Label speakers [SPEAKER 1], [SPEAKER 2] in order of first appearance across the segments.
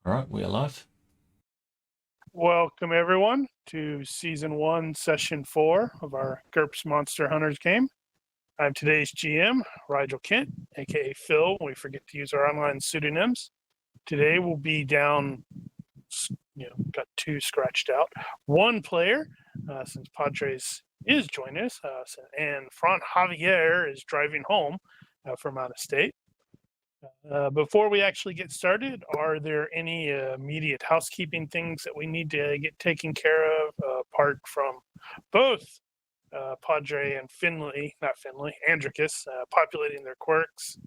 [SPEAKER 1] All right, we are live.
[SPEAKER 2] Welcome, everyone, to Season 1, Session 4 of our GURPS Monster Hunters game. I'm today's GM, Rigil Kent, a.k.a. Phil. We forget to use our online pseudonyms. Today we'll be down, got 2 scratched out. 1 player, since Padres is joining us, and Fran Javier is driving home from out of state. Before we actually get started, are there any immediate housekeeping things that we need to get taken care of, apart from both Padre and Andricus, populating their quirks?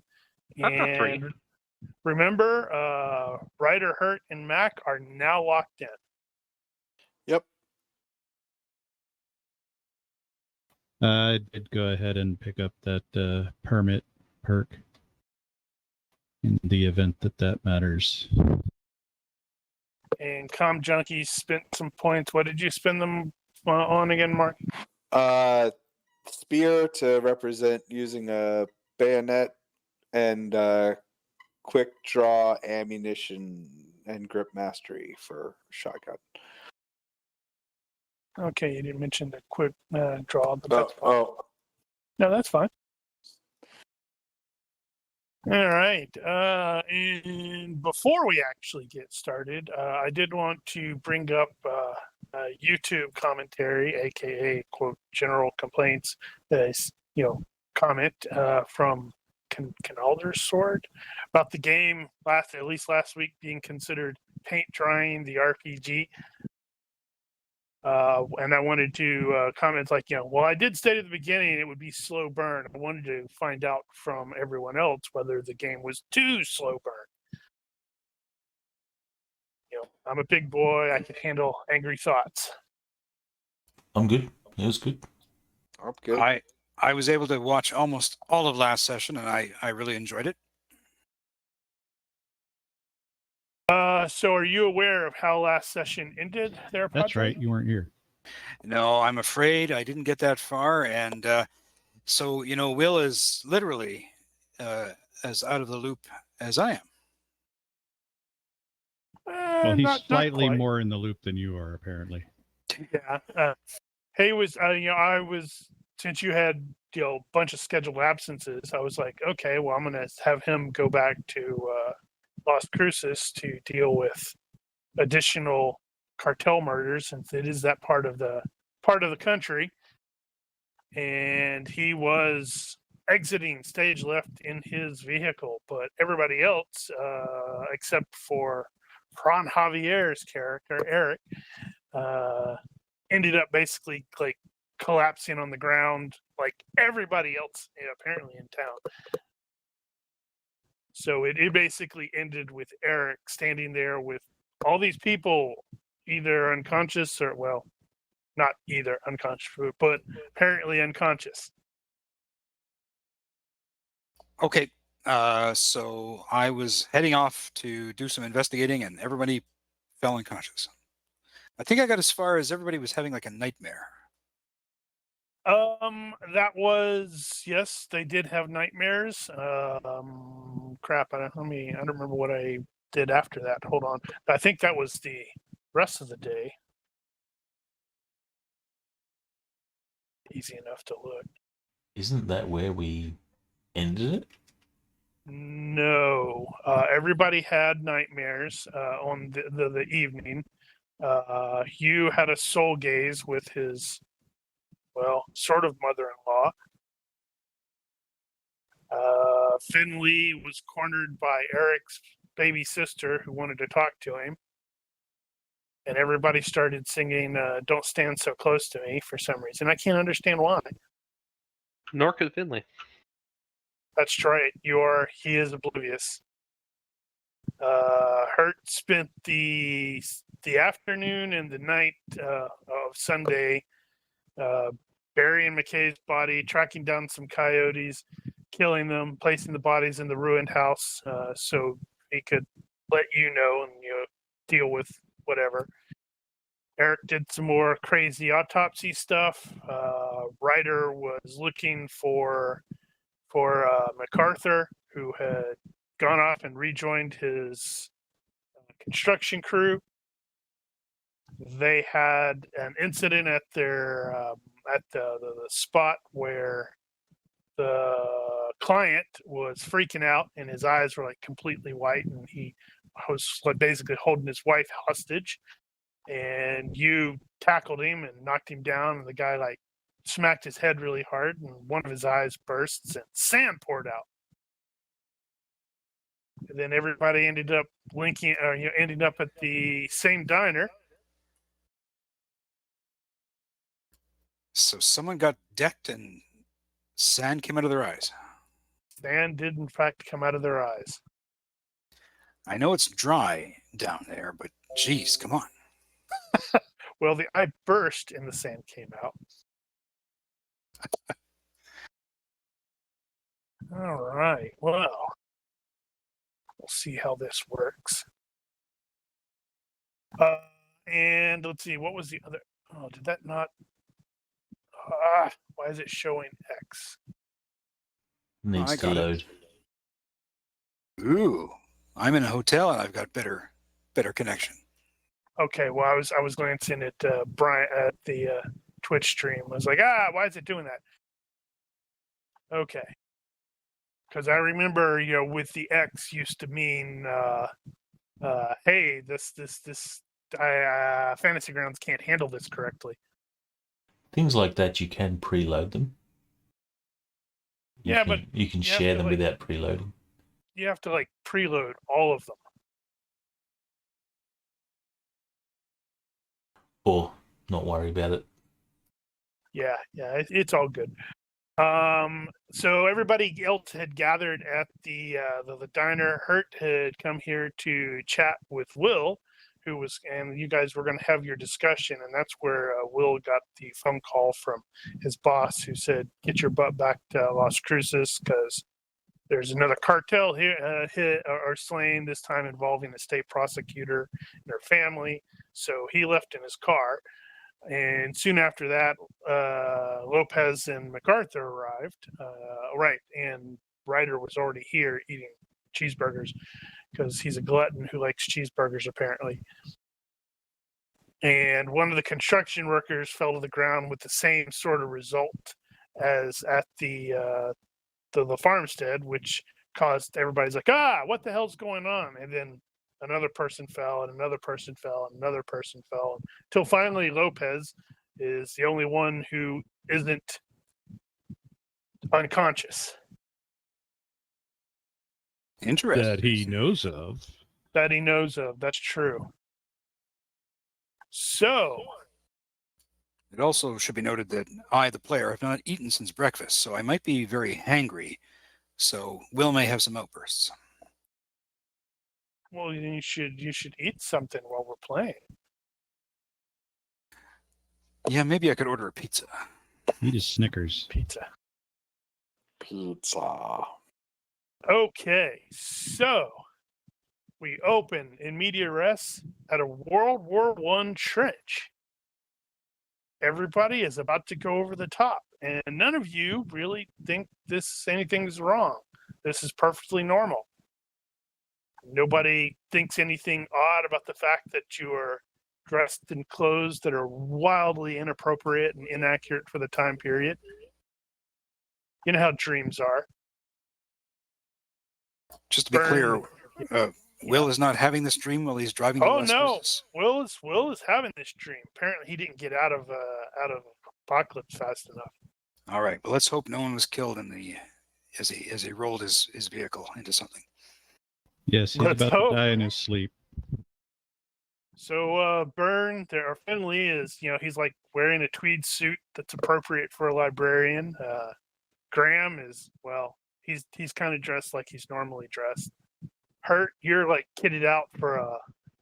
[SPEAKER 3] I've got 3.
[SPEAKER 2] And remember, Ryder, Hurt, and Mac are now locked in.
[SPEAKER 4] Yep.
[SPEAKER 5] I did go ahead and pick up that permit perk in the event that matters.
[SPEAKER 2] And Com Junkies spent some points. What did you spend them on again, Mark?
[SPEAKER 4] Spear to represent using a bayonet, and quick draw ammunition and grip mastery for shotgun.
[SPEAKER 2] Okay, you didn't mention the quick draw, but
[SPEAKER 4] Oh,
[SPEAKER 2] that's fine. No, that's fine. All right. And before we actually get started, I did want to bring up YouTube commentary, aka quote general complaints. Comment from Canalder's Sword about the game at least last week being considered paint drying the RPG. And I wanted to comment well, I did state at the beginning it would be slow burn. I wanted to find out from everyone else whether the game was too slow burn. I'm a big boy. I can handle angry thoughts.
[SPEAKER 1] I'm good. It was good.
[SPEAKER 4] I'm good.
[SPEAKER 3] I was able to watch almost all of last session, and I really enjoyed it.
[SPEAKER 2] So are you aware of how last session ended there, Padre?
[SPEAKER 5] That's right. You weren't here.
[SPEAKER 3] No, I'm afraid I didn't get that far. And so, Will is literally as out of the loop as I am.
[SPEAKER 5] Well, he's slightly more in the loop than you are, apparently.
[SPEAKER 2] Yeah. Hey, I was, since you had, a bunch of scheduled absences, I was like, okay, well, I'm going to have him go back to Las Cruces to deal with additional cartel murders, since it is that part of the country. And he was exiting stage left in his vehicle, but everybody else, except for Fran Javier's character, Eric, ended up basically collapsing on the ground like everybody else apparently in town. So it basically ended with Eric standing there with all these people either unconscious or, well, not either unconscious, but apparently unconscious.
[SPEAKER 3] Okay. So I was heading off to do some investigating, and everybody fell unconscious. I think I got as far as everybody was having like a nightmare.
[SPEAKER 2] That was, yes, they did have nightmares. Crap, I don't remember what I did after that. Hold on. I think that was the rest of the day. Easy enough to look.
[SPEAKER 1] Isn't that where we ended it?
[SPEAKER 2] No. Everybody had nightmares on the evening. Hugh had a soul gaze with his, well, sort of mother-in-law. Finley was cornered by Eric's baby sister who wanted to talk to him. And everybody started singing Don't Stand So Close to Me for some reason. I can't understand why.
[SPEAKER 6] Nor could Finley.
[SPEAKER 2] That's right. He is oblivious. Hurt spent the afternoon and the night of Sunday burying McKay's body, tracking down some coyotes, killing them, placing the bodies in the ruined house so he could let you know and deal with whatever. Eric did some more crazy autopsy stuff. Ryder was looking for MacArthur, who had gone off and rejoined his construction crew. They had an incident at their at the spot where the client was freaking out and his eyes were like completely white, and he was like basically holding his wife hostage. And you tackled him and knocked him down, and the guy like smacked his head really hard, and one of his eyes bursts and sand poured out. And then everybody ended up ending up at the same diner.
[SPEAKER 3] So someone got decked and sand came out of their eyes.
[SPEAKER 2] Sand did in fact come out of their eyes.
[SPEAKER 3] I know it's dry down there, but geez, come on.
[SPEAKER 2] Well, the eye burst and the sand came out. All right. Well, we'll see how this works. And let's see. What was the other? Oh, did that not? Why is it showing X?
[SPEAKER 1] Needs
[SPEAKER 3] I
[SPEAKER 1] to
[SPEAKER 3] got it.
[SPEAKER 1] load.
[SPEAKER 3] Ooh, I'm in a hotel and I've got better connection.
[SPEAKER 2] Okay. Well, I was glancing at Brian at the Twitch stream. I was like, why is it doing that? Okay. Because I remember, with the X used to mean, hey, this Fantasy Grounds can't handle this correctly.
[SPEAKER 1] Things like that, you can preload them.
[SPEAKER 2] But
[SPEAKER 1] you can
[SPEAKER 2] you have
[SPEAKER 1] share
[SPEAKER 2] to,
[SPEAKER 1] them
[SPEAKER 2] like-
[SPEAKER 1] without preloading.
[SPEAKER 2] You have to like preload all of them.
[SPEAKER 1] Or not worry about it.
[SPEAKER 2] Yeah, it's all good. So everybody else had gathered at the diner. Hurt had come here to chat with Will, and you guys were going to have your discussion, and that's where Will got the phone call from his boss, who said, "Get your butt back to Las Cruces, because there's another cartel here hit or slain, this time involving the state prosecutor and her family." So he left in his car. And soon after that, Lopez and MacArthur arrived. Right, and Ryder was already here eating cheeseburgers because he's a glutton who likes cheeseburgers, apparently. And one of the construction workers fell to the ground with the same sort of result as at the farmstead, which caused everybody's like, what the hell's going on? And then another person fell, and another person fell, and another person fell, until finally Lopez is the only one who isn't unconscious.
[SPEAKER 3] Interesting.
[SPEAKER 5] That he knows of.
[SPEAKER 2] That he knows of. That's true. So,
[SPEAKER 3] It also should be noted that I, the player, have not eaten since breakfast, so I might be very hangry. So Will may have some outbursts.
[SPEAKER 2] well, you should eat something while we're playing.
[SPEAKER 3] Yeah, maybe I could order a pizza.
[SPEAKER 5] Eat his Snickers.
[SPEAKER 2] Pizza. Okay, so we open in media res at a World War I trench. Everybody is about to go over the top, and none of you really think anything's wrong. This is perfectly normal. Nobody thinks anything odd about the fact that you are dressed in clothes that are wildly inappropriate and inaccurate for the time period. You know how dreams are.
[SPEAKER 3] Just to be clear, Will is not having this dream while he's driving.
[SPEAKER 2] Oh no, Will is having this dream. Apparently, he didn't get out of Apocalypse fast enough.
[SPEAKER 3] All right, but let's hope no one was killed as he rolled his vehicle into something.
[SPEAKER 5] Yes, he's
[SPEAKER 2] Let's
[SPEAKER 5] about
[SPEAKER 2] hope.
[SPEAKER 5] to die in his sleep.
[SPEAKER 2] So Finley is, he's like wearing a tweed suit that's appropriate for a librarian. Graham is, well, he's kind of dressed like he's normally dressed. hurt, you're like kitted out for a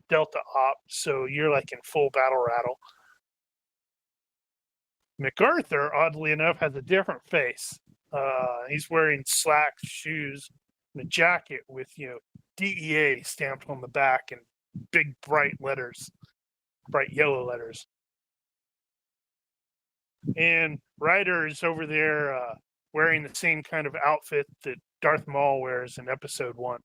[SPEAKER 2] Delta op, so you're like in full battle rattle. MacArthur, oddly enough, has a different face. He's wearing slacks, shoes, and a jacket with DEA stamped on the back in big bright letters, bright yellow letters. And Ryder is over there wearing the same kind of outfit that Darth Maul wears in Episode 1.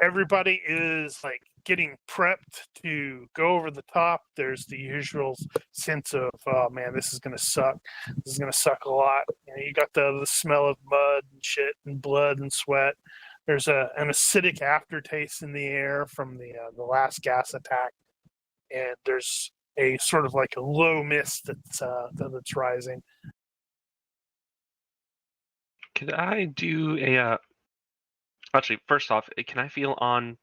[SPEAKER 2] Everybody is like getting prepped to go over the top. There's the usual sense of, oh man, this is gonna suck. This is gonna suck a lot. You got the smell of mud and shit and blood and sweat. There's an acidic aftertaste in the air from the last gas attack, and there's a sort of like a low mist that's rising.
[SPEAKER 6] Could I do a? Actually, first off, can I feel on?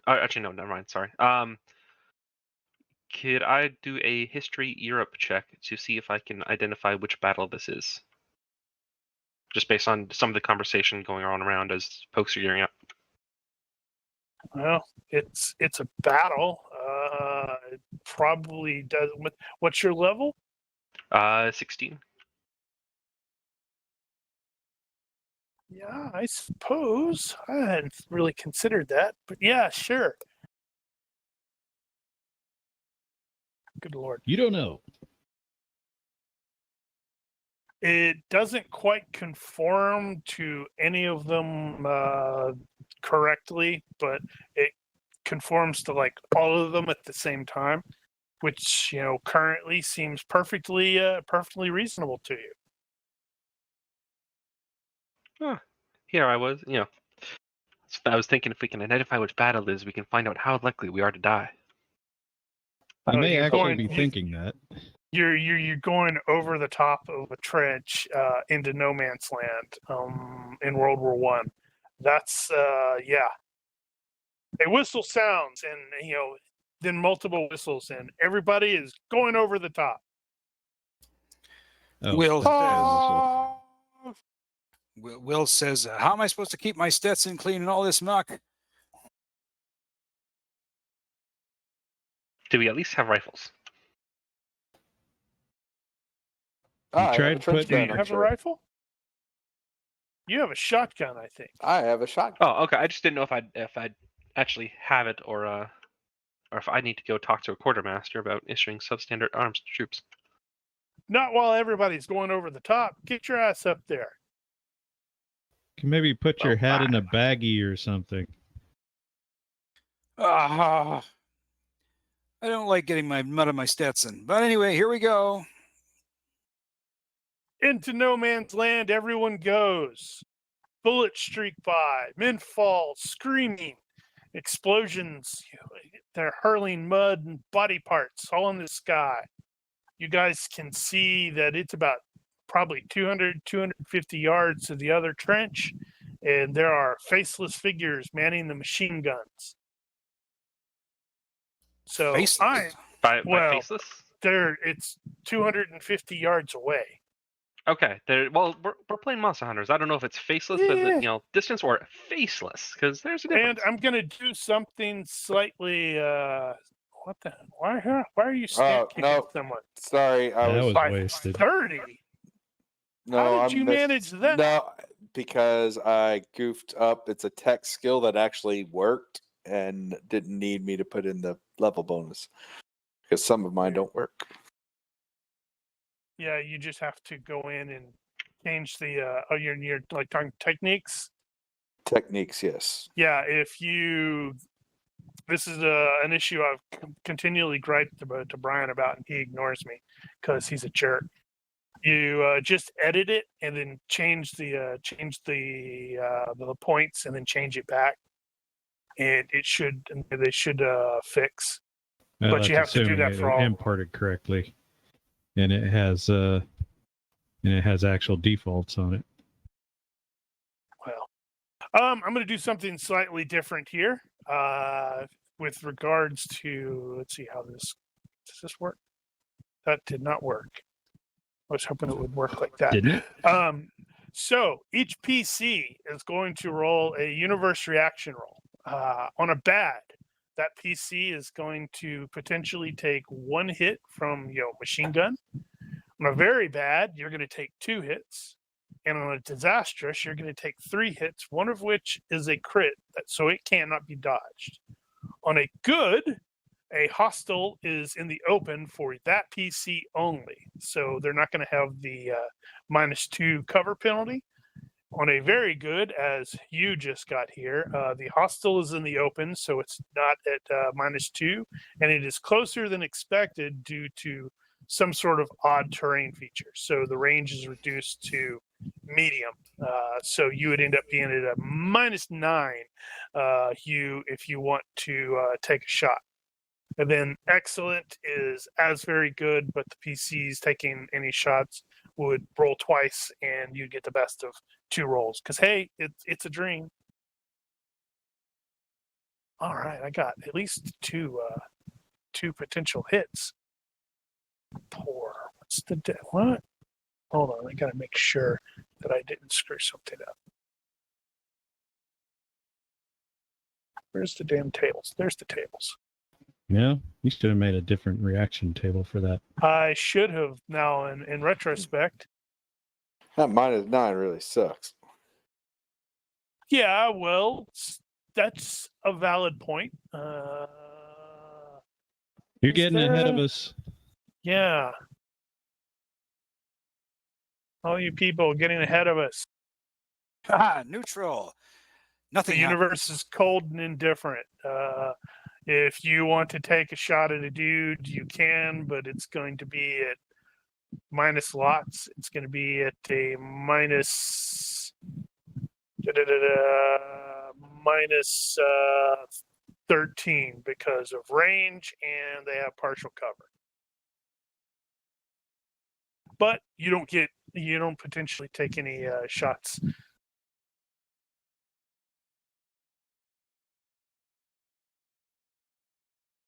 [SPEAKER 6] Actually, no, never mind. Sorry. Could I do a history Europe check to see if I can identify which battle this is? Just based on some of the conversation going on around as folks are gearing up.
[SPEAKER 2] Well, it's a battle. It probably does. What's your level?
[SPEAKER 6] 16.
[SPEAKER 2] Yeah, I suppose. I hadn't really considered that, but yeah, sure. Good Lord.
[SPEAKER 5] You don't know.
[SPEAKER 2] It doesn't quite conform to any of them correctly, but it conforms to like all of them at the same time, which currently seems perfectly reasonable to you.
[SPEAKER 6] Here I was, I was thinking if we can identify which battle it is, we can find out how likely we are to die.
[SPEAKER 5] You may
[SPEAKER 2] you're
[SPEAKER 5] actually
[SPEAKER 2] going-
[SPEAKER 5] be thinking that.
[SPEAKER 2] You're going over the top of a trench into no man's land in World War One. That's yeah. A whistle sounds, and then multiple whistles, and everybody is going over the top.
[SPEAKER 5] Oh,
[SPEAKER 3] Will,
[SPEAKER 5] that whistle.
[SPEAKER 3] Will says, how am I supposed to keep my Stetson clean and all this muck?
[SPEAKER 6] Do we at least have rifles?
[SPEAKER 5] You
[SPEAKER 4] I have
[SPEAKER 5] tried
[SPEAKER 4] a trench
[SPEAKER 5] putting-
[SPEAKER 2] Do you
[SPEAKER 4] gun, I'm
[SPEAKER 2] have
[SPEAKER 4] sure.
[SPEAKER 2] a rifle? You have a shotgun, I think.
[SPEAKER 4] I have a shotgun.
[SPEAKER 6] Oh, okay. I just didn't know if I'd actually have it or if I need to go talk to a quartermaster about issuing substandard arms to troops.
[SPEAKER 2] Not while everybody's going over the top. Get your ass up there.
[SPEAKER 5] Can maybe put your
[SPEAKER 6] Oh,
[SPEAKER 5] hat in a
[SPEAKER 6] my.
[SPEAKER 5] baggie or something.
[SPEAKER 3] I don't like getting my mud on my Stetson. But anyway, here we go.
[SPEAKER 2] Into no man's land, everyone goes. Bullets streak by, men fall, screaming, explosions. They're hurling mud and body parts all in the sky. You guys can see that it's about probably 200, 250 yards to the other trench, and there are faceless figures manning the machine guns. So
[SPEAKER 3] Faceless.
[SPEAKER 6] By
[SPEAKER 2] Well-
[SPEAKER 6] faceless?
[SPEAKER 2] it's 250 yards away.
[SPEAKER 6] Okay. Well, we're playing Monster Hunters. I don't know if it's faceless as
[SPEAKER 2] Yeah.
[SPEAKER 6] in, distance or faceless, because there's a difference.
[SPEAKER 2] And I'm gonna do something slightly. What the? Why are you snap kicking
[SPEAKER 4] no.
[SPEAKER 2] someone?
[SPEAKER 4] Sorry, I
[SPEAKER 5] That
[SPEAKER 4] was
[SPEAKER 5] was
[SPEAKER 2] by
[SPEAKER 5] wasted.
[SPEAKER 2] 30.
[SPEAKER 4] no.
[SPEAKER 2] How did you manage that?
[SPEAKER 4] No, because I goofed up. It's a tech skill that actually worked and didn't need me to put in the level bonus because some of mine don't work.
[SPEAKER 2] Yeah, you just have to go in and change the. You're like talking techniques.
[SPEAKER 4] Techniques, yes.
[SPEAKER 2] Yeah, if you. This is an issue I've continually griped to Brian about, and he ignores me because he's a jerk. You just edit it and then change the points and then change it back, and they should fix.
[SPEAKER 5] Well,
[SPEAKER 2] But you
[SPEAKER 5] that's
[SPEAKER 2] have to do
[SPEAKER 5] assuming
[SPEAKER 2] that for all.
[SPEAKER 5] imported correctly, and it has actual defaults on it.
[SPEAKER 2] Well, I'm going to do something slightly different here with regards to. Let's see how does this work? That did not work. I was hoping it would work like that.
[SPEAKER 5] Didn't it?
[SPEAKER 2] So each PC is going to roll a universe reaction roll. On a bad, that PC is going to potentially take 1 hit from machine gun. On a very bad, you're going to take 2 hits. And on a disastrous, you're going to take 3 hits, one of which is a crit, so it cannot be dodged. On a good, a hostile is in the open for that PC only. So they're not going to have the -2 cover penalty. On a very good, as you just got here, the hostile is in the open, so it's not at -2, and it is closer than expected due to some sort of odd terrain feature. So the range is reduced to medium. So you would end up being at a -9 if you want to take a shot. And then excellent is as very good, but the PCs taking any shots would roll twice and you'd get the best of 2 rolls. Because, hey, it's a dream. All right, I got at least two potential hits. Poor. What's the what? Hold on, I got to make sure that I didn't screw something up. Where's the damn tables? There's the tables.
[SPEAKER 5] Yeah, you should have made a different reaction table for that.
[SPEAKER 2] I should have now in retrospect.
[SPEAKER 4] That -9 really sucks.
[SPEAKER 2] Yeah, well, that's a valid point.
[SPEAKER 5] You're getting ahead of us.
[SPEAKER 2] Yeah. All you people getting ahead of us.
[SPEAKER 3] Neutral. Nothing.
[SPEAKER 2] The universe is cold and indifferent. If you want to take a shot at a dude, you can, but it's going to be at minus lots. It's going to be at a minus 13 because of range, and they have partial cover. But you don't potentially take any shots.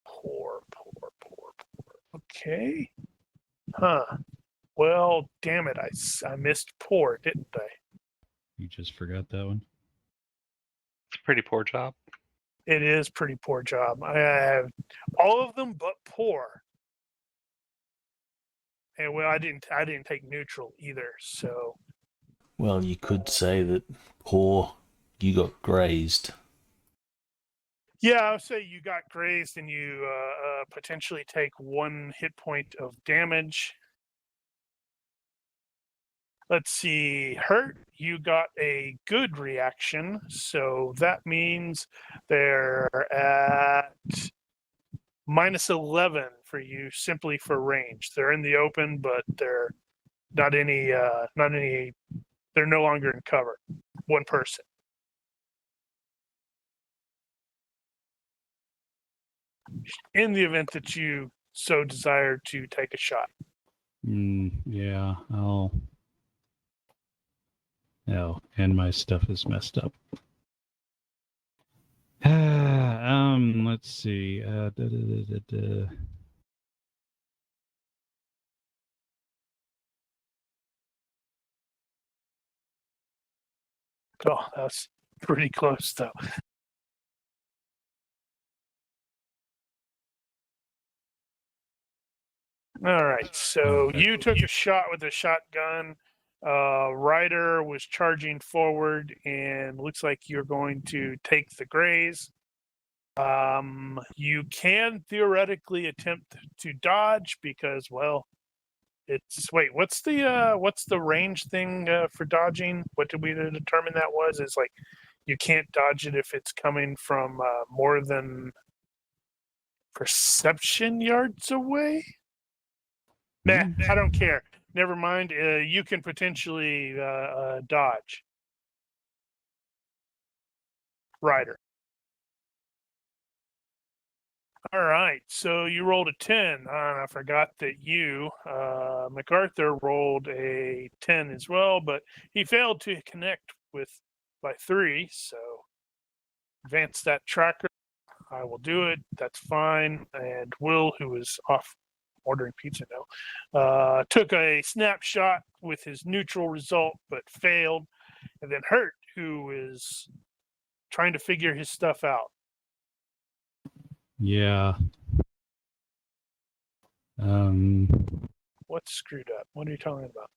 [SPEAKER 2] Poor. Okay. Huh. Well, damn it. I missed poor, didn't I?
[SPEAKER 5] You just forgot that one.
[SPEAKER 6] It's a pretty poor job.
[SPEAKER 2] It is pretty poor job. I have all of them but poor. And well, I didn't take neutral either. So.
[SPEAKER 1] Well, you could say that poor, you got grazed.
[SPEAKER 2] Yeah, I would say you got grazed and you potentially take 1 hit point of damage. Let's see, hurt, you got a good reaction. So that means they're at -11 for you simply for range. They're in the open, but they're not any, they're no longer in cover. 1 person. In the event that you so desire to take a shot.
[SPEAKER 5] Yeah, Oh, and my stuff is messed up. Let's see.
[SPEAKER 2] Oh, that's pretty close, though. All right, so you took a shot with a shotgun. Ryder was charging forward, and looks like you're going to take the graze. You can theoretically attempt to dodge because, well, what's the range thing for dodging? What did we determine that was? Is like you can't dodge it if it's coming from more than perception yards away. Nah, I don't care. Never mind. You can potentially dodge. Ryder. All right. So you rolled a 10. I forgot that you, MacArthur, rolled a 10 as well, but he failed to connect by 3. So advance that tracker. I will do it. That's fine. And Will, who is off ordering pizza now. Took a snapshot with his neutral result, but failed. And then Hurt, who is trying to figure his stuff out.
[SPEAKER 5] Yeah.
[SPEAKER 2] What's screwed up? What are you talking about?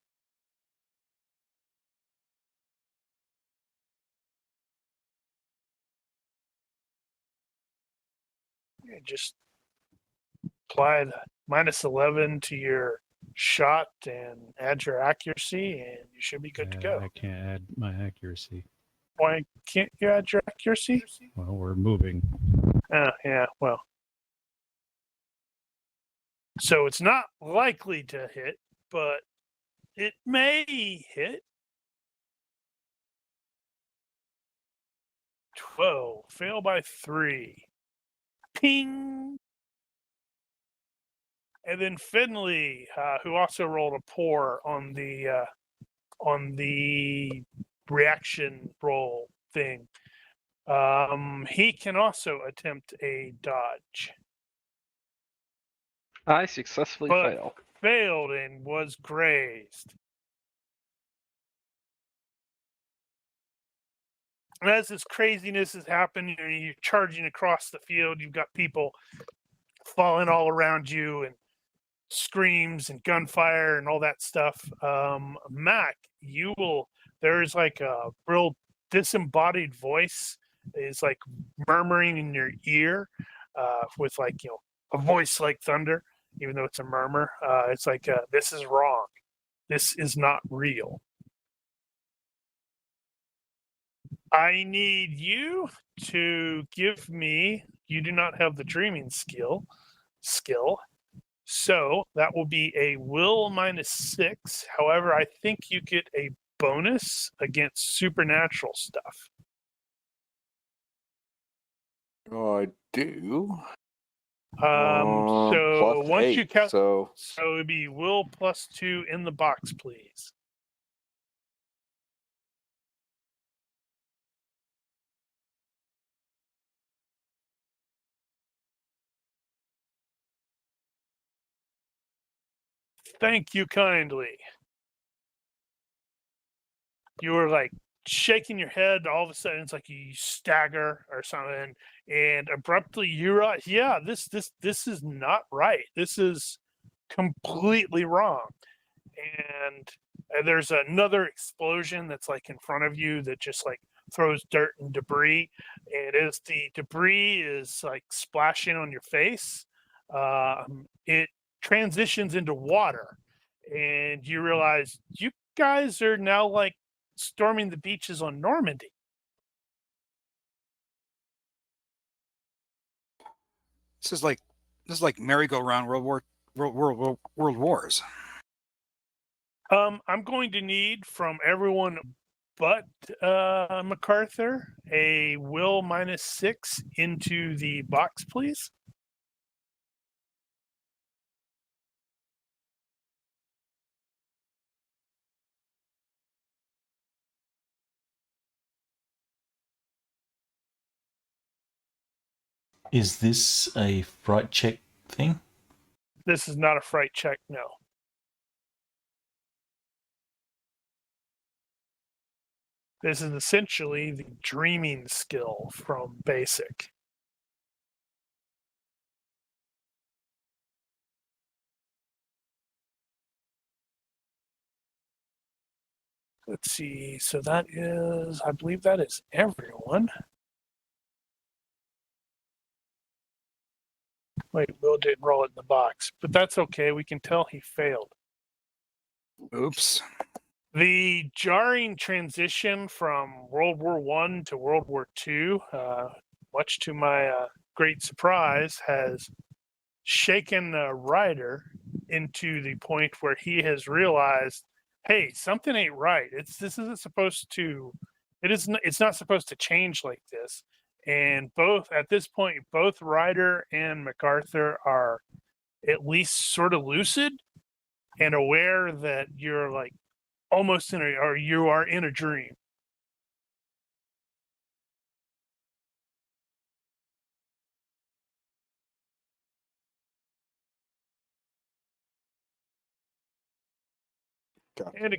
[SPEAKER 2] Yeah, just apply the -11 to your shot and add your accuracy, and you should be good to go.
[SPEAKER 5] I can't add my accuracy.
[SPEAKER 2] Why can't you add your accuracy?
[SPEAKER 5] Well, we're moving.
[SPEAKER 2] Yeah, well. So it's not likely to hit, but it may hit. 12, fail by 3. Ping! And then Finley, who also rolled a 4 on the reaction roll thing, he can also attempt a dodge.
[SPEAKER 6] I successfully
[SPEAKER 2] But-
[SPEAKER 6] fail.
[SPEAKER 2] Failed and was grazed. And as this craziness is happening, you're charging across the field. You've got people falling all around you, and screams and gunfire and all that stuff. Mac, there's like a real disembodied voice is like murmuring in your ear, with like, a voice like thunder, even though it's a murmur. It's like, this is wrong. This is not real. I need you to give me, you do not have the dreaming skill. So that will be a will -6. However, I think you get a bonus against supernatural stuff.
[SPEAKER 4] Oh, I do.
[SPEAKER 2] So
[SPEAKER 4] Plus
[SPEAKER 2] once
[SPEAKER 4] 8,
[SPEAKER 2] you count,
[SPEAKER 4] so
[SPEAKER 2] so it'd be will +2 in the box, please. Thank you kindly. You were like shaking your head. All of a sudden, it's like you stagger or something, and abruptly you realize, yeah, this is not right. This is completely wrong. And there's another explosion that's like in front of you that just like throws dirt and debris. And as the debris is like splashing on your face, it transitions into water, and you realize you guys are now like storming the beaches on Normandy.
[SPEAKER 3] This is like merry-go-round World Wars.
[SPEAKER 2] I'm going to need from everyone but MacArthur a will -6 into the box, please.
[SPEAKER 1] Is this a fright check thing?
[SPEAKER 2] This is not a fright check, no. This is essentially the dreaming skill from basic. Let's see. So that is, I believe that is everyone. Wait, Will didn't roll it in the box, but that's okay. We can tell he failed.
[SPEAKER 3] Oops.
[SPEAKER 2] The jarring transition from World War I to World War II, much to my great surprise, has shaken Ryder into the point where he has realized, hey, something ain't right. It's not supposed to change like this. And at this point, both Ryder and MacArthur are at least sort of lucid and aware that you're like almost you are in a dream.
[SPEAKER 4] Gotcha.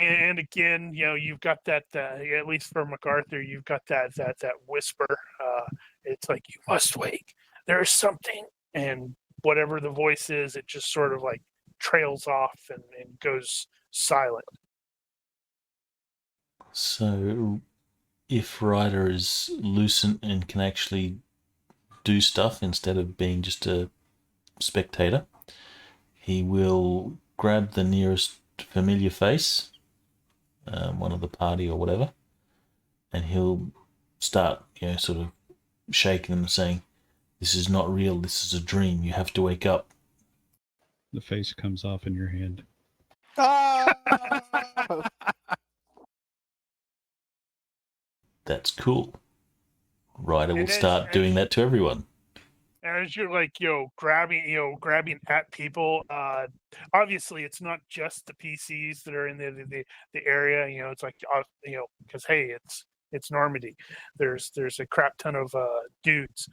[SPEAKER 2] And again, you've got that. At least for MacArthur, you've got that whisper. It's like, you must wake. There is something, and whatever the voice is, it just sort of like trails off and goes silent.
[SPEAKER 1] So, if Ryder is lucent and can actually do stuff instead of being just a spectator, he will grab the nearest familiar face, one of the party or whatever, and he'll start, sort of shaking them, saying, "This is not real. This is a dream. You have to wake up."
[SPEAKER 5] The face comes off in your hand.
[SPEAKER 4] Ah!
[SPEAKER 1] That's cool. Ryder will
[SPEAKER 2] And
[SPEAKER 1] start doing that to everyone.
[SPEAKER 2] As you're like, grabbing at people. Obviously, it's not just the PCs that are in the area. It's like, because hey, it's Normandy. There's a crap ton of dudes.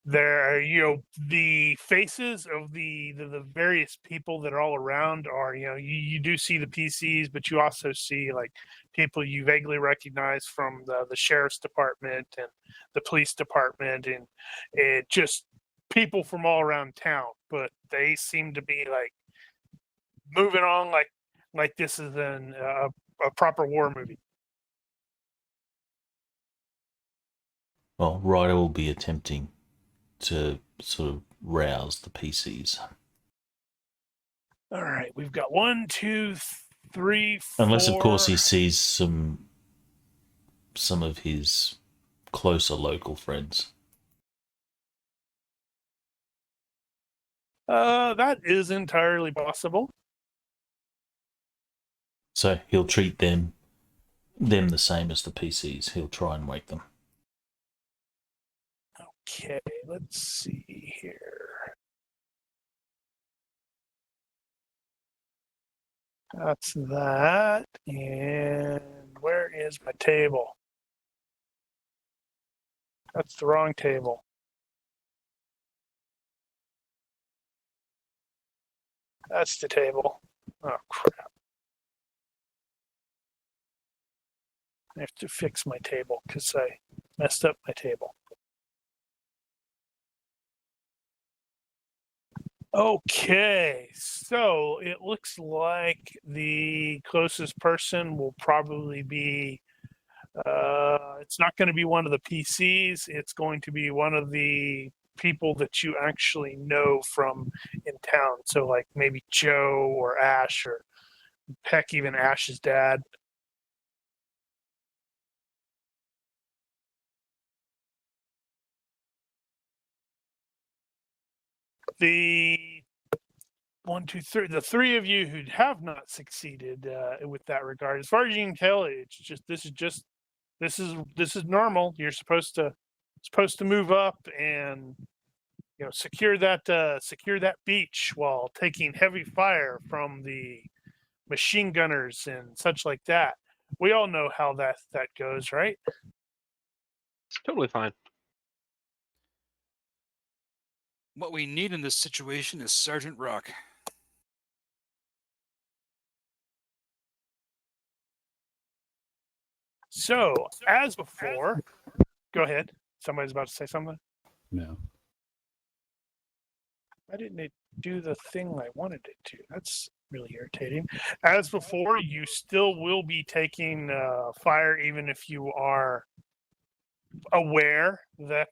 [SPEAKER 2] There are, the faces of the various people that are all around are, you do see the PCs, but you also see like people you vaguely recognize from the sheriff's department and the police department, and it just people from all around town. But they seem to be like moving on like this is a proper war movie.
[SPEAKER 1] Well, Ryder will be attempting to sort of rouse the PCs.
[SPEAKER 2] All right, we've got 1, 2, 3, 4.
[SPEAKER 1] Unless, of course, he sees some of his closer local friends.
[SPEAKER 2] That is entirely possible.
[SPEAKER 1] So he'll treat them the same as the PCs. He'll try and wake them.
[SPEAKER 2] Okay, let's see here. That's that. And where is my table? That's the wrong table. That's the table. Oh, crap. I have to fix my table because I messed up my table. Okay, so it looks like the closest person will probably be, it's not going to be one of the PCs. It's going to be one of the people that you actually know from in town. So like maybe Joe or Ash, or heck, even Ash's dad. The 1, 2, 3, the three of you who have not succeeded with that regard, as far as you can tell, it's just this is normal. You're supposed to move up and secure that beach while taking heavy fire from the machine gunners and such like that. We all know how that goes, right?
[SPEAKER 6] It's totally fine.
[SPEAKER 3] What we need in this situation is Sergeant Rock.
[SPEAKER 2] So, as before, go ahead. Somebody's about to say something.
[SPEAKER 5] No.
[SPEAKER 2] Why didn't it do the thing I wanted it to? That's really irritating. As before, you still will be taking fire, even if you are aware that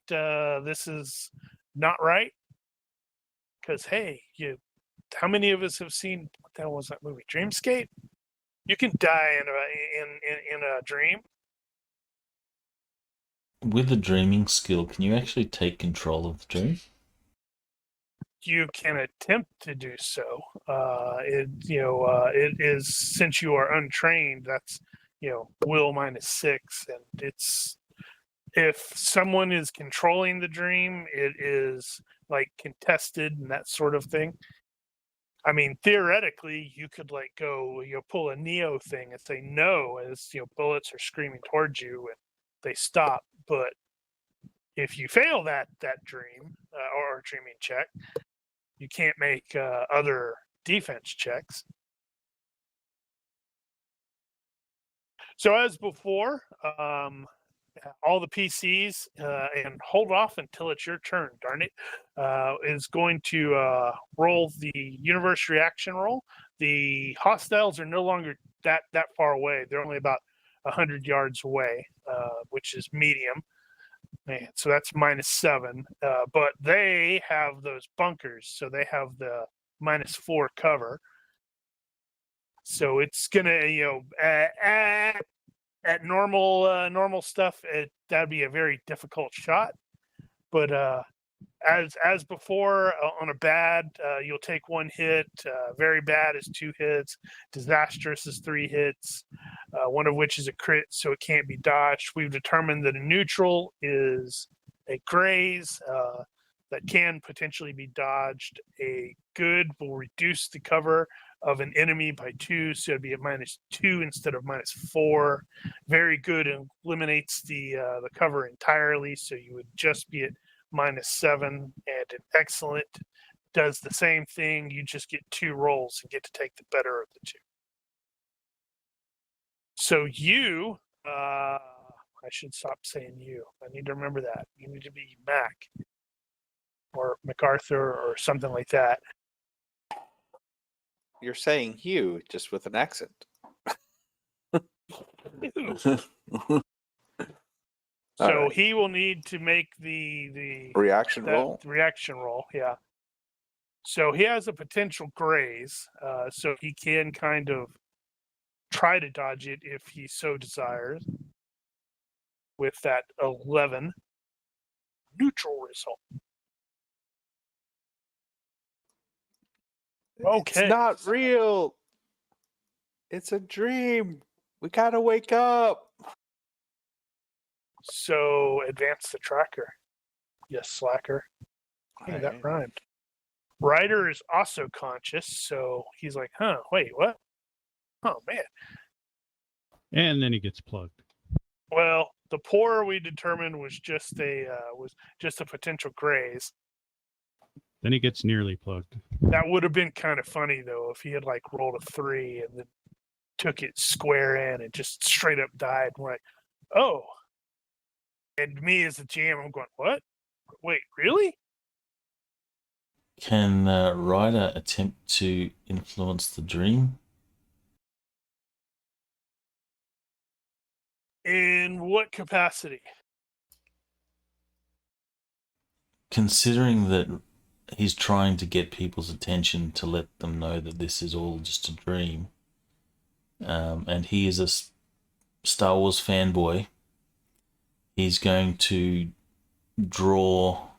[SPEAKER 2] this is not right. Because hey, how many of us have seen, what the hell was that movie, Dreamscape? You can die in a dream.
[SPEAKER 1] With the dreaming skill, can you actually take control of the dream?
[SPEAKER 2] You can attempt to do so. It is, since you are untrained, that's will -6, and it's, if someone is controlling the dream, it is like contested and that sort of thing. I mean, theoretically, you could like go, pull a Neo thing and say no as bullets are screaming towards you and they stop. But if you fail that dream or dreaming check, you can't make other defense checks. So as before, all the PCs, and hold off until it's your turn, darn it, is going to roll the universe reaction roll. The hostiles are no longer that far away. They're only about 100 yards away, which is medium. Man, so that's -7. But they have those bunkers, so they have the -4 cover. So it's gonna, at normal stuff, that'd be a very difficult shot. But as before, on a bad, you'll take 1 hit. Very bad is 2 hits. Disastrous is 3 hits. One of which is a crit, so it can't be dodged. We've determined that a neutral is a graze that can potentially be dodged. A good will reduce the cover of an enemy by 2, so it'd be at -2 instead of -4. Very good eliminates the cover entirely, so you would just be at -7. And an excellent does the same thing. You just get 2 rolls and get to take the better of the 2. So you, I should stop saying you. I need to remember that. You need to be Mac or MacArthur or something like that.
[SPEAKER 4] You're saying Hugh, just with an accent.
[SPEAKER 2] So
[SPEAKER 4] Alright.
[SPEAKER 2] he will need to make the
[SPEAKER 4] Reaction roll.
[SPEAKER 2] reaction roll. Yeah. So he has a potential graze, so he can kind of try to dodge it if he so desires. With that 11 neutral result. Okay.
[SPEAKER 4] It's not real. It's a dream. We gotta wake up.
[SPEAKER 2] So advance the tracker. Yes, slacker. Hey, that rhymed. Ryder is also conscious, so he's like, huh, wait, what? Oh, man.
[SPEAKER 5] And then he gets plugged.
[SPEAKER 2] Well, the pour we determined was just a potential graze.
[SPEAKER 5] Then he gets nearly plugged.
[SPEAKER 2] That would have been kind of funny, though, if he had, like, rolled a 3 and then took it square in and just straight up died. And we're like, oh. And me as the GM, I'm going, what? Wait, really?
[SPEAKER 1] Can Ryder attempt to influence the dream?
[SPEAKER 2] In what capacity?
[SPEAKER 1] Considering that he's trying to get people's attention to let them know that this is all just a dream, and he is a Star Wars fanboy, he's going to draw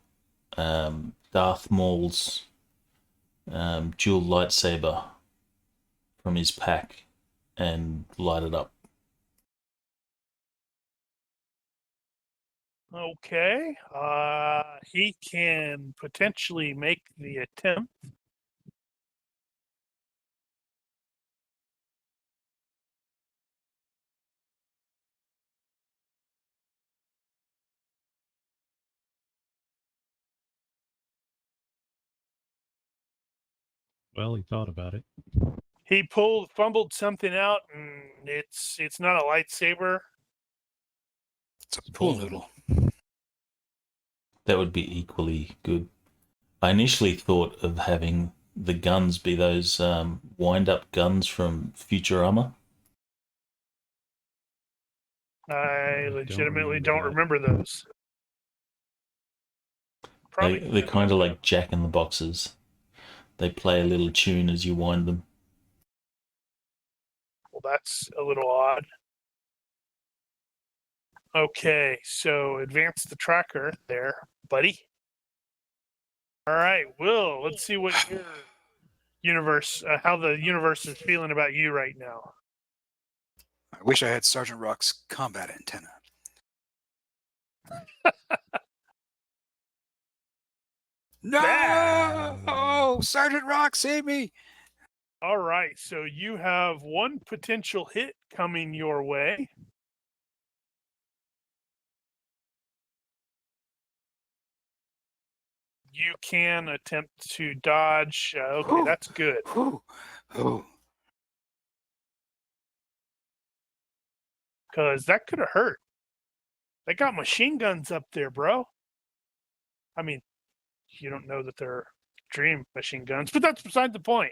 [SPEAKER 1] Darth Maul's dual lightsaber from his pack and light it up.
[SPEAKER 2] Okay. He can potentially make the attempt.
[SPEAKER 5] Well, he thought about it.
[SPEAKER 2] He fumbled something out, and it's not a lightsaber.
[SPEAKER 3] It's a pool noodle.
[SPEAKER 1] That would be equally good. I initially thought of having the guns be those wind-up guns from Futurama.
[SPEAKER 2] I legitimately don't remember those.
[SPEAKER 1] They're kind of like Jack in the Boxes. They play a little tune as you wind them.
[SPEAKER 2] Well, that's a little odd. Okay, so advance the tracker there, buddy. All right, Will, let's see what your universe, how the universe is feeling about you right now.
[SPEAKER 3] I wish I had Sergeant Rock's combat antenna. No! Sergeant Rock, save me!
[SPEAKER 2] All right, so you have 1 potential hit coming your way. You can attempt to dodge. Okay, that's good.
[SPEAKER 3] Oh.
[SPEAKER 2] because that could have hurt. They got machine guns up there, bro. I mean, you don't know that they're dream machine guns, but that's beside the point.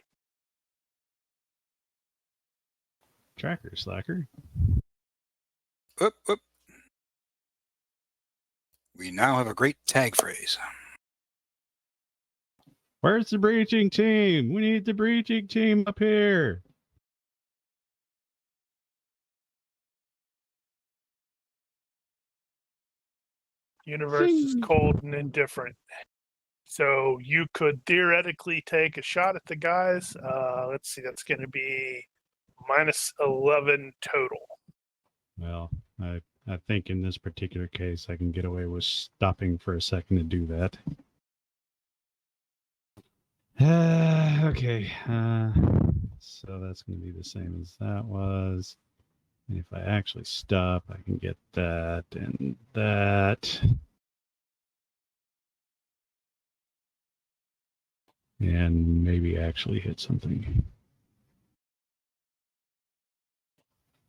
[SPEAKER 5] Tracker, slacker.
[SPEAKER 3] Oop, oop. We now have a great tag phrase.
[SPEAKER 5] Where's the breaching team? We need the breaching team up here.
[SPEAKER 2] Universe is
[SPEAKER 5] Zing.
[SPEAKER 2] cold and indifferent. So you could theoretically take a shot at the guys. Let's see, that's going to be minus 11 total.
[SPEAKER 5] Well, I think in this particular case, I can get away with stopping for a second to do that. Okay. So that's going to be the same as that was. And if I actually stop, I can get that and that. And maybe actually hit something.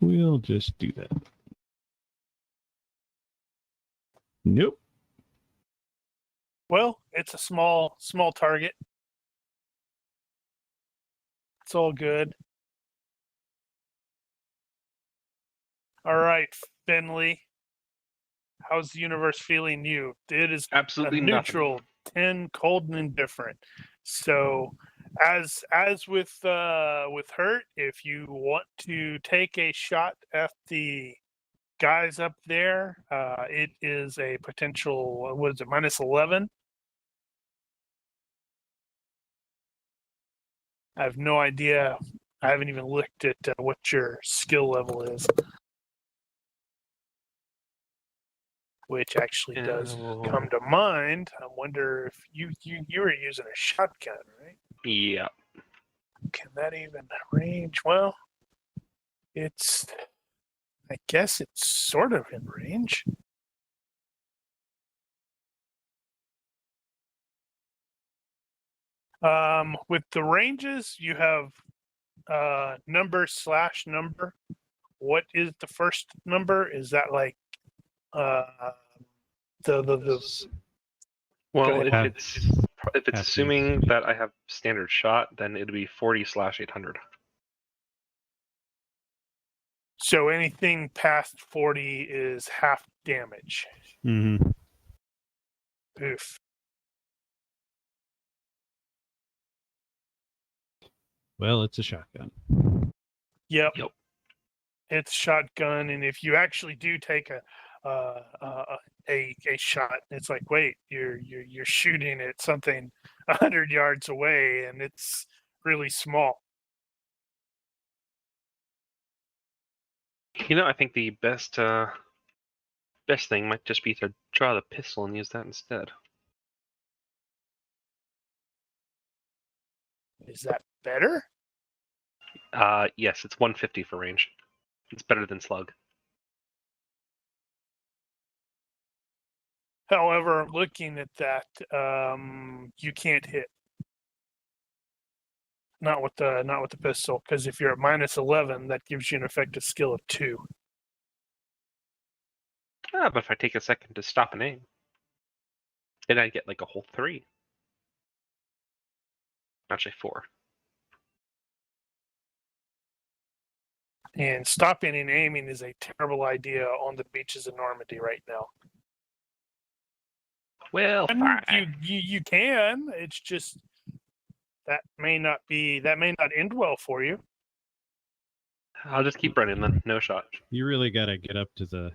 [SPEAKER 5] We'll just do that. Nope.
[SPEAKER 2] Well, it's a small target. It's all good. All right, Finley. How's the universe feeling you? It is
[SPEAKER 6] Absolutely
[SPEAKER 2] a
[SPEAKER 6] nothing.
[SPEAKER 2] neutral, 10, cold and indifferent. So as with hurt, if you want to take a shot at the guys up there, it is a potential, what is it, minus 11? I have no idea. I haven't even looked at what your skill level is. Which actually does come to mind. I wonder if you were using a shotgun, right?
[SPEAKER 6] Yeah.
[SPEAKER 2] Can that even range? Well, I guess it's sort of in range. With the ranges, you have number/number. What is the first number? Is that like the
[SPEAKER 6] Well,
[SPEAKER 2] ahead.
[SPEAKER 6] if it's assuming that I have standard shot, then it'd be 40/800.
[SPEAKER 2] So anything past 40 is half damage.
[SPEAKER 5] Mm-hmm.
[SPEAKER 2] Oof.
[SPEAKER 5] Well, it's a shotgun.
[SPEAKER 2] Yep.
[SPEAKER 6] Yep.
[SPEAKER 2] It's shotgun, and if you actually do take a shot, it's like, wait, you're shooting at something 100 yards away, and it's really small.
[SPEAKER 6] I think the best thing might just be to draw the pistol and use that instead.
[SPEAKER 2] Is that better?
[SPEAKER 6] Yes, it's 150 for range. It's better than slug.
[SPEAKER 2] However, looking at that, you can't hit. Not with the pistol, because if you're at minus 11, that gives you an effective skill of 2.
[SPEAKER 6] But if I take a second to stop and aim, then I get like a whole 3. Actually 4.
[SPEAKER 2] And stopping and aiming is a terrible idea on the beaches of Normandy right now.
[SPEAKER 6] Well, fine.
[SPEAKER 2] You can. It's just that may not end well for you.
[SPEAKER 6] I'll just keep running then. No shot.
[SPEAKER 5] You really got to get up to the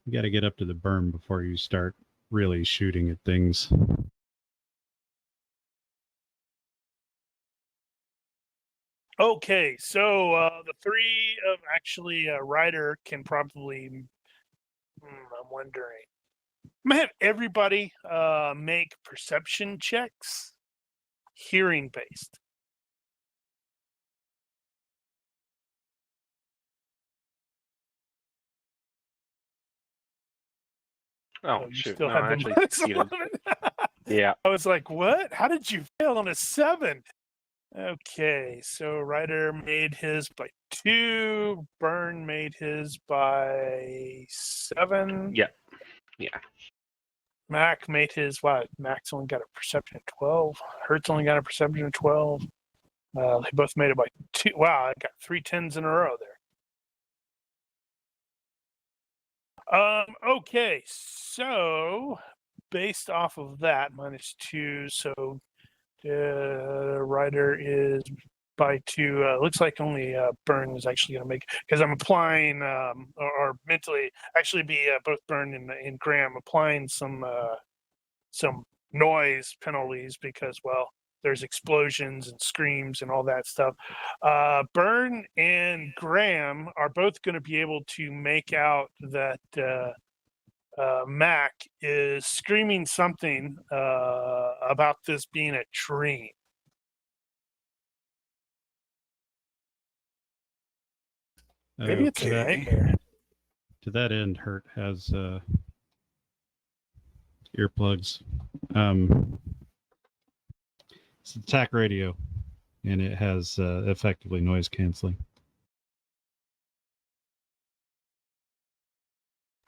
[SPEAKER 5] berm before you start really shooting at things.
[SPEAKER 2] Okay, so the 3 of actually Ryder can probably. I'm wondering. I'm gonna have everybody make perception checks, hearing based.
[SPEAKER 6] Oh,
[SPEAKER 2] you
[SPEAKER 6] shoot.
[SPEAKER 2] still
[SPEAKER 6] No,
[SPEAKER 2] have
[SPEAKER 6] I
[SPEAKER 2] the
[SPEAKER 6] actually
[SPEAKER 2] minus
[SPEAKER 6] succeeded.
[SPEAKER 2] 11.
[SPEAKER 6] Yeah.
[SPEAKER 2] I was like, what? How did you fail on a 7? Okay, so Ryder made his by 2. Burn made his by 7.
[SPEAKER 6] Yeah.
[SPEAKER 2] Mac made his what? Mac's only got a perception of 12. Hertz only got a perception of 12. They both made it by 2. Wow, I got 3 10s in a row there. Okay, so based off of that, -2, so Ryder is by 2. Looks like only Burn is actually going to make, because I'm applying, or mentally, actually be both Burn and Graham applying some noise penalties because, well, there's explosions and screams and all that stuff. Burn and Graham are both going to be able to make out that Mac is screaming something about this being a dream. Maybe it's a nightmare.
[SPEAKER 5] To that end, Hurt has earplugs. It's an attack radio, and it has effectively noise canceling.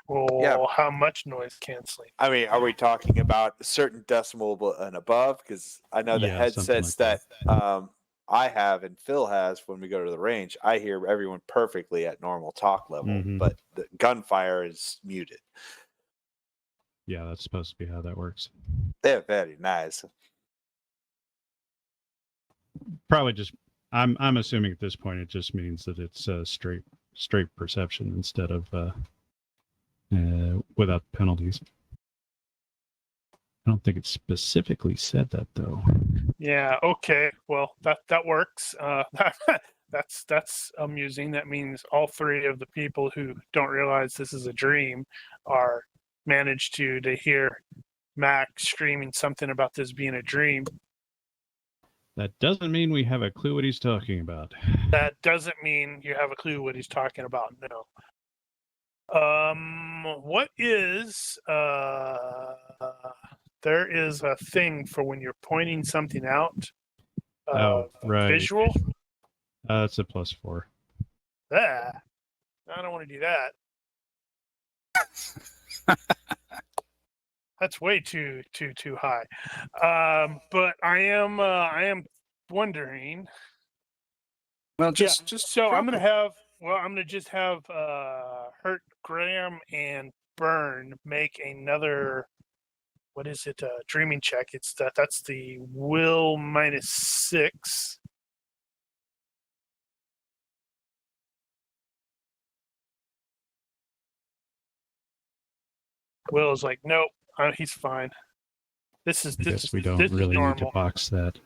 [SPEAKER 2] Well,
[SPEAKER 4] Yeah.
[SPEAKER 2] how much noise canceling?
[SPEAKER 4] I mean, are we talking about a certain decimal and above? Because I know the
[SPEAKER 5] Yeah, something
[SPEAKER 4] headsets
[SPEAKER 5] like
[SPEAKER 4] that I have and Phil has when we go to the range, I hear everyone perfectly at normal talk level,
[SPEAKER 5] Mhm.
[SPEAKER 4] but the gunfire is muted.
[SPEAKER 5] Yeah, that's supposed to be how that works.
[SPEAKER 4] They're very nice.
[SPEAKER 5] Probably just, I'm assuming at this point it just means that it's straight perception instead of without penalties. I don't think it specifically said that though.
[SPEAKER 2] Yeah. Okay. Well, that works. That's amusing. That means all 3 of the people who don't realize this is a dream are managed to hear Mac screaming something about this being a dream.
[SPEAKER 5] That doesn't mean we have a clue what he's talking about.
[SPEAKER 2] That doesn't mean you have a clue what he's talking about. No. What is there is a thing for when you're pointing something out.
[SPEAKER 5] Right.
[SPEAKER 2] Visual.
[SPEAKER 5] That's a +4.
[SPEAKER 2] I don't want to do that. That's way too high. But I am wondering.
[SPEAKER 3] Well, just
[SPEAKER 2] so I'm
[SPEAKER 3] drop
[SPEAKER 2] gonna
[SPEAKER 3] it.
[SPEAKER 2] just have Hurt, Graham, and Burn make another. What is it? Dreaming check. That's the will -6. Will is like, nope, he's fine.
[SPEAKER 5] I guess we don't really need to box that.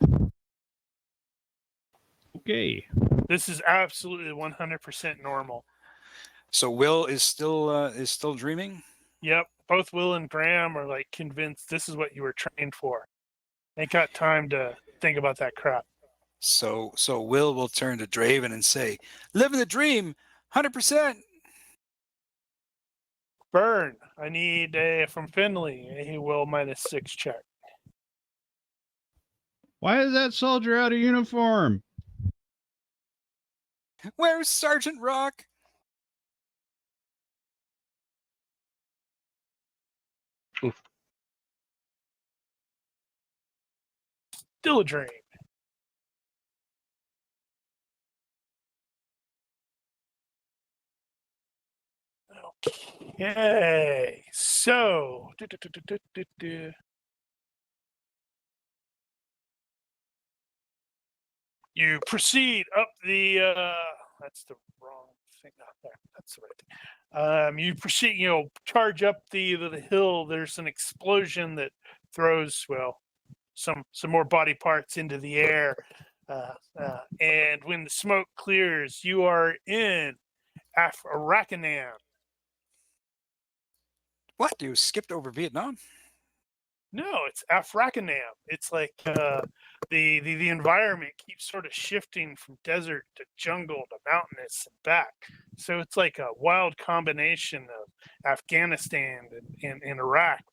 [SPEAKER 5] Okay.
[SPEAKER 2] This is absolutely 100% normal.
[SPEAKER 3] So Will is still dreaming.
[SPEAKER 2] Yep, both Will and Graham are like convinced this is what you were trained for. Ain't got time to think about that crap.
[SPEAKER 3] So Will turn to Draven and say, "Living the dream, 100%."
[SPEAKER 2] Burn. I need from Finley a will -6 check.
[SPEAKER 5] Why is that soldier out of uniform?
[SPEAKER 3] Where's Sergeant Rock?
[SPEAKER 6] Oof.
[SPEAKER 2] Still a dream. Okay, so you proceed up the. That's the wrong thing. Not there. That's the right thing. You proceed. Charge up the hill. There's an explosion that throws some more body parts into the air. And when the smoke clears, you are in Afrakanam.
[SPEAKER 3] What? You skipped over Vietnam?
[SPEAKER 2] No, it's Afrakanam. It's like the environment keeps sort of shifting from desert to jungle to mountainous and back. So it's like a wild combination of Afghanistan and Iraq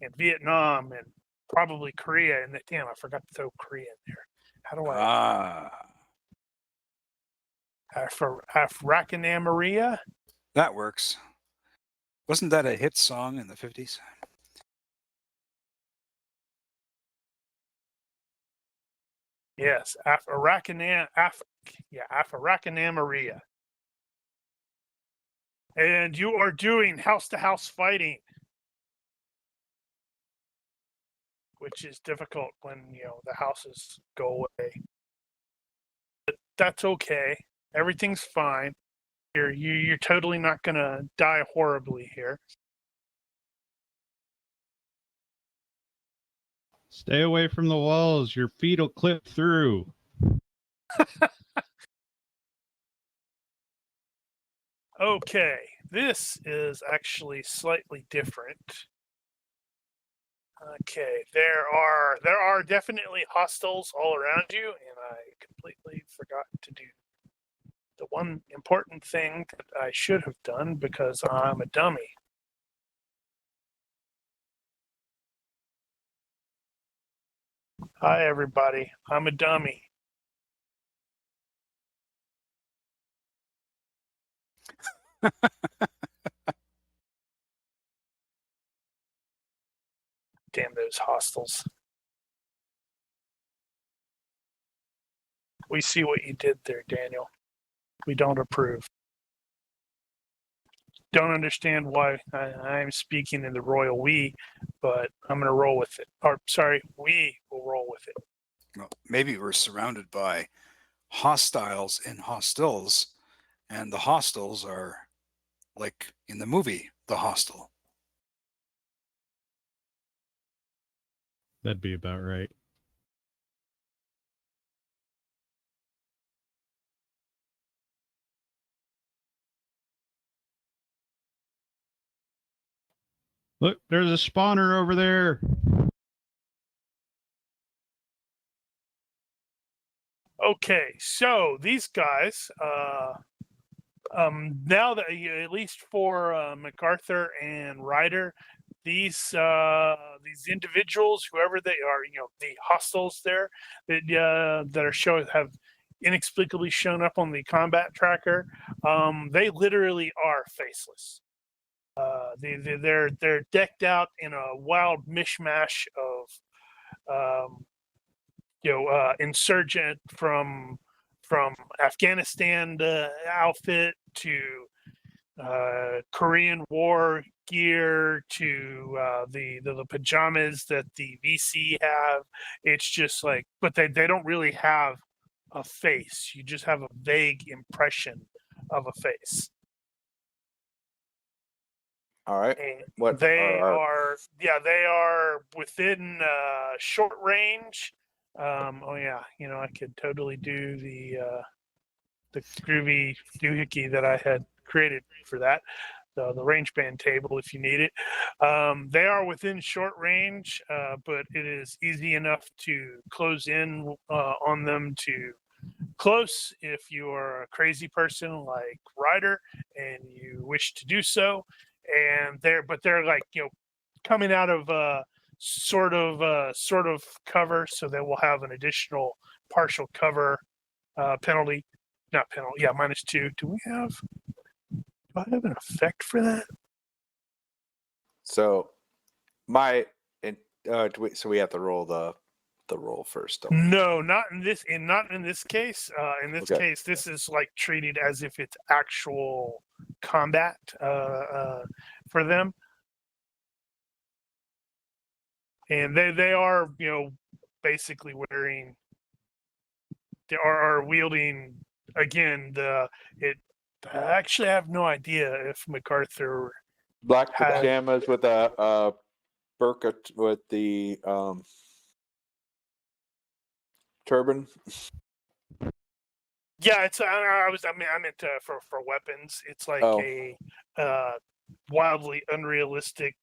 [SPEAKER 2] and Vietnam and probably Korea. And damn, I forgot to throw Korea in there. How do I? Afrakanamaria?
[SPEAKER 3] That works. Wasn't that a hit song in the 50s?
[SPEAKER 2] Yes, Afrakanamaria. And you are doing house-to-house fighting, which is difficult when, the houses go away. But that's okay. Everything's fine. You're totally not going to die horribly here.
[SPEAKER 5] Stay away from the walls. Your feet will clip through.
[SPEAKER 2] Okay, this is actually slightly different. Okay, there are definitely hostiles all around you, and I completely forgot to do the one important thing that I should have done because I'm a dummy. Hi, everybody. I'm a dummy. Damn those hostiles. We see what you did there, Daniel. We don't approve. Don't understand why I'm speaking in the royal we, but I'm going to roll with it. Or, sorry, we will roll with it.
[SPEAKER 3] Well, maybe we're surrounded by hostiles and hostels, and the hostels are like in the movie The Hostel.
[SPEAKER 5] That'd be about right. Look, there's a spawner over there.
[SPEAKER 2] Okay, so these guys, now that at least for MacArthur and Ryder, these individuals, whoever they are, the hostiles there that are showing have inexplicably shown up on the combat tracker. They literally are faceless. They're decked out in a wild mishmash of insurgent from Afghanistan outfit to Korean War gear to the pajamas that the VC have. It's just like, but they don't really have a face. You just have a vague impression of a face.
[SPEAKER 4] All right.
[SPEAKER 2] And
[SPEAKER 4] What
[SPEAKER 2] they
[SPEAKER 4] are
[SPEAKER 2] they are within short range. I could totally do the groovy doohickey that I had created for that, the range band table if you need it. They are within short range, but it is easy enough to close in on them to close if you are a crazy person like Ryder and you wish to do so. And they're like, coming out of sort of cover, so they will have an additional partial cover penalty. Not penalty, yeah, -2. Do I have an effect for that?
[SPEAKER 4] so so we have to roll the roll first, don't we?
[SPEAKER 2] No, not in this case. In this
[SPEAKER 4] Okay.
[SPEAKER 2] case, this is like treated as if it's actual combat for them. And they are, basically wearing, they are wielding, again, I actually have no idea if MacArthur
[SPEAKER 4] Black
[SPEAKER 2] has,
[SPEAKER 4] pajamas with a burqa with the turban.
[SPEAKER 2] yeah, it's I meant for weapons. It's like a wildly unrealistic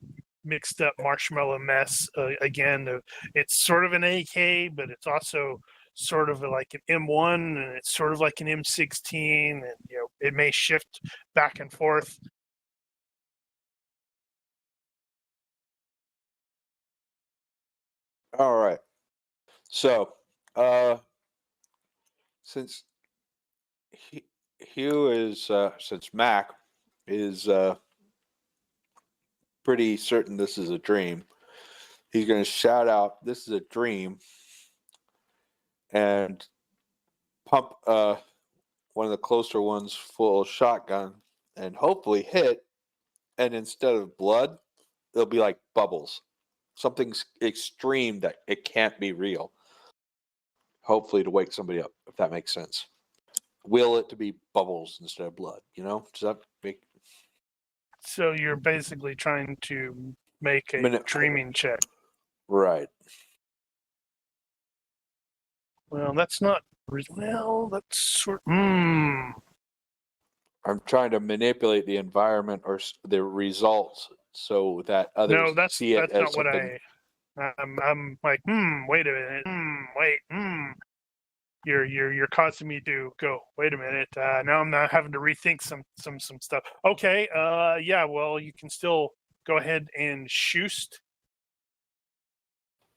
[SPEAKER 2] mixed up marshmallow mess. Again, it's sort of an AK, but it's also sort of like an M1, and it's sort of like an M16, and it may shift back and forth.
[SPEAKER 4] All right. So since Hugh is since Mac is pretty certain this is a dream, he's going to shout out, "This is a dream," and pump one of the closer ones full of shotgun and hopefully hit. And instead of blood, it'll be like bubbles, something extreme that it can't be real. Hopefully to wake somebody up, if that makes sense. Will it to be bubbles instead of blood? You know, does that make?
[SPEAKER 2] So you're basically trying to make a dreaming check.
[SPEAKER 4] Right.
[SPEAKER 2] Well, that's not. Well, that's sort.
[SPEAKER 4] I'm trying to manipulate the environment or the results so that others
[SPEAKER 2] No, that's
[SPEAKER 4] see it as
[SPEAKER 2] not what
[SPEAKER 4] something.
[SPEAKER 2] I'm like. Wait a minute. Wait. You're causing me to go. Wait a minute. Now I'm not having to rethink some stuff. Okay. Yeah. Well, you can still go ahead and shoot.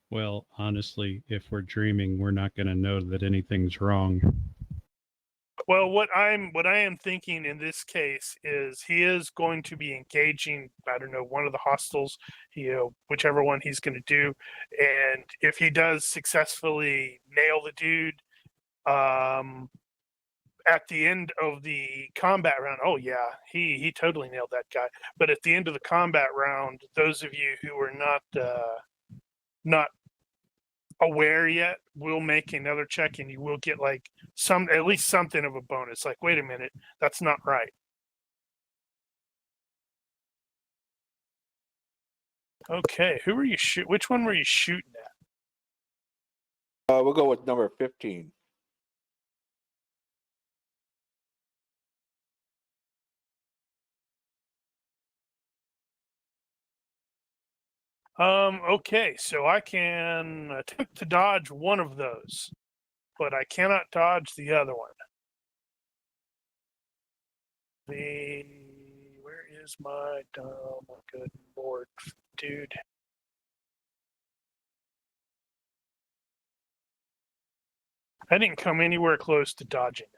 [SPEAKER 5] Well, honestly, if we're dreaming, we're not going to know that anything's wrong.
[SPEAKER 2] Well, what I am thinking in this case is he is going to be engaging, I don't know, one of the hostiles, whichever one he's going to do, and if he does successfully nail the dude, at the end of the combat round, oh yeah, he totally nailed that guy. But at the end of the combat round, those of you who are not aware yet will make another check, and you will get like at least something of a bonus. Like, wait a minute, that's not right. Okay, who were you which one were you shooting at?
[SPEAKER 4] We'll go with number 15.
[SPEAKER 2] Okay, so I can attempt to dodge one of those, but I cannot dodge the other one. Where is my good lord, dude? I didn't come anywhere close to dodging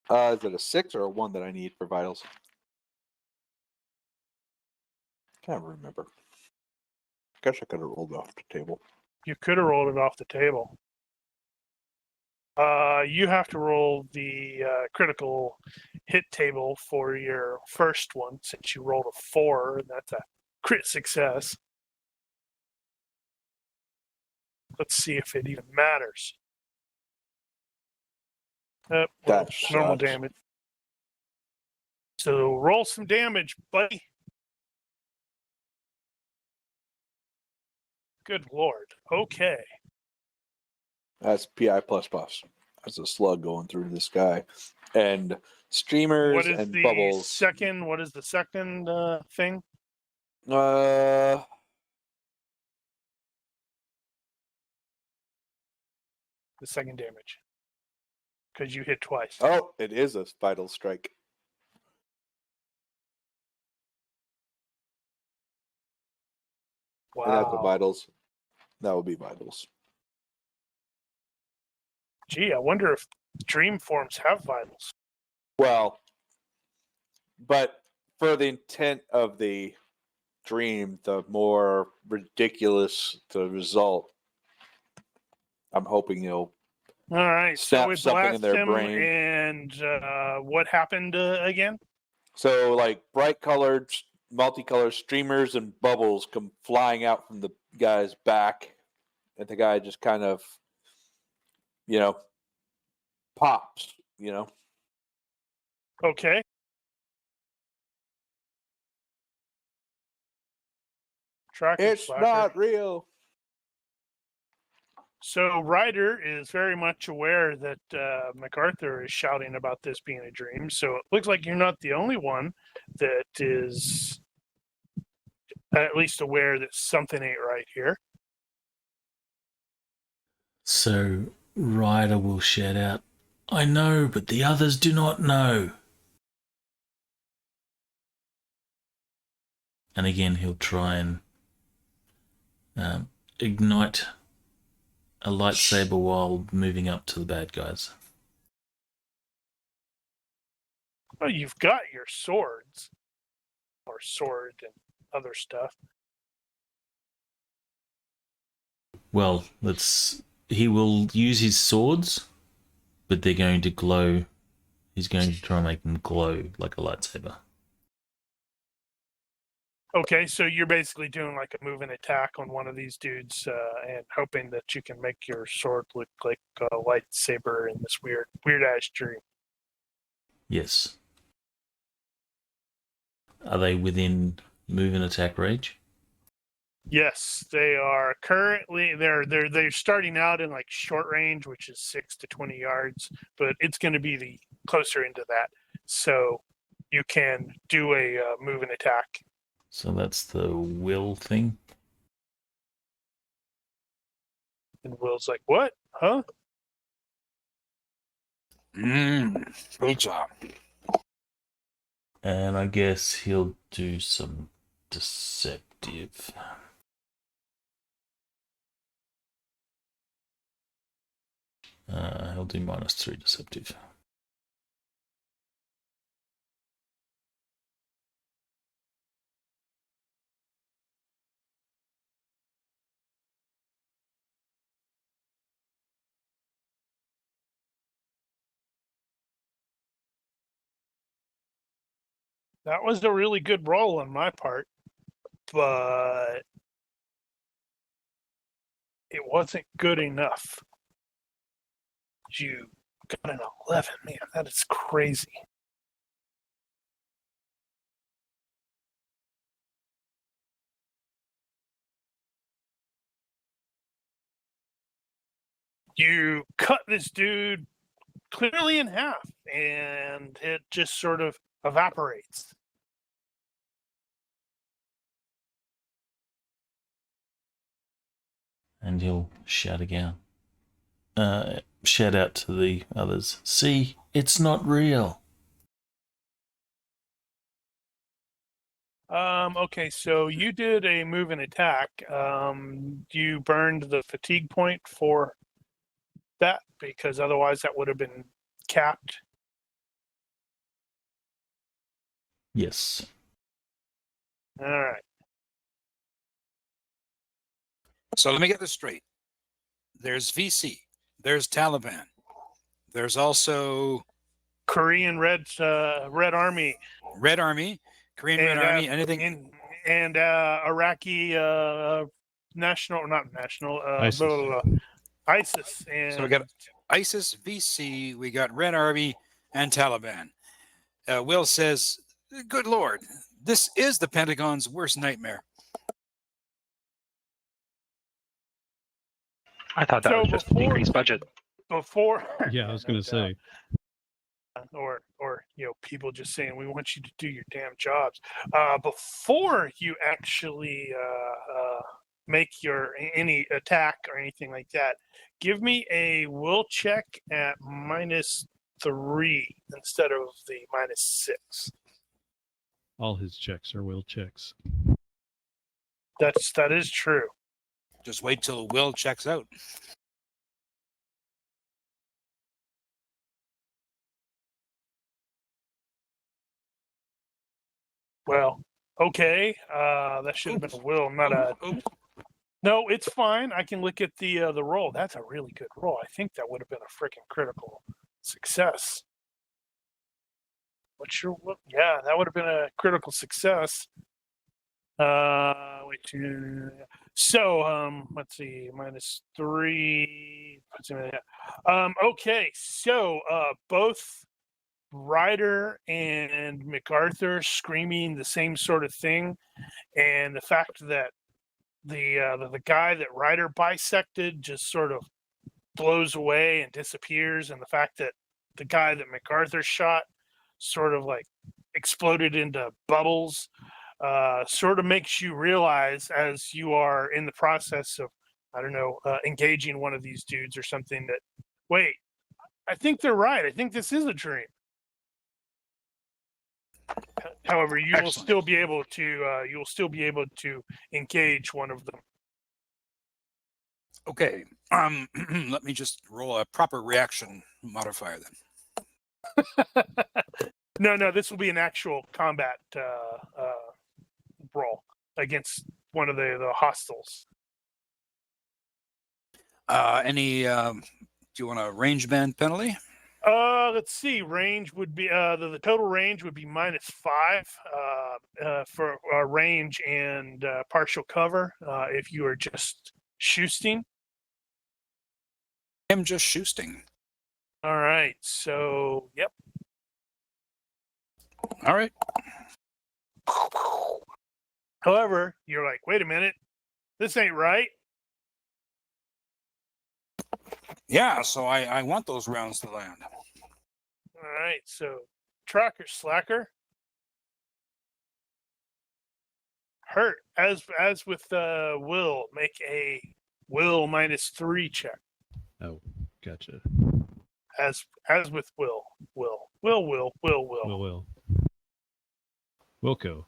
[SPEAKER 2] that.
[SPEAKER 4] Is it a 6 or a 1 that I need for vitals? Can't remember. Guess I could have rolled off the table.
[SPEAKER 2] You could have rolled it off the table. You have to roll the critical hit table for your first one, since you rolled a 4, and that's a crit success. Let's see if it even matters. Well,
[SPEAKER 4] That
[SPEAKER 2] normal
[SPEAKER 4] sucks.
[SPEAKER 2] damage. So roll some damage, buddy. Good lord. Okay.
[SPEAKER 4] That's PI plus plus. That's a slug going through the sky. And streamers
[SPEAKER 2] What is
[SPEAKER 4] and
[SPEAKER 2] the
[SPEAKER 4] bubbles.
[SPEAKER 2] second? What is the second thing?
[SPEAKER 4] Uh,
[SPEAKER 2] The second damage. Because you hit twice.
[SPEAKER 4] oh, it is a vital strike.
[SPEAKER 2] Wow.
[SPEAKER 4] And that's the vitals. That would be vitals.
[SPEAKER 2] Gee, I wonder if dream forms have vitals.
[SPEAKER 4] Well, but for the intent of the dream, the more ridiculous the result, I'm hoping you'll
[SPEAKER 2] All right,
[SPEAKER 4] snap
[SPEAKER 2] so it
[SPEAKER 4] something in
[SPEAKER 2] blasts
[SPEAKER 4] their
[SPEAKER 2] him,
[SPEAKER 4] brain.
[SPEAKER 2] and what happened again?
[SPEAKER 4] So, like bright colored, multicolored streamers and bubbles come flying out from the guy's back, and the guy just kind of, pops.
[SPEAKER 2] Okay. Tracker
[SPEAKER 4] It's
[SPEAKER 2] slacker.
[SPEAKER 4] not real.
[SPEAKER 2] So Ryder is very much aware that MacArthur is shouting about this being a dream. So it looks like you're not the only one that is at least aware that something ain't right here.
[SPEAKER 1] So Ryder will shout out, "I know, but the others do not know." And again, he'll try and ignite a lightsaber while moving up to the bad guys.
[SPEAKER 2] Well, you've got your swords, or sword and other stuff.
[SPEAKER 1] Well, he will use his swords, but they're going to glow. He's going to try and make them glow like a lightsaber.
[SPEAKER 2] Okay, so you're basically doing like a move and attack on one of these dudes and hoping that you can make your sword look like a lightsaber in this weird ass dream.
[SPEAKER 1] Yes. Are they within move and attack range?
[SPEAKER 2] Yes, they are currently they're starting out in like short range, which is 6 to 20 yards, but it's going to be the closer into that. So you can do a move and attack.
[SPEAKER 1] So that's the will thing.
[SPEAKER 2] And Will's like, "What? Huh?"
[SPEAKER 3] Great job.
[SPEAKER 1] And I guess he'll do some deceptive. He'll do -3 deceptive.
[SPEAKER 2] That was a really good roll on my part, but it wasn't good enough. You got an 11, man. That is crazy. You cut this dude clearly in half, and it just sort of evaporates.
[SPEAKER 1] And he'll shout again. Shout out to the others. See, it's not real.
[SPEAKER 2] Okay, so you did a move and attack. You burned the fatigue point for that because otherwise that would have been capped.
[SPEAKER 1] Yes.
[SPEAKER 2] All right.
[SPEAKER 3] So let me get this straight. There's VC. There's Taliban. There's also
[SPEAKER 2] Korean Red Army.
[SPEAKER 3] Red Army, Korean Red Army, anything.
[SPEAKER 2] And Iraqi not national.
[SPEAKER 5] ISIS.
[SPEAKER 2] Blah, blah, blah. ISIS. And
[SPEAKER 3] So we got ISIS, VC, we got Red Army, and Taliban. Will says, "Good Lord, this is the Pentagon's worst nightmare."
[SPEAKER 6] I thought that was just a decreased budget.
[SPEAKER 2] Before.
[SPEAKER 5] Yeah, I was going to say.
[SPEAKER 2] Or people just saying we want you to do your damn jobs before you actually make any attack or anything like that. Give me a will check at -3 instead of the -6.
[SPEAKER 5] All his checks are will checks.
[SPEAKER 2] That is true.
[SPEAKER 3] Just wait till Will checks out.
[SPEAKER 2] Well, okay. That should have been a will, not a. No, it's fine. I can look at the roll. That's a really good roll. I think that would have been a freaking critical success. Yeah, that would have been a critical success. So let's see, -3. Okay, so both Ryder and MacArthur screaming the same sort of thing, and the fact that the guy that Ryder bisected just sort of blows away and disappears, and the fact that the guy that MacArthur shot sort of like exploded into bubbles sort of makes you realize as you are in the process of, I don't know, engaging one of these dudes or something that, wait, I think they're right. I think this is a dream. However, you will still be able to engage one of them.
[SPEAKER 3] Okay. Let me just roll a proper reaction modifier then.
[SPEAKER 2] No, this will be an actual combat roll against one of the hostiles.
[SPEAKER 3] Do you want a range band penalty?
[SPEAKER 2] Let's see. Range would be the total range would be -5 for range and partial cover if you are just shooting.
[SPEAKER 3] I'm just shooting.
[SPEAKER 2] All right. So, yep.
[SPEAKER 3] All right.
[SPEAKER 2] However, you're like, wait a minute, this ain't right.
[SPEAKER 3] Yeah, so I want those rounds to land.
[SPEAKER 2] All right. So, tracker slacker. Hurt as with will, make a will -3 check.
[SPEAKER 5] Oh, gotcha.
[SPEAKER 2] As with will.
[SPEAKER 5] Wilco.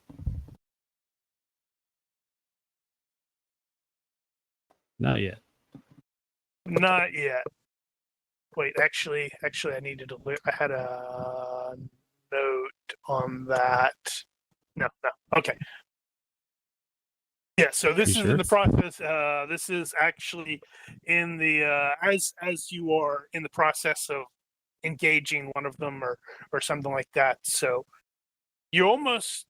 [SPEAKER 5] Not yet.
[SPEAKER 2] Not yet. Wait, actually, I needed to look. I had a note on that. No. Okay. Yeah. So this
[SPEAKER 5] You
[SPEAKER 2] is in the
[SPEAKER 5] sure?
[SPEAKER 2] process. This is actually in the as you are in the process of engaging one of them or something like that. So you almost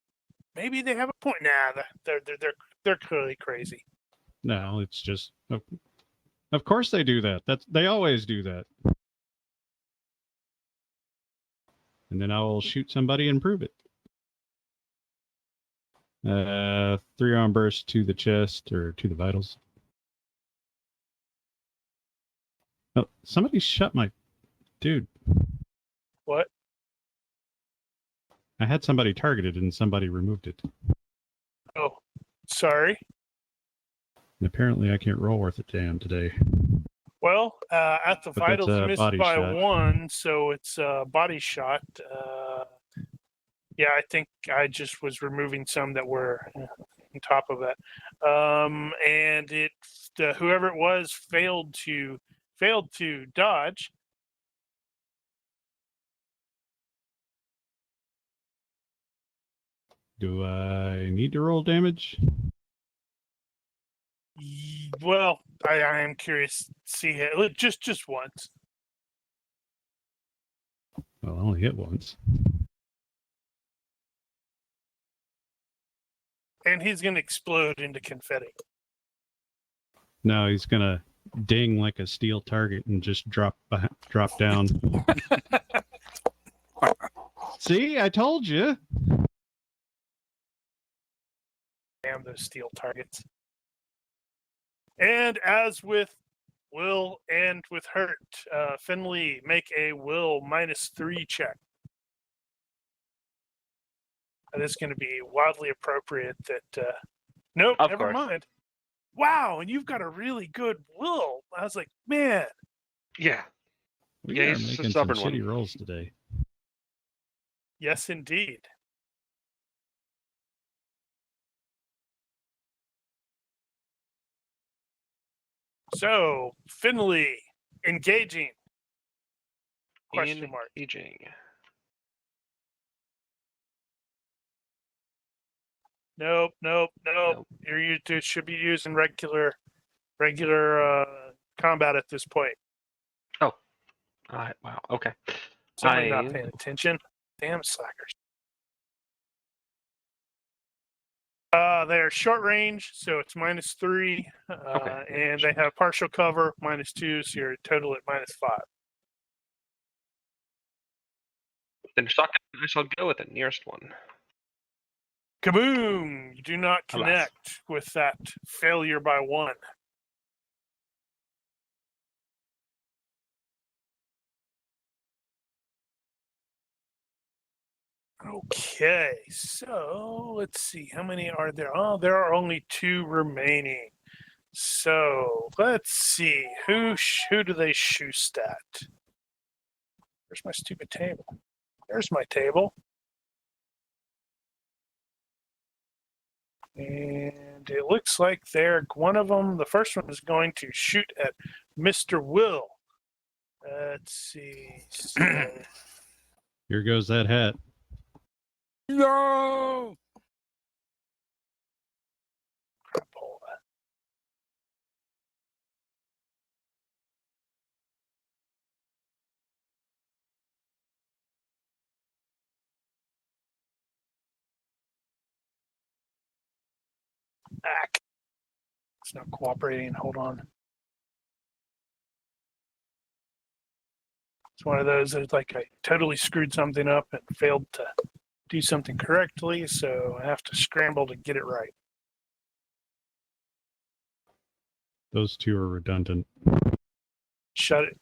[SPEAKER 2] maybe they have a point. Nah, they're clearly crazy.
[SPEAKER 5] No, it's just. Of course they do that. They always do that. And then I will shoot somebody and prove it. 3-arm burst to the chest or to the vitals. Oh, somebody shut my dude.
[SPEAKER 2] What?
[SPEAKER 5] I had somebody targeted and somebody removed it.
[SPEAKER 2] Oh, sorry.
[SPEAKER 5] And apparently I can't roll worth a damn today.
[SPEAKER 2] Well, at the
[SPEAKER 5] But that's
[SPEAKER 2] vitals
[SPEAKER 5] a
[SPEAKER 2] missed
[SPEAKER 5] body
[SPEAKER 2] by
[SPEAKER 5] shot.
[SPEAKER 2] 1, so it's a body shot. Yeah, I think I just was removing some that were on top of that. And it whoever it was failed to dodge.
[SPEAKER 5] Do I need to roll damage?
[SPEAKER 2] Well, I am curious to see it just once.
[SPEAKER 5] Well, I only hit once.
[SPEAKER 2] And he's going to explode into confetti.
[SPEAKER 5] No, he's gonna ding like a steel target and just drop down. See, I told you.
[SPEAKER 2] Damn those steel targets. And as with Will and with Hurt, Finley, make a Will -3 check. That is going to be wildly appropriate. That nope,
[SPEAKER 6] Of
[SPEAKER 2] never
[SPEAKER 6] course.
[SPEAKER 2] mind. Wow, and you've got a really good Will. I was like, man.
[SPEAKER 6] Yeah.
[SPEAKER 5] We
[SPEAKER 6] Yeah,
[SPEAKER 5] are
[SPEAKER 6] he's a
[SPEAKER 5] making some
[SPEAKER 6] stubborn
[SPEAKER 5] shitty
[SPEAKER 6] one.
[SPEAKER 5] rolls today.
[SPEAKER 2] Yes, indeed. So, Finley, engaging. Question mark.
[SPEAKER 6] Engaging.
[SPEAKER 2] Nope. You should be using regular combat at this point.
[SPEAKER 6] Oh. Wow. Okay.
[SPEAKER 2] Somebody not paying attention. Damn slackers. They're short range, so it's -3.
[SPEAKER 6] Okay.
[SPEAKER 2] And they have partial cover, -2, so you're total at -5.
[SPEAKER 6] Then shotgun, I shall go with the nearest one.
[SPEAKER 2] Kaboom! You do not
[SPEAKER 6] Alas.
[SPEAKER 2] connect with that failure by 1. Okay, so let's see. How many are there? Oh, there are only 2 remaining. So let's see. Who do they shoot at? Where's my stupid table? There's my table. And And it looks like the first one is going to shoot at Mr. Will. Let's see. So,
[SPEAKER 5] Here goes that hat.
[SPEAKER 3] No!
[SPEAKER 2] pull that. Back. It's not cooperating. Hold on. It's one of those that's like I totally screwed something up and failed to do something correctly, so I have to scramble to get it right.
[SPEAKER 5] Those two are redundant.
[SPEAKER 2] Shut it.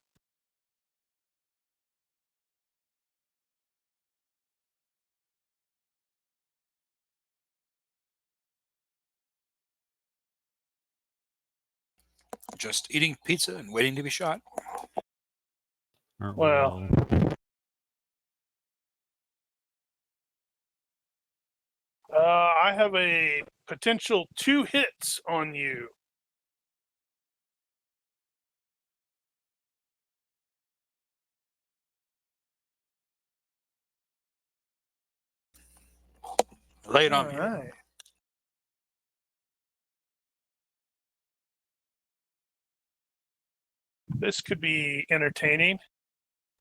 [SPEAKER 3] Just eating pizza and waiting to be shot.
[SPEAKER 5] Aren't
[SPEAKER 2] Well,
[SPEAKER 5] we all?
[SPEAKER 2] I have a potential 2 hits on you.
[SPEAKER 3] Lay it
[SPEAKER 2] All
[SPEAKER 3] on me.
[SPEAKER 2] right. This could be entertaining.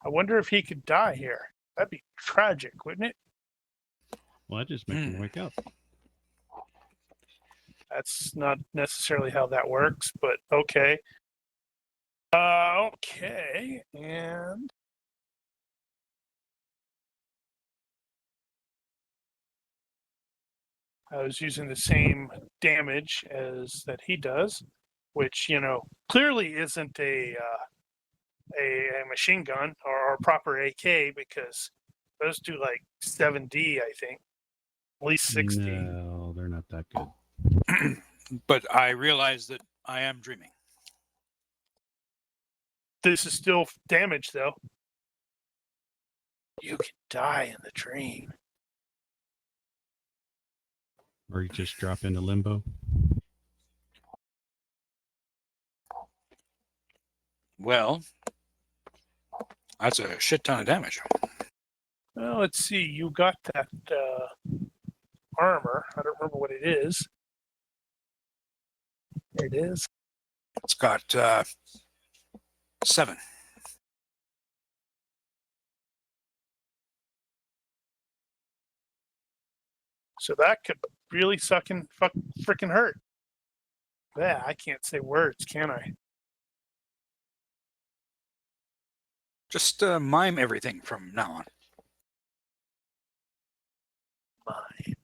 [SPEAKER 2] I wonder if he could die here. That'd be tragic, wouldn't it?
[SPEAKER 5] Well, that just makes him wake up.
[SPEAKER 2] That's not necessarily how that works, but okay. Okay, and I was using the same damage as that he does, which clearly isn't a machine gun or a proper AK because those do like 7D, I think, at least 60.
[SPEAKER 5] No, they're not that good.
[SPEAKER 3] But I realize that I am dreaming.
[SPEAKER 2] This is still damage, though. You can die in the dream.
[SPEAKER 5] Or you just drop into limbo.
[SPEAKER 3] Well, that's a shit ton of damage.
[SPEAKER 2] Well, let's see. You got that armor. I don't remember what it is. There it is.
[SPEAKER 3] It's got 7.
[SPEAKER 2] So that could really freaking hurt. Yeah, I can't say words, can I?
[SPEAKER 3] Just mime everything from now on.
[SPEAKER 2] Mime.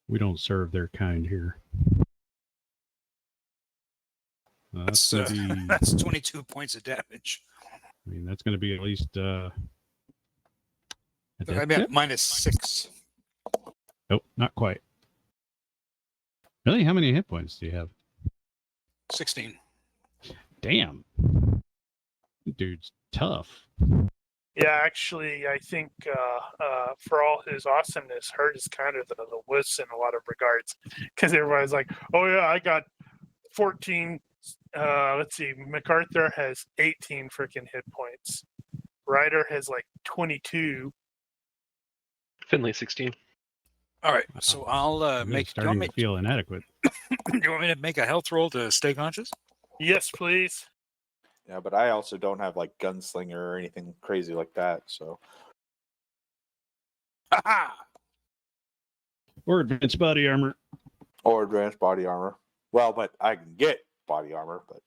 [SPEAKER 5] We don't serve their kind here.
[SPEAKER 3] That's
[SPEAKER 5] gonna be,
[SPEAKER 3] that's 22 points of damage.
[SPEAKER 5] I mean, that's going to be at least. A
[SPEAKER 3] I
[SPEAKER 5] death
[SPEAKER 3] mean,
[SPEAKER 5] tip?
[SPEAKER 3] -6.
[SPEAKER 5] Nope, not quite. Really? How many hit points do you have?
[SPEAKER 3] 16.
[SPEAKER 5] Damn. Dude's tough.
[SPEAKER 2] Yeah, actually, I think for all his awesomeness, Hurt is kind of the wuss in a lot of regards. Because everybody's like, oh, yeah, I got 14. Let's see. MacArthur has 18 freaking hit points. Ryder has like 22.
[SPEAKER 6] Finley 16.
[SPEAKER 3] All right, so I'll
[SPEAKER 5] I'm
[SPEAKER 3] make. Do you,
[SPEAKER 5] starting
[SPEAKER 3] want
[SPEAKER 5] to feel inadequate.
[SPEAKER 3] do you want me to make a health roll to stay conscious?
[SPEAKER 2] Yes, please.
[SPEAKER 4] Yeah, but I also don't have like gunslinger or anything crazy like that. So
[SPEAKER 3] Ha
[SPEAKER 5] Or advanced body armor.
[SPEAKER 4] or advanced body armor. Well, but I can get body armor, but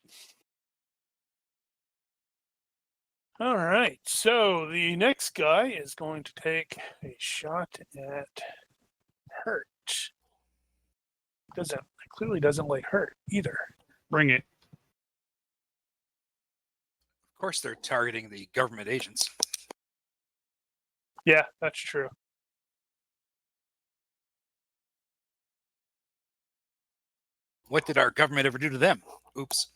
[SPEAKER 2] All right. So the next guy is going to take a shot at Hurt. Clearly doesn't like Hurt either.
[SPEAKER 5] Bring it.
[SPEAKER 3] Of course, they're targeting the government agents.
[SPEAKER 2] Yeah, that's true.
[SPEAKER 3] What did our government ever do to them? Oops.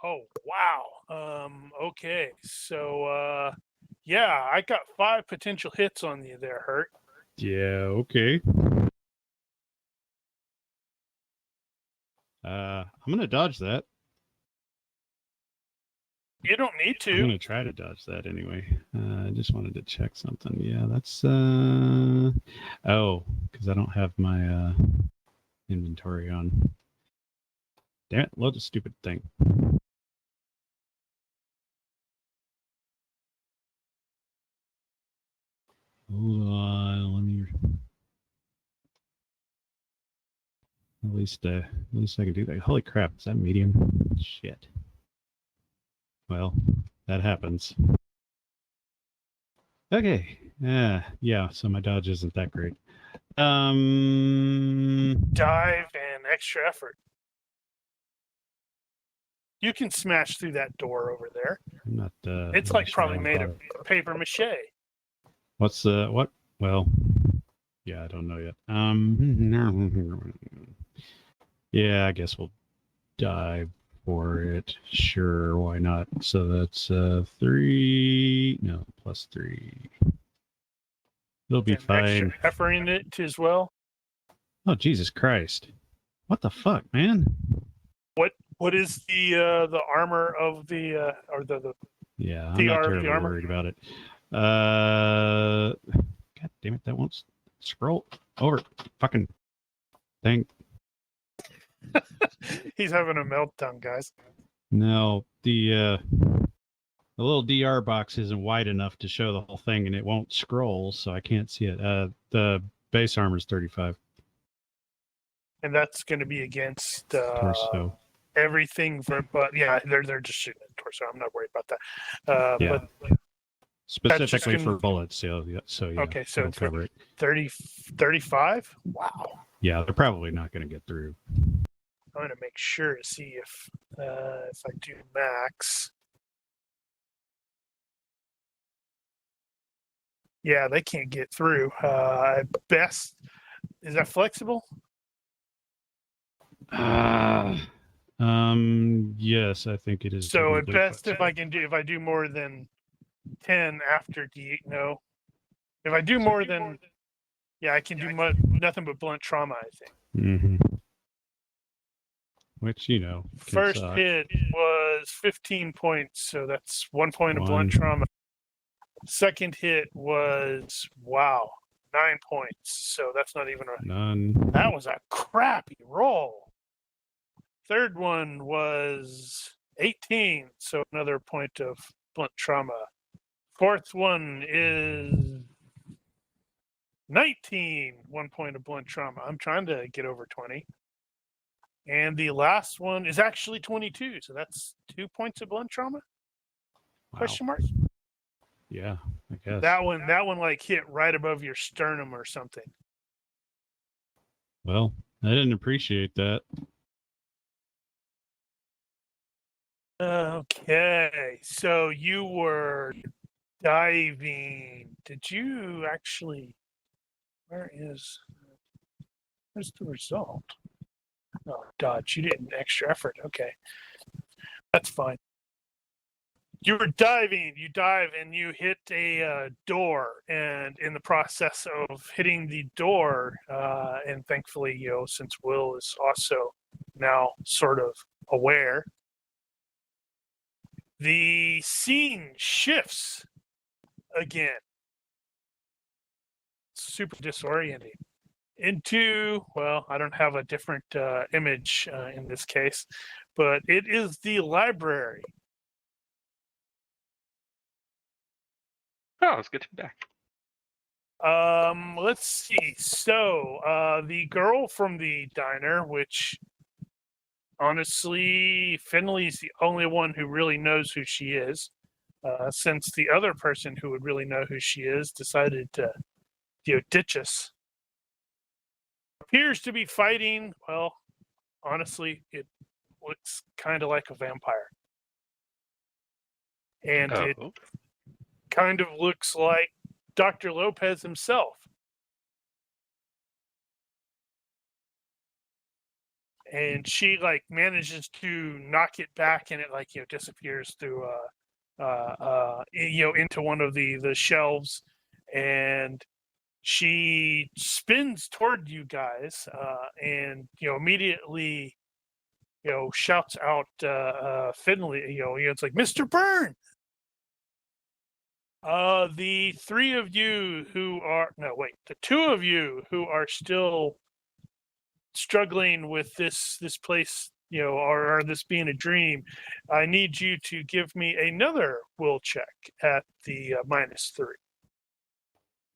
[SPEAKER 2] Oh wow. Okay. So Yeah, I got 5 potential hits on you there, Hurt.
[SPEAKER 5] Yeah, okay. I'm gonna dodge that.
[SPEAKER 2] You don't need
[SPEAKER 5] I'm
[SPEAKER 2] to.
[SPEAKER 5] gonna try to dodge that anyway. I just wanted to check something. Yeah, that's oh, because I don't have my inventory on. Damn it, load the stupid thing. Hold on, let me. At least I can do that. Holy crap, is that medium? Shit. Well, that happens. Okay. Yeah, so my dodge isn't that great.
[SPEAKER 2] Dive and extra effort. You can smash through that door over there.
[SPEAKER 5] I'm not
[SPEAKER 2] It's
[SPEAKER 5] I'm
[SPEAKER 2] like
[SPEAKER 5] not
[SPEAKER 2] probably
[SPEAKER 5] sure
[SPEAKER 2] made
[SPEAKER 5] about
[SPEAKER 2] of
[SPEAKER 5] it.
[SPEAKER 2] paper mache.
[SPEAKER 5] What's what? Well, yeah, I don't know yet. Yeah, I guess we'll dive for it. Sure, why not? So that's 3. No, +3. It'll be
[SPEAKER 2] And extra
[SPEAKER 5] fine.
[SPEAKER 2] effort in it as well.
[SPEAKER 5] Oh, Jesus Christ. What the fuck, man?
[SPEAKER 2] What is the armor of the or the
[SPEAKER 5] Yeah, I'm not
[SPEAKER 2] DR of the
[SPEAKER 5] terribly
[SPEAKER 2] armor?
[SPEAKER 5] worried about it. God damn it, that won't scroll over. Fucking thing.
[SPEAKER 2] He's having a meltdown, guys.
[SPEAKER 5] No, the little DR box isn't wide enough to show the whole thing, and it won't scroll, so I can't see it. The base armor is 35
[SPEAKER 2] And that's going to be against
[SPEAKER 5] torso.
[SPEAKER 2] everything but yeah, they're just shooting at torso. I'm not worried about that.
[SPEAKER 5] Yeah.
[SPEAKER 2] But
[SPEAKER 5] Specifically for
[SPEAKER 2] gonna-
[SPEAKER 5] bullets, so yeah,
[SPEAKER 2] okay, so
[SPEAKER 5] it'll
[SPEAKER 2] it's
[SPEAKER 5] cover it.
[SPEAKER 2] 35. Wow.
[SPEAKER 5] Yeah, they're probably not going to get through.
[SPEAKER 2] I'm going to make sure to see if I do max. Yeah, they can't get through. Best is that flexible?
[SPEAKER 5] Yes, I think it is.
[SPEAKER 2] So at
[SPEAKER 5] technically
[SPEAKER 2] best,
[SPEAKER 5] flexible.
[SPEAKER 2] if I do more than 10 after no. If I do more than, yeah, I can do nothing but blunt trauma, I think.
[SPEAKER 5] Mm-hmm. Which, you know, can
[SPEAKER 2] First
[SPEAKER 5] suck.
[SPEAKER 2] hit was 15 points, so that's 1 point of
[SPEAKER 5] One.
[SPEAKER 2] blunt trauma. Second hit was, wow, 9 points, so that's not even a,
[SPEAKER 5] None.
[SPEAKER 2] that was a crappy roll. Third one was 18, so another point of blunt trauma. Fourth one is 19, 1 point of blunt trauma. I'm trying to get over 20. And the last one is actually 22, so that's 2 points of blunt trauma?
[SPEAKER 5] Wow.
[SPEAKER 2] Question mark?
[SPEAKER 5] Yeah, I guess.
[SPEAKER 2] That one like hit right above your sternum or something.
[SPEAKER 5] Well, I didn't appreciate that.
[SPEAKER 2] Okay, so you were diving. Did you actually? Where's the result? Oh, dodge. You didn't extra effort. Okay, that's fine. You were diving. You dive and you hit a door, and in the process of hitting the door, and thankfully, since Will is also now sort of aware, the scene shifts again. Super disorienting. Into, well, I don't have a different image in this case, but it is the library.
[SPEAKER 6] Oh, it's good to be back.
[SPEAKER 2] Let's see. So, the girl from the diner, which honestly, Finley's the only one who really knows who she is, since the other person who would really know who she is decided to, ditch us. Appears to be fighting. Well, honestly, it looks kind of like a vampire, and it
[SPEAKER 6] Oh,
[SPEAKER 2] kind of looks like Dr. Lopez himself. And she like manages to knock it back, and it like disappears through into one of the shelves, and she spins toward you guys, and immediately shouts out Finley. It's like, Mr. Byrne. The three of you who are the two of you who are still struggling with this place, or this being a dream, I need you to give me another will check at the -3.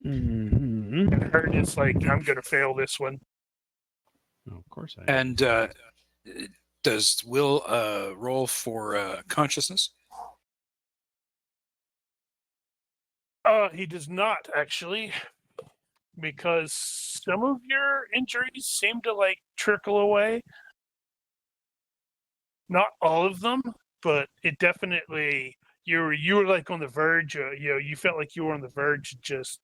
[SPEAKER 5] Mm-hmm.
[SPEAKER 2] And Hurt is like, I'm gonna fail this one.
[SPEAKER 5] Oh, of course I am.
[SPEAKER 3] And does Will roll for consciousness?
[SPEAKER 2] He does not actually, because some of your injuries seem to trickle away. Not all of them, but it definitely, you were like on the verge. You felt like you were on the verge of just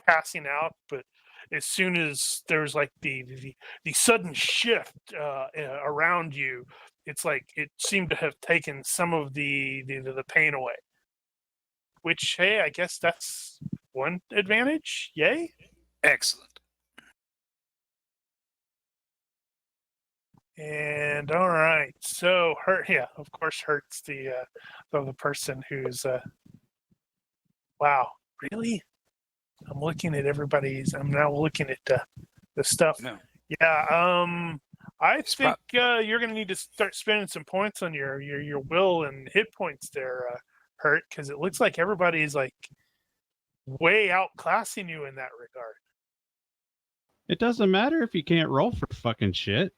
[SPEAKER 2] passing out. But as soon as there was the sudden shift around you, it's like it seemed to have taken some of the pain away. Which, hey, I guess that's one advantage. Yay!
[SPEAKER 3] Excellent.
[SPEAKER 2] And all right, so Hurt, yeah, of course, Hurt's the person who's wow, really? I'm looking at everybody's. I'm now looking at the stuff.
[SPEAKER 3] No.
[SPEAKER 2] Yeah. I
[SPEAKER 3] It's
[SPEAKER 2] think you're gonna need to start spending some points on your will and hit points there, Hurt, because it looks like everybody's way outclassing you in that regard.
[SPEAKER 5] It doesn't matter if you can't roll for fucking shit.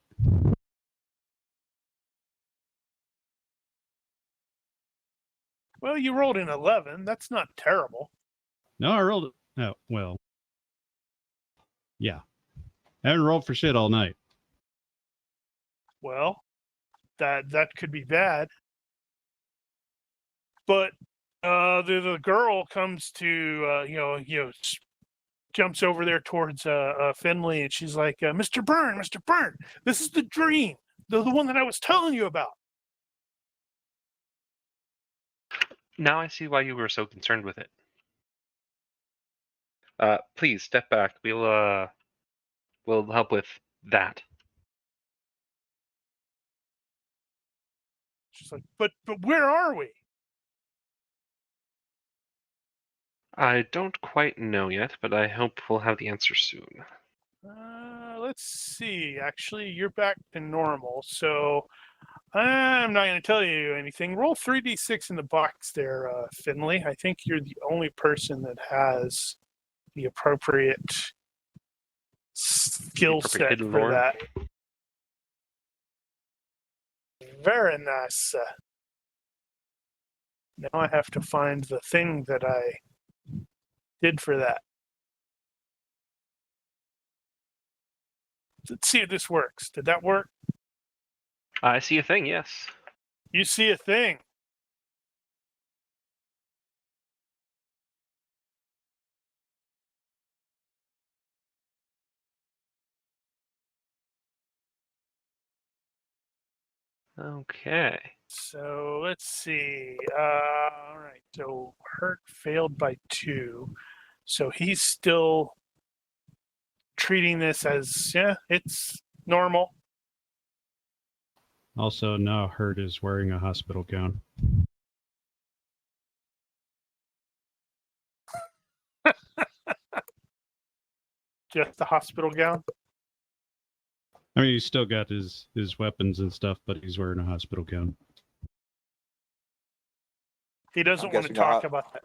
[SPEAKER 2] Well, you rolled an 11. That's not terrible.
[SPEAKER 5] No, I rolled. Oh, well. Yeah. I haven't rolled for shit all night.
[SPEAKER 2] Well, that could be bad. But the girl comes to jumps over there towards Finley, and she's like, Mr. Byrne, this is the dream, the one that I was telling you about.
[SPEAKER 6] Now I see why you were so concerned with it. Please step back. We'll help with that.
[SPEAKER 2] She's like, but where are we?
[SPEAKER 6] I don't quite know yet, but I hope we'll have the answer soon.
[SPEAKER 2] Let's see. Actually, you're back to normal, so I'm not going to tell you anything. Roll 3d6 in the box there, Finley. I think you're the only person that has the appropriate skill set
[SPEAKER 6] hidden
[SPEAKER 2] for
[SPEAKER 6] lore.
[SPEAKER 2] that. Very nice. Now I have to find the thing that I did for that. Let's see if this works. Did that work?
[SPEAKER 6] I see a thing, yes.
[SPEAKER 2] You see a thing.
[SPEAKER 6] Okay.
[SPEAKER 2] So let's see. All right. So Hurt failed by 2. So he's still treating this as, it's normal.
[SPEAKER 5] Also, now Hurt is wearing a hospital gown.
[SPEAKER 2] Just the hospital gown.
[SPEAKER 5] I mean, he's still got his weapons and stuff, but he's wearing a hospital gown.
[SPEAKER 2] He doesn't
[SPEAKER 4] I'm
[SPEAKER 2] want to
[SPEAKER 4] guessing
[SPEAKER 2] talk about that.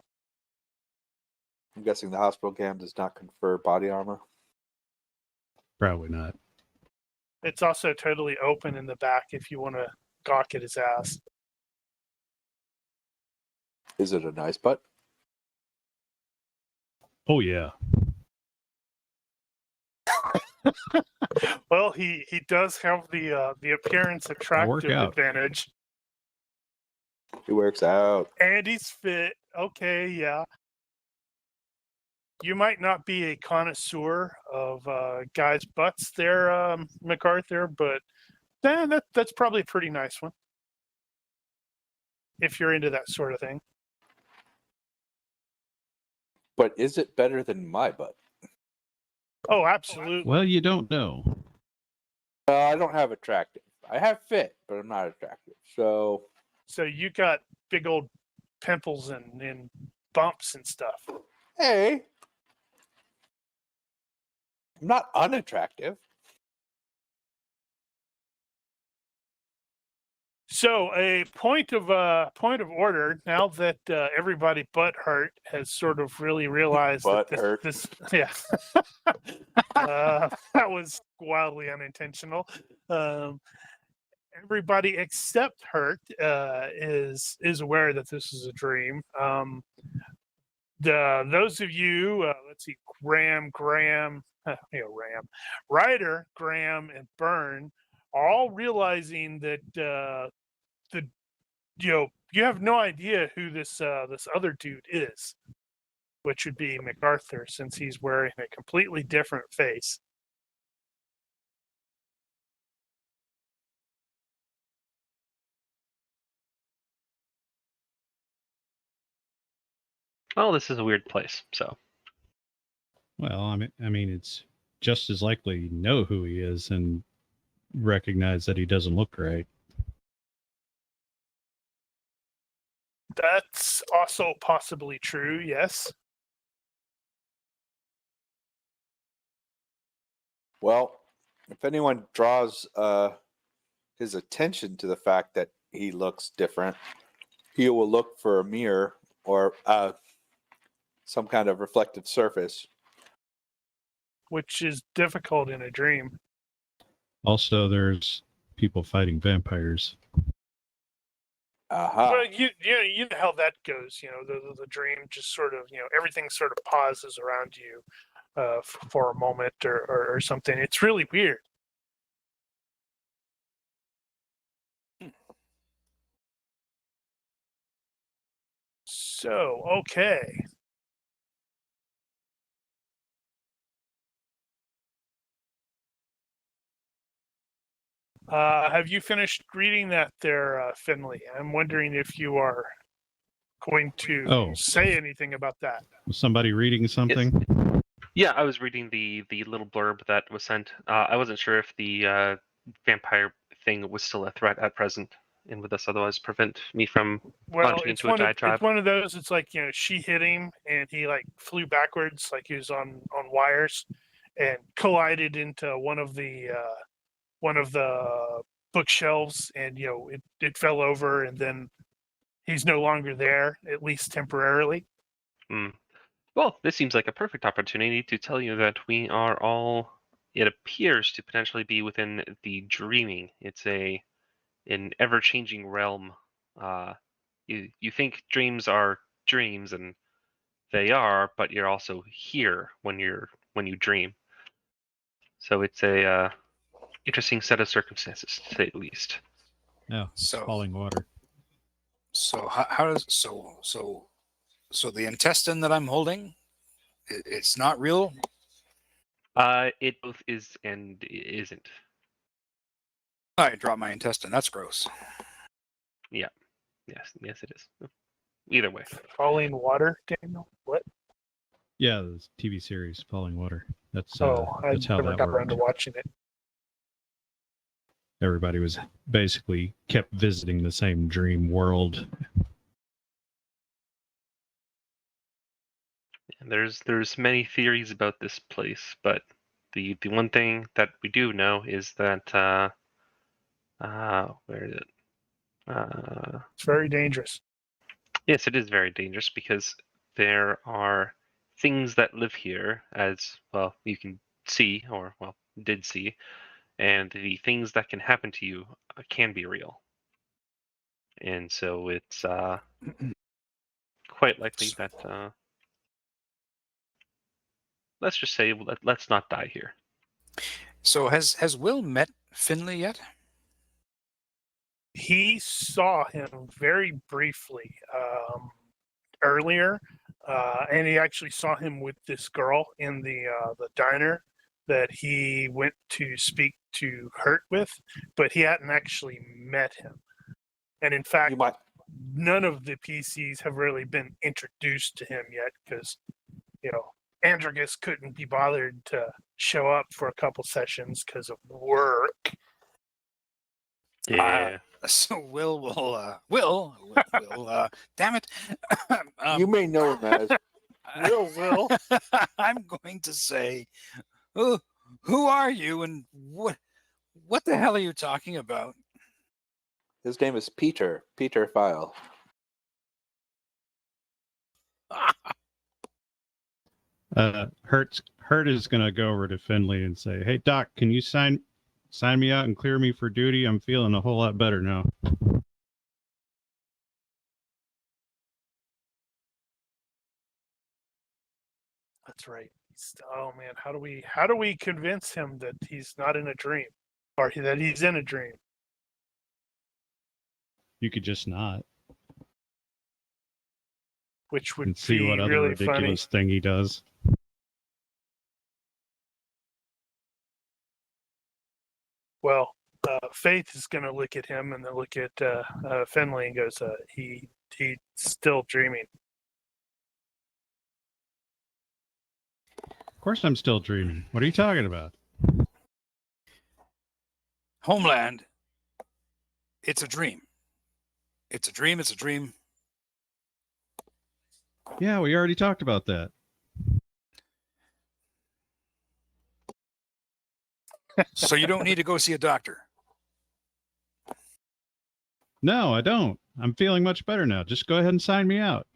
[SPEAKER 4] I'm guessing the hospital gown does not confer body armor.
[SPEAKER 5] Probably not.
[SPEAKER 2] It's also totally open in the back if you want to gawk at his ass.
[SPEAKER 4] Is it a nice butt?
[SPEAKER 5] Oh, yeah.
[SPEAKER 2] Well, he does have the appearance attractive advantage.
[SPEAKER 4] He works out.
[SPEAKER 2] And he's fit. Okay, yeah. You might not be a connoisseur of guys' butts there, MacArthur, but that's probably a pretty nice one. if you're into that sort of thing.
[SPEAKER 4] But is it better than my butt?
[SPEAKER 2] Oh, absolutely.
[SPEAKER 5] Well, you don't know.
[SPEAKER 4] I don't have attractive. I have fit, but I'm not attractive. So,
[SPEAKER 2] So you got big old pimples and bumps and stuff.
[SPEAKER 4] hey, I'm not unattractive.
[SPEAKER 2] So a point of order. Now that everybody but Hurt has sort of really realized
[SPEAKER 4] Butt
[SPEAKER 2] that
[SPEAKER 4] hurt.
[SPEAKER 2] this yeah, that was wildly unintentional. Everybody except Hurt is aware that this is a dream. Those of you, let's see, Ram, Ryder, Graham, and Byrne, are all realizing that you have no idea who this other dude is, which would be MacArthur, since he's wearing a completely different face.
[SPEAKER 6] Well, this is a weird place, so.
[SPEAKER 5] Well, I mean, it's just as likely you know who he is and recognize that he doesn't look right.
[SPEAKER 2] That's also possibly true, yes.
[SPEAKER 4] Well, if anyone draws his attention to the fact that he looks different, he will look for a mirror or some kind of reflective surface.
[SPEAKER 2] Which is difficult in a dream.
[SPEAKER 5] Also, there's people fighting vampires.
[SPEAKER 4] Aha.
[SPEAKER 2] Well, you know how that goes. The dream just sort of, everything sort of pauses around you for a moment or something. It's really weird. So, okay. Have you finished reading that there, Finley? I'm wondering if you are going to say anything about that.
[SPEAKER 5] Was somebody reading something?
[SPEAKER 6] Yeah, I was reading the little blurb that was sent. I wasn't sure if the vampire thing was still a threat at present and would thus otherwise prevent me from launching into a diatribe.
[SPEAKER 2] It's one of those. It's like, she hit him and he like flew backwards, like he was on wires, and collided into one of the bookshelves, and it fell over, and then he's no longer there, at least temporarily.
[SPEAKER 6] Well, this seems like a perfect opportunity to tell you that we are all, it appears to potentially be within the dreaming. It's an ever-changing realm. You think dreams are dreams, and they are, but you're also here when you dream. So it's a interesting set of circumstances, to say the least.
[SPEAKER 5] No, falling water.
[SPEAKER 3] So how does so the intestine that I'm holding, it's not real?
[SPEAKER 6] It both is and isn't.
[SPEAKER 3] I dropped my intestine. That's gross.
[SPEAKER 6] Yeah. Yes, it is. Either way.
[SPEAKER 2] Falling water, Daniel? What?
[SPEAKER 5] Yeah, the TV series Falling Water. That's
[SPEAKER 2] I
[SPEAKER 5] that's how
[SPEAKER 2] never
[SPEAKER 5] that
[SPEAKER 2] got around to
[SPEAKER 5] worked.
[SPEAKER 2] watching it.
[SPEAKER 5] Everybody was basically kept visiting the same dream world.
[SPEAKER 6] And there's many theories about this place, but the one thing that we do know is that where is it?
[SPEAKER 2] It's very dangerous.
[SPEAKER 6] Yes, it is very dangerous because there are things that live here, as well you can see, or well did see, and the things that can happen to you can be real, and so it's quite likely that let's just say let's not die here.
[SPEAKER 3] So has Will met Finley yet?
[SPEAKER 2] He saw him very briefly earlier, and he actually saw him with this girl in the diner that he went to speak to Hurt with, but he hadn't actually met him. And in fact, none of the PCs have really been introduced to him yet because, Androgus couldn't be bothered to show up for a couple sessions because of work.
[SPEAKER 6] Yeah.
[SPEAKER 3] So Will, damn it.
[SPEAKER 4] You may know him as
[SPEAKER 2] Will.
[SPEAKER 3] I'm going to say, who are you and what the hell are you talking about?
[SPEAKER 4] his name is Peter File.
[SPEAKER 5] Hurt is gonna go over to Finley and say, "Hey Doc, can you sign me out and clear me for duty? I'm feeling a whole lot better now."
[SPEAKER 2] That's right. Oh man, how do we convince him that he's not in a dream, or that he's in a dream?
[SPEAKER 5] You could just not
[SPEAKER 2] Which would
[SPEAKER 5] and see
[SPEAKER 2] be
[SPEAKER 5] what other
[SPEAKER 2] really
[SPEAKER 5] ridiculous thing he does.
[SPEAKER 2] Well, Faith is going to look at him and then look at Finley and goes, he's still dreaming.
[SPEAKER 5] Of course, I'm still dreaming. What are you talking about?
[SPEAKER 3] Homeland. It's a dream. It's a dream. It's a dream.
[SPEAKER 5] Yeah, we already talked about that.
[SPEAKER 3] So you don't need to go see a doctor.
[SPEAKER 5] No, I don't. I'm feeling much better now. Just go ahead and sign me out.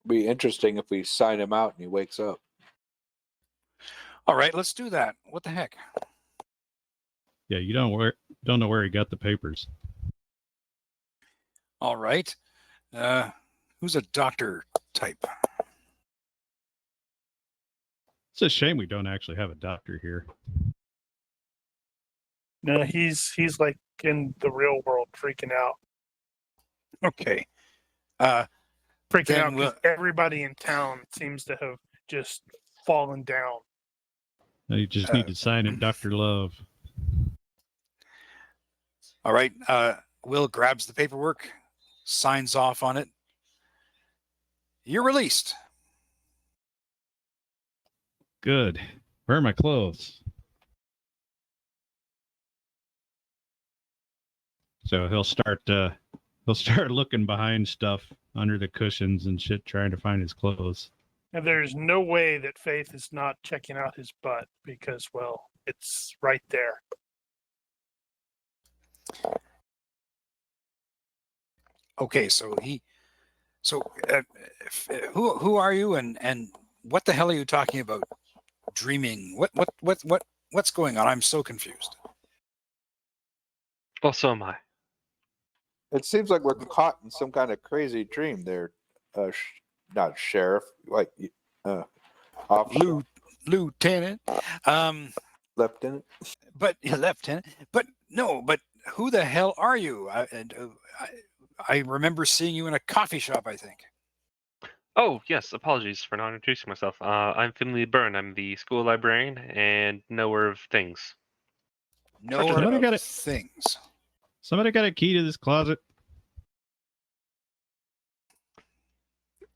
[SPEAKER 4] Be interesting if we sign him out and he wakes up.
[SPEAKER 3] All right, let's do that. What the heck?
[SPEAKER 5] Yeah, you don't know where he got the papers.
[SPEAKER 3] All right. Who's a doctor type?
[SPEAKER 5] It's a shame we don't actually have a doctor here.
[SPEAKER 2] No, he's like in the real world, freaking out.
[SPEAKER 3] Okay.
[SPEAKER 2] Freaking
[SPEAKER 3] Then
[SPEAKER 2] out because everybody in town seems to have just fallen down.
[SPEAKER 5] You just need to sign it, Dr. Love.
[SPEAKER 3] All right. Will grabs the paperwork, signs off on it. You're released.
[SPEAKER 5] Good. Where are my clothes? So he'll start looking behind stuff under the cushions and shit, trying to find his clothes.
[SPEAKER 2] And there's no way that Faith is not checking out his butt because, well, it's right there.
[SPEAKER 3] Okay, who are you and what the hell are you talking about? Dreaming? What's going on? I'm so confused.
[SPEAKER 6] Well, so am I.
[SPEAKER 4] It seems like we're caught in some kind of crazy dream there. Not sheriff, like officer,
[SPEAKER 3] Lieutenant.
[SPEAKER 4] lieutenant.
[SPEAKER 3] But Lieutenant. But no. But who the hell are you? I remember seeing you in a coffee shop, I think.
[SPEAKER 6] Oh, yes. Apologies for not introducing myself. I'm Finley Byrne. I'm the school librarian and knower of things.
[SPEAKER 3] Knower of things.
[SPEAKER 5] Somebody got a key to this closet?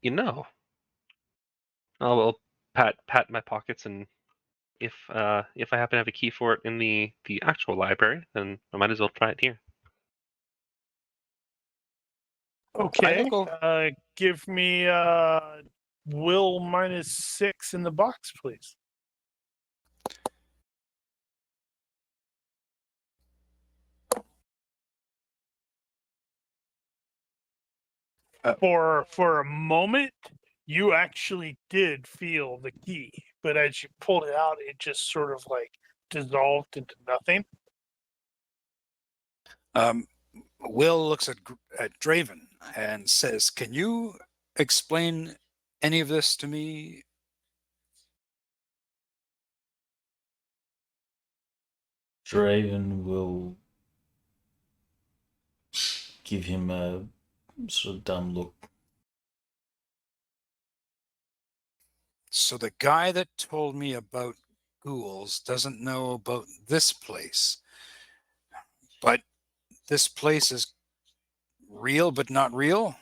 [SPEAKER 6] You know. Oh, well, pat my pockets, and if I happen to have a key for it in the actual library, then I might as well try it here.
[SPEAKER 2] Okay. Give me Will -6 in the box, please. For a moment, you actually did feel the key, but as you pulled it out, it just sort of like dissolved into nothing.
[SPEAKER 3] Will looks at Draven and says, "Can you explain any of this to me?"
[SPEAKER 1] Draven will give him sort of dumb look.
[SPEAKER 3] So the guy that told me about ghouls doesn't know about this place. But this place is real but not real?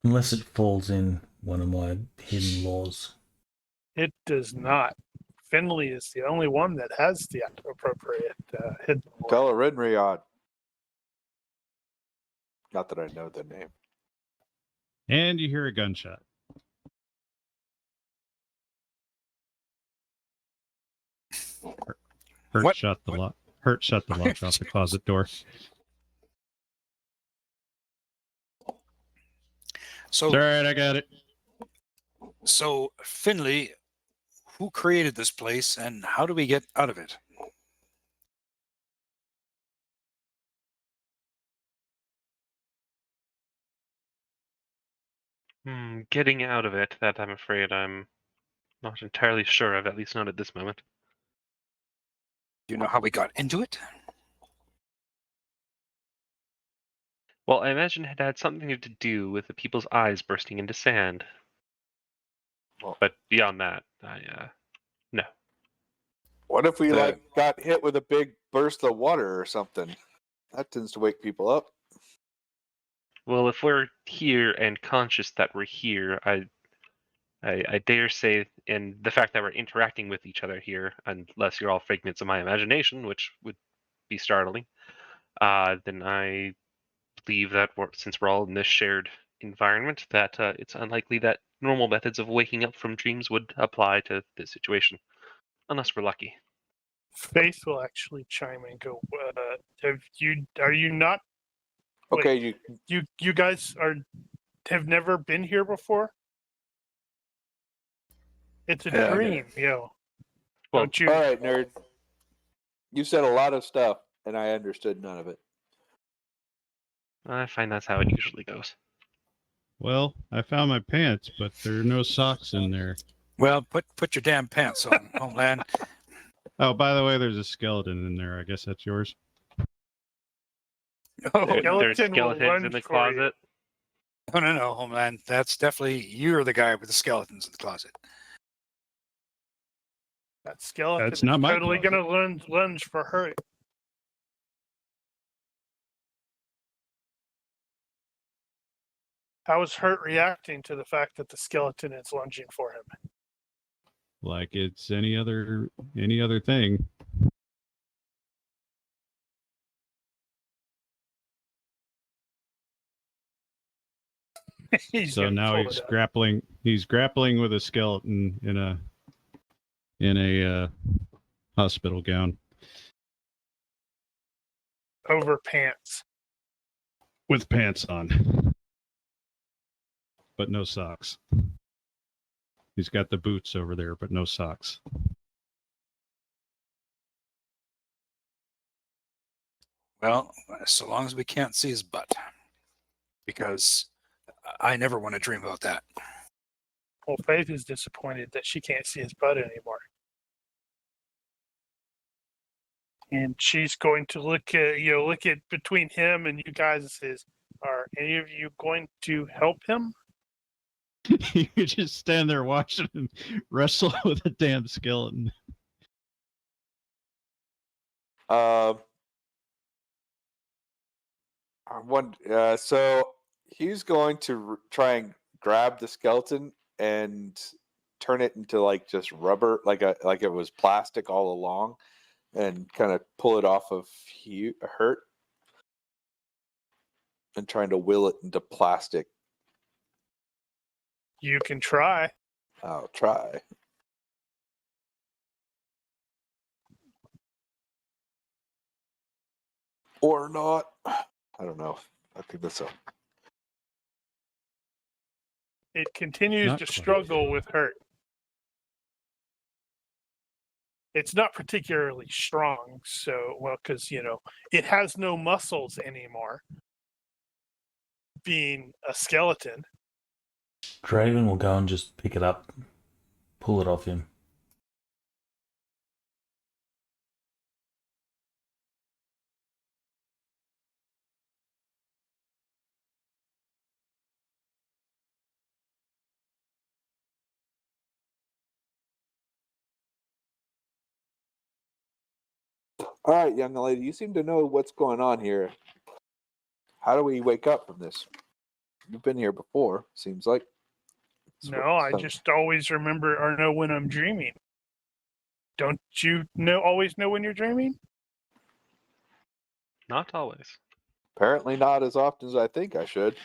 [SPEAKER 1] Unless it falls in one of my hidden laws.
[SPEAKER 2] It does not. Finley is the only one that has the appropriate hidden law.
[SPEAKER 4] Tell her Rinriad. Not that I know the name.
[SPEAKER 5] And you hear a gunshot. Hurt
[SPEAKER 3] What?
[SPEAKER 5] shut the lock. Hurt shut the lock off the closet door.
[SPEAKER 3] So,
[SPEAKER 5] It's all right, I got it.
[SPEAKER 3] so Finley, who created this place and how do we get out of it?
[SPEAKER 6] Getting out of it, that I'm afraid I'm not entirely sure of, at least not at this moment.
[SPEAKER 3] Do you know how we got into it?
[SPEAKER 6] Well, I imagine it had something to do with the people's eyes bursting into sand.
[SPEAKER 4] Well,
[SPEAKER 6] But beyond that, no.
[SPEAKER 4] what if we
[SPEAKER 3] The-
[SPEAKER 4] got hit with a big burst of water or something? That tends to wake people up.
[SPEAKER 6] Well, if we're here and conscious that we're here, I dare say, and the fact that we're interacting with each other here, unless you're all figments of my imagination, which would be startling, then I believe that since we're all in this shared environment, that it's unlikely that normal methods of waking up from dreams would apply to this situation, unless we're lucky.
[SPEAKER 2] Faith will actually chime in and go, are you not,
[SPEAKER 4] Okay,
[SPEAKER 2] you guys have never been here before? It's a
[SPEAKER 3] Yeah.
[SPEAKER 2] dream,
[SPEAKER 6] Well,
[SPEAKER 2] don't you?
[SPEAKER 4] all right, nerd. You said a lot of stuff, and I understood none of it.
[SPEAKER 6] I find that's how it usually goes.
[SPEAKER 5] Well, I found my pants, but there are no socks in there.
[SPEAKER 3] Well, put your damn pants on, Homeland.
[SPEAKER 5] Oh, by the way, there's a skeleton in there. I guess that's yours.
[SPEAKER 3] Oh,
[SPEAKER 6] There's
[SPEAKER 2] Skeleton will
[SPEAKER 6] skeletons
[SPEAKER 2] run
[SPEAKER 6] in the
[SPEAKER 2] for you.
[SPEAKER 6] closet.
[SPEAKER 3] no, Homeland. That's definitely you're the guy with the skeletons in the closet.
[SPEAKER 2] That skeleton
[SPEAKER 5] That's not
[SPEAKER 2] is
[SPEAKER 5] my
[SPEAKER 2] totally
[SPEAKER 5] closet.
[SPEAKER 2] going to lunge for her. How is Hurt reacting to the fact that the skeleton is lunging for him?
[SPEAKER 5] Like it's any other thing.
[SPEAKER 2] He's
[SPEAKER 5] So
[SPEAKER 2] gonna
[SPEAKER 5] now
[SPEAKER 2] pull
[SPEAKER 5] he's
[SPEAKER 2] it up.
[SPEAKER 5] grappling. He's grappling with a skeleton in a hospital gown
[SPEAKER 2] Over pants.
[SPEAKER 5] with pants on, but no socks. He's got the boots over there, but no socks.
[SPEAKER 3] Well, so long as we can't see his butt, because I never want to dream about that.
[SPEAKER 2] Well, Faith is disappointed that she can't see his butt anymore. And she's going to look at between him and you guys and says, "Are any of you going to help him?"
[SPEAKER 5] You could just stand there watching him wrestle with a damn skeleton.
[SPEAKER 4] So he's going to try and grab the skeleton and turn it into like just rubber, like it was plastic all along, and kind of pull it off of Hurt, and trying to will it into plastic.
[SPEAKER 2] You can try.
[SPEAKER 4] I'll try. Or not. I don't know. I think that's a.
[SPEAKER 2] It continues
[SPEAKER 5] Not
[SPEAKER 2] to
[SPEAKER 5] quite.
[SPEAKER 2] struggle with Hurt. It's not particularly strong, because it has no muscles anymore. Being a skeleton,
[SPEAKER 1] Draven will go and just pick it up, pull it off him.
[SPEAKER 4] All right, young lady, you seem to know what's going on here. How do we wake up from this? You've been here before, seems like.
[SPEAKER 2] No, I just always remember or know when I'm dreaming. Don't you always know when you're dreaming?
[SPEAKER 6] Not always.
[SPEAKER 4] Apparently not as often as I think I should.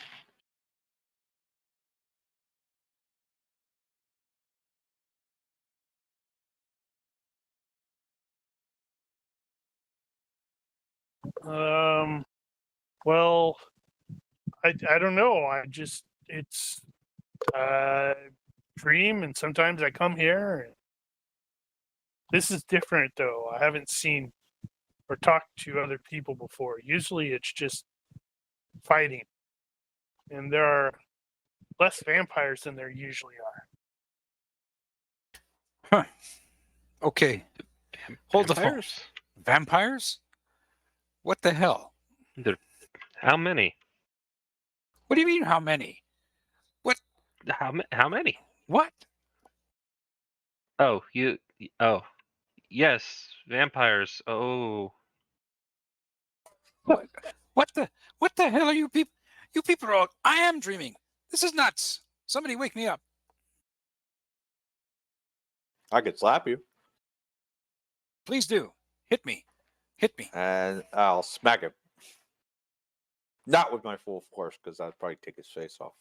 [SPEAKER 2] Well, I don't know. It's dream, and sometimes I come here. And this is different, though. I haven't seen or talked to other people before. Usually, it's just fighting, and there are less vampires than there usually are.
[SPEAKER 3] Okay. Hold the phone.
[SPEAKER 6] Vampires?
[SPEAKER 3] Vampires? What the hell?
[SPEAKER 6] How many?
[SPEAKER 3] What do you mean, how many?
[SPEAKER 6] How many?
[SPEAKER 3] What?
[SPEAKER 6] Oh, oh, yes, vampires. Oh,
[SPEAKER 3] What? What the hell are you people? You people are all. I am dreaming. This is nuts. Somebody wake me up.
[SPEAKER 4] I could slap you,
[SPEAKER 3] Please do. Hit me. Hit me.
[SPEAKER 4] and I'll smack him. Not with my full force, because I'd probably take his face off.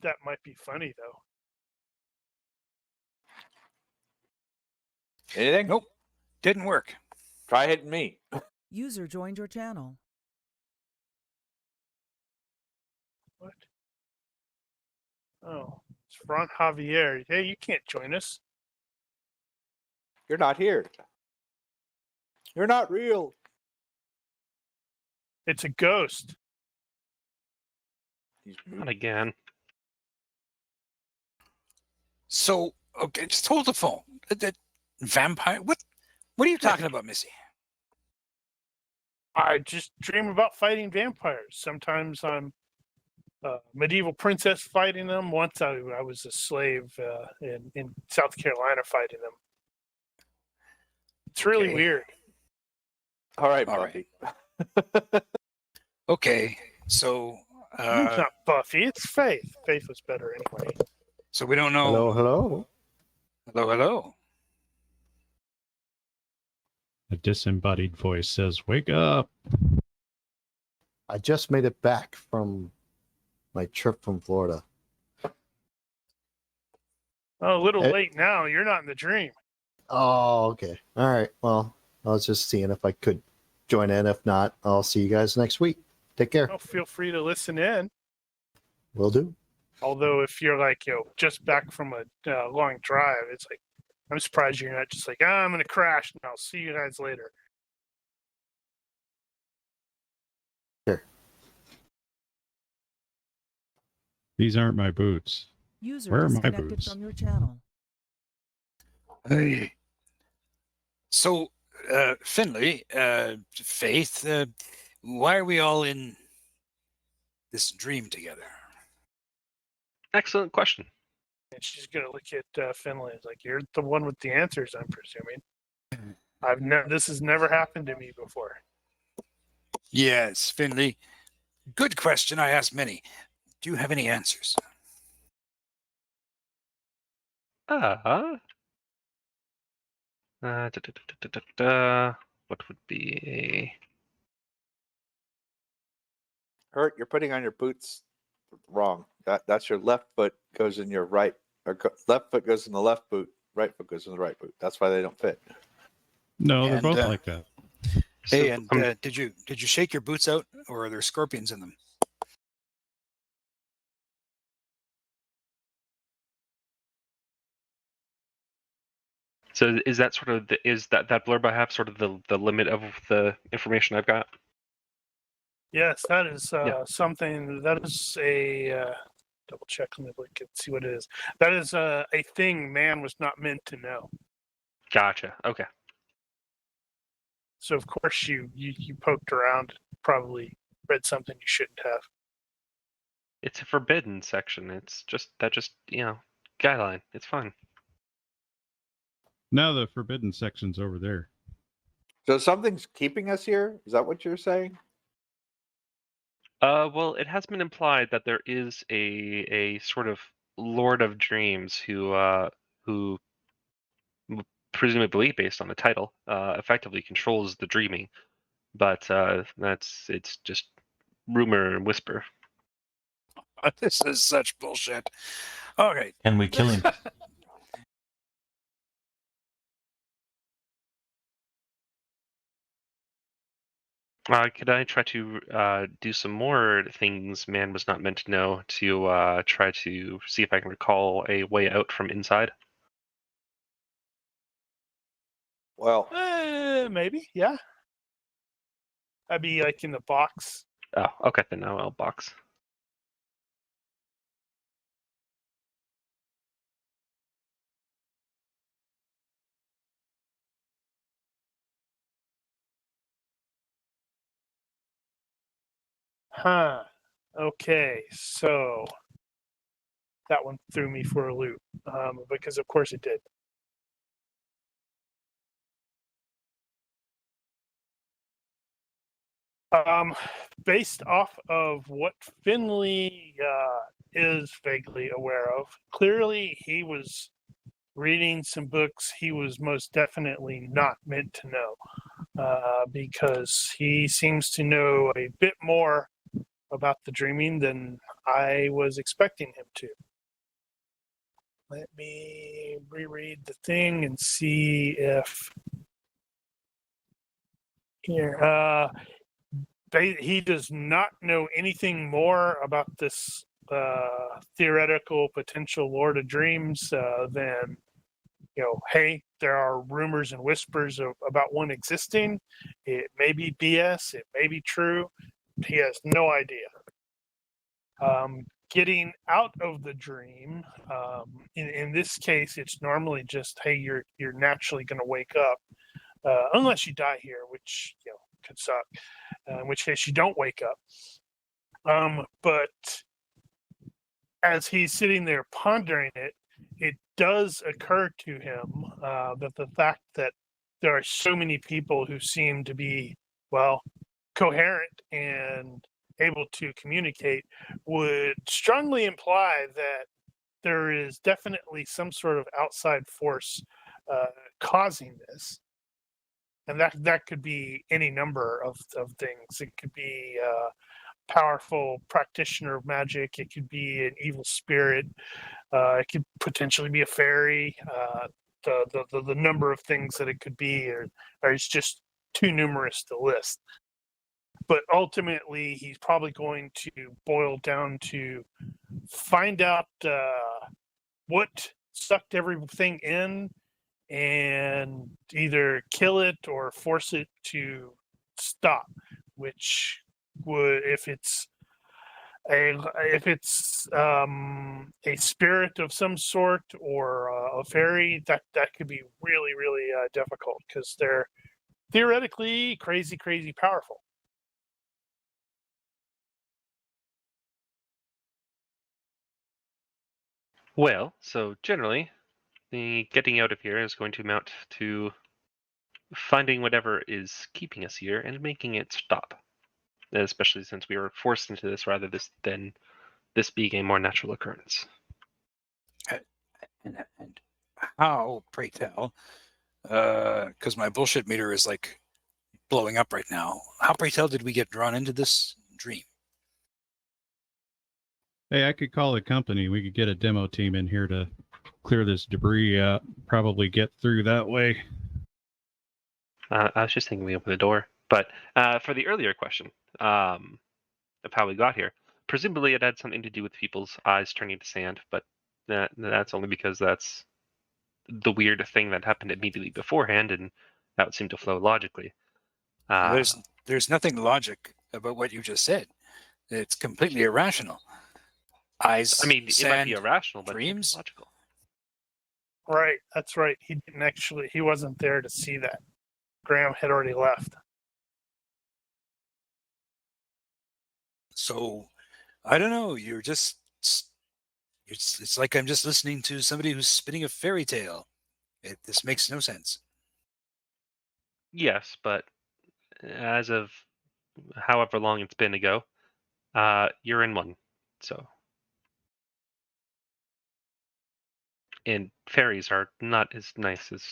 [SPEAKER 2] That might be funny, though.
[SPEAKER 4] Anything?
[SPEAKER 3] Nope. Didn't work.
[SPEAKER 4] Try hitting me.
[SPEAKER 7] User joined your channel.
[SPEAKER 2] What? Oh, it's Ron Javier. Hey, you can't join us.
[SPEAKER 4] You're not here. You're not real.
[SPEAKER 2] It's a ghost.
[SPEAKER 4] He's
[SPEAKER 6] not again.
[SPEAKER 3] So, okay, just hold the phone. That vampire? What are you talking about, Missy?
[SPEAKER 2] I just dream about fighting vampires. Sometimes I'm a medieval princess fighting them. Once I was a slave in South Carolina fighting them. It's really
[SPEAKER 3] Okay.
[SPEAKER 2] weird.
[SPEAKER 4] all right,
[SPEAKER 3] All
[SPEAKER 4] Buffy.
[SPEAKER 3] Okay, so
[SPEAKER 2] It's not Buffy. It's Faith. Faith was better anyway.
[SPEAKER 3] so we don't know.
[SPEAKER 8] Hello.
[SPEAKER 3] Hello.
[SPEAKER 5] A disembodied voice says, "Wake up!"
[SPEAKER 8] I just made it back from my trip from Florida.
[SPEAKER 2] Oh, a little
[SPEAKER 8] Hey.
[SPEAKER 2] late now. You're not in the dream.
[SPEAKER 8] Oh, okay. All right. Well, I was just seeing if I could join in. If not, I'll see you guys next week. Take care.
[SPEAKER 2] Oh, feel free to listen in.
[SPEAKER 8] Will do.
[SPEAKER 2] Although if you're like, just back from a long drive, it's like, I'm surprised you're not just like, I'm going to crash and I'll see you guys later.
[SPEAKER 8] Sure.
[SPEAKER 5] These aren't my boots.
[SPEAKER 7] User
[SPEAKER 5] Where are my
[SPEAKER 7] disconnected
[SPEAKER 5] boots?
[SPEAKER 7] from your channel.
[SPEAKER 3] Hey. So, Finley, Faith, why are we all in this dream together?
[SPEAKER 6] Excellent question.
[SPEAKER 2] And she's going to look at Finley. It's like, you're the one with the answers, I'm presuming. This has never happened to me before.
[SPEAKER 3] Yes, Finley. Good question. I asked many. Do you have any answers?
[SPEAKER 6] What would be a
[SPEAKER 4] Hurt, you're putting on your boots wrong. That's your left foot goes in your right, or left foot goes in the left boot, right foot goes in the right boot. That's why they don't fit.
[SPEAKER 5] No, they're
[SPEAKER 3] And,
[SPEAKER 5] both like that.
[SPEAKER 3] Hey, and did you shake your boots out, or are there scorpions in them?
[SPEAKER 6] So is that sort of is that blurb I have sort of the limit of the information I've got?
[SPEAKER 2] Yes, that is
[SPEAKER 6] Yeah.
[SPEAKER 2] something. That is a double check. Let me look and see what it is. That is a thing man was not meant to know.
[SPEAKER 6] Gotcha. Okay.
[SPEAKER 2] So of course you poked around, probably read something you shouldn't have.
[SPEAKER 6] It's a forbidden section. It's just guideline. It's fine.
[SPEAKER 5] Now the forbidden section's over there.
[SPEAKER 4] So something's keeping us here? Is that what you're saying?
[SPEAKER 6] Well, it has been implied that there is a sort of Lord of Dreams who presumably based on the title, effectively controls the dreaming. But it's just rumor and whisper.
[SPEAKER 3] This is such bullshit. Okay.
[SPEAKER 1] Can we kill him?
[SPEAKER 6] Could I try to do some more things man was not meant to know to try to see if I can recall a way out from inside?
[SPEAKER 4] Well,
[SPEAKER 2] Maybe, yeah. I'd be like in the box.
[SPEAKER 6] Oh, okay, then I'll box.
[SPEAKER 2] Huh. Okay, so that one threw me for a loop, because of course it did. Based off of what Finley is vaguely aware of, clearly he was reading some books he was most definitely not meant to know, because he seems to know a bit more about the dreaming than I was expecting him to. Let me reread the thing and see if here. He does not know anything more about this theoretical potential Lord of Dreams than, hey, there are rumors and whispers about one existing. It may be BS. It may be true. He has no idea. Getting out of the dream, in this case, it's normally just, hey, you're naturally going to wake up, unless you die here, which could suck. In which case you don't wake up. But as he's sitting there pondering it, it does occur to him that the fact that there are so many people who seem to be, well, coherent and able to communicate would strongly imply that there is definitely some sort of outside force causing this. And that could be any number of things. It could be powerful practitioner of magic. It could be an evil spirit. It could potentially be a fairy. The number of things that it could be are just too numerous to list. But ultimately, he's probably going to boil down to find out what sucked everything in and either kill it or force it to stop, which would, if it's a spirit of some sort or a fairy, that could be really difficult because they're theoretically crazy powerful.
[SPEAKER 6] Well, so generally, the getting out of here is going to amount to finding whatever is keeping us here and making it stop. Especially since we were forced into this rather than this being a more natural occurrence.
[SPEAKER 3] And how, pray tell, because my bullshit meter is like blowing up right now. How, pray tell, did we get drawn into this dream?
[SPEAKER 5] Hey, I could call a company. We could get a demo team in here to clear this debris out. Probably get through that way.
[SPEAKER 6] I was just thinking we open the door. But for the earlier question of how we got here, presumably it had something to do with people's eyes turning to sand, but that's only because that's the weird thing that happened immediately beforehand, and that would seem to flow logically.
[SPEAKER 3] There's nothing logic about what you just said. It's completely irrational. Eyes,
[SPEAKER 6] I mean,
[SPEAKER 3] sand,
[SPEAKER 6] it might be irrational, but
[SPEAKER 3] dreams?
[SPEAKER 6] it's logical.
[SPEAKER 2] Right, that's right. He wasn't there to see that. Graham had already left.
[SPEAKER 3] So, I don't know. It's like I'm just listening to somebody who's spinning a fairy tale. This makes no sense.
[SPEAKER 6] Yes, but as of however long it's been ago, you're in one. So, and fairies are not as nice as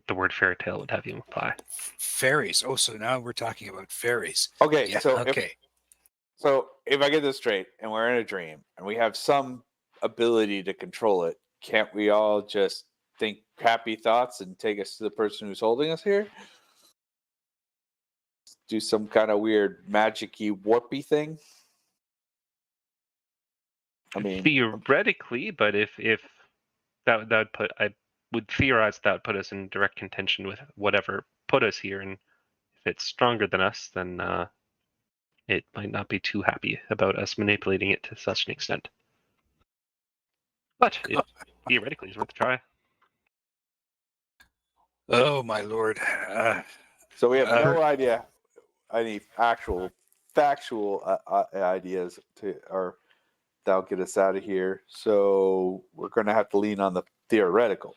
[SPEAKER 6] the word fairy tale would have you imply.
[SPEAKER 3] Fairies. Oh, so now we're talking about fairies.
[SPEAKER 4] Okay,
[SPEAKER 3] Yeah.
[SPEAKER 4] so
[SPEAKER 3] Okay.
[SPEAKER 4] if I get this straight and we're in a dream and we have some ability to control it, can't we all just think happy thoughts and take us to the person who's holding us here? Do some kind of weird magic-y warpy thing? I mean,
[SPEAKER 6] Theoretically, but if that would put, I would theorize that would put us in direct contention with whatever put us here, and if it's stronger than us, then it might not be too happy about us manipulating it to such an extent. But it theoretically is worth a try.
[SPEAKER 3] Oh my lord.
[SPEAKER 4] so we have no idea any actual factual ideas to or that'll get us out of here. So we're going to have to lean on the theoretical.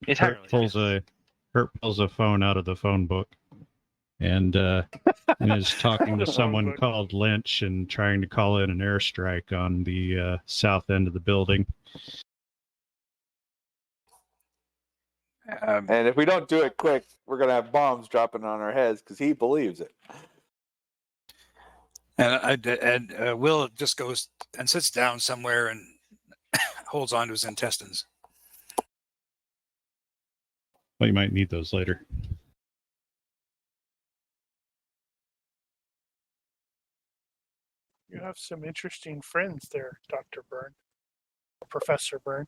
[SPEAKER 6] Entirely.
[SPEAKER 5] Hurt pulls a phone out of the phone book and is talking to
[SPEAKER 2] The phone
[SPEAKER 5] someone
[SPEAKER 2] book.
[SPEAKER 5] called Lynch and trying to call in an airstrike on the south end of the building.
[SPEAKER 4] And if we don't do it quick, we're going to have bombs dropping on our heads because he believes it.
[SPEAKER 3] And Will just goes and sits down somewhere and holds on to his intestines.
[SPEAKER 5] Well, you might need those later.
[SPEAKER 2] You have some interesting friends there, Dr. Byrne. Professor Byrne.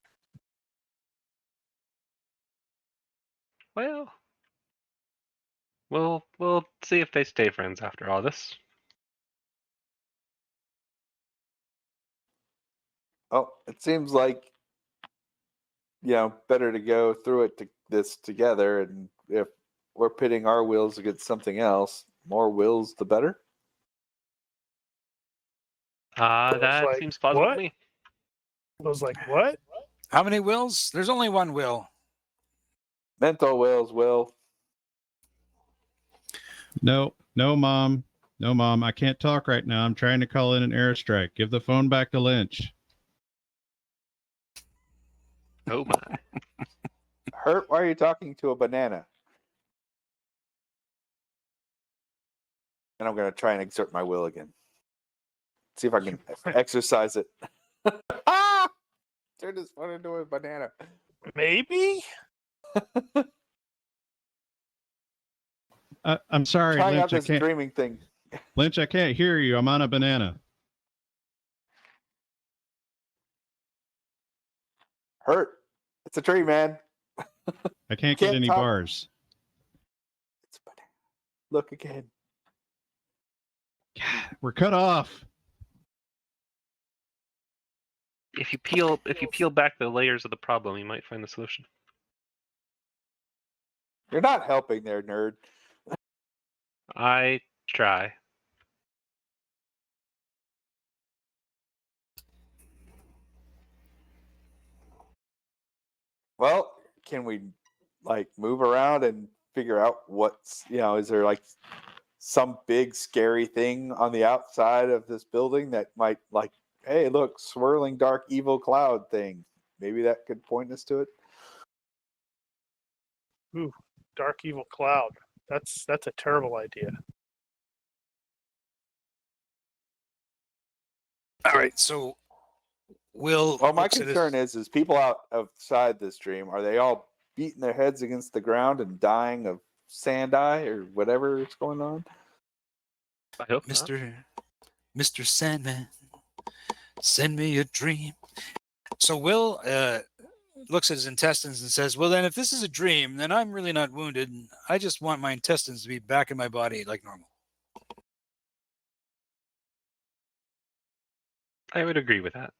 [SPEAKER 6] Well, we'll see if they stay friends after all this.
[SPEAKER 4] Oh, it seems like, better to go through this together. And if we're pitting our wills against something else, more wills, the better.
[SPEAKER 6] That
[SPEAKER 2] like,
[SPEAKER 6] seems plausible
[SPEAKER 2] what?
[SPEAKER 6] to me.
[SPEAKER 2] I was like, what?
[SPEAKER 3] How many wills? There's only one will.
[SPEAKER 4] Mental wills, Will.
[SPEAKER 5] No, Mom. No, Mom. I can't talk right now. I'm trying to call in an airstrike. Give the phone back to Lynch.
[SPEAKER 6] Oh my.
[SPEAKER 4] Hurt, why are you talking to a banana? And I'm going to try and exert my will again. See if I can exercise it. Ah! Turn this one into a banana.
[SPEAKER 2] Maybe?
[SPEAKER 5] I'm sorry,
[SPEAKER 4] Trying
[SPEAKER 5] Lynch.
[SPEAKER 4] out this dreaming thing.
[SPEAKER 5] Lynch, I can't hear you. I'm on a banana.
[SPEAKER 4] Hurt. It's a tree, man.
[SPEAKER 5] I can't get any
[SPEAKER 4] talk.
[SPEAKER 5] bars.
[SPEAKER 4] It's a banana. Look again.
[SPEAKER 5] God, we're cut off.
[SPEAKER 6] If you peel back the layers of the problem, you might find the solution.
[SPEAKER 4] You're not helping there, nerd.
[SPEAKER 6] I try.
[SPEAKER 4] Well, can we move around and figure out what's, is there some big scary thing on the outside of this building that might hey, look, swirling dark evil cloud thing. Maybe that could point us to it.
[SPEAKER 2] Ooh, dark evil cloud. That's a terrible idea.
[SPEAKER 3] All right, so Will.
[SPEAKER 4] Well, my concern is people outside this dream, are they all beating their heads against the ground and dying of sand eye or whatever is going on?
[SPEAKER 6] I hope not.
[SPEAKER 3] Mr. Sandman, send me a dream. So Will looks at his intestines and says, well, then if this is a dream, then I'm really not wounded. I just want my intestines to be back in my body like normal.
[SPEAKER 6] I would agree with that.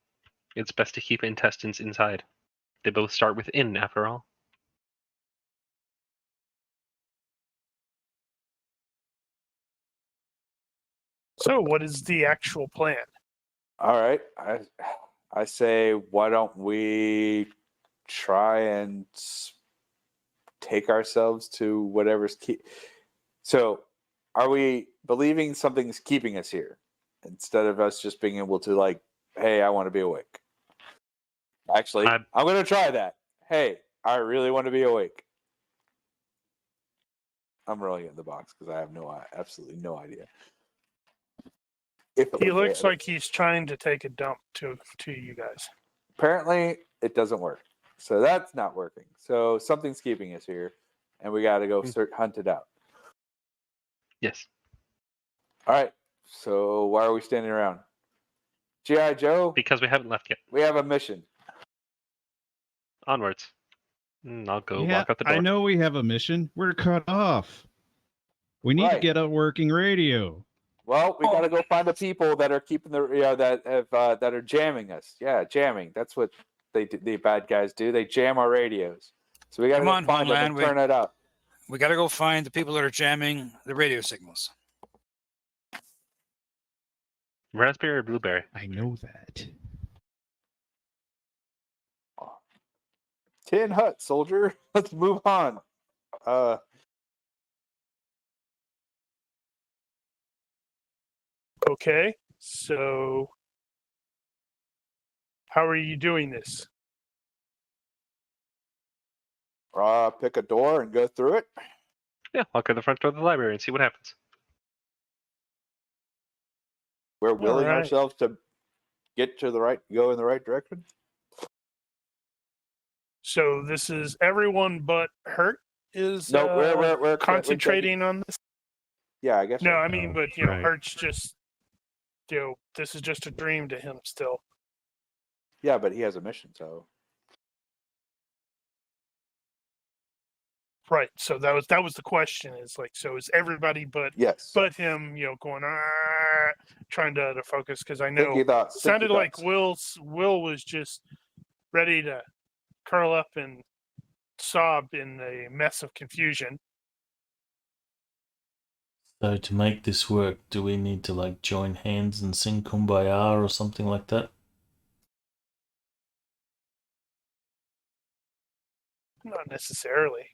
[SPEAKER 6] It's best to keep intestines inside. They both start with in, after all.
[SPEAKER 2] So, what is the actual plan?
[SPEAKER 4] All right. I say, why don't we try and take ourselves to whatever's So, are we believing something's keeping us here instead of us just being able to like, hey, I want to be awake? Actually, I'm going to try that. Hey, I really want to be awake. I'm rolling it in the box because I have absolutely no idea.
[SPEAKER 2] He looks like he's trying to take a dump to you guys.
[SPEAKER 4] Apparently, it doesn't work. So that's not working. So something's keeping us here, and we got to go hunt it out.
[SPEAKER 6] Yes.
[SPEAKER 4] All right. So why are we standing around? G.I. Joe?
[SPEAKER 6] Because we haven't left yet.
[SPEAKER 4] We have a mission.
[SPEAKER 6] Onwards. I'll go
[SPEAKER 5] Yeah,
[SPEAKER 6] lock up the door.
[SPEAKER 5] I know we have a mission. We're cut off. We need to get a working radio.
[SPEAKER 4] Well, we got to go find the people that are keeping that are jamming us. Yeah, jamming. That's what the bad guys do. They jam our radios. So we got to go find them and turn it up.
[SPEAKER 3] We got to go find the people that are jamming the radio signals.
[SPEAKER 6] Raspberry or blueberry?
[SPEAKER 5] I know that.
[SPEAKER 4] Tin Hut, soldier. Let's move on.
[SPEAKER 2] Okay, so how are you doing this?
[SPEAKER 4] Pick a door and go through it.
[SPEAKER 6] Yeah, walk in the front door of the library and see what happens.
[SPEAKER 4] We're willing ourselves to go in the right direction.
[SPEAKER 2] So this is everyone but Hurt is
[SPEAKER 4] we're
[SPEAKER 2] concentrating on this.
[SPEAKER 4] Yeah, I guess.
[SPEAKER 2] No, I mean, but
[SPEAKER 5] right.
[SPEAKER 2] Hurt's just this is just a dream to him still.
[SPEAKER 4] Yeah, but he has a mission, so.
[SPEAKER 2] Right. So that was the question. Is like, so is everybody but him, going trying to focus, because I know it sounded like Will was just ready to curl up and sob in a mess of confusion.
[SPEAKER 1] So to make this work, do we need to like join hands and sing Kumbaya or something like that?
[SPEAKER 2] Not necessarily.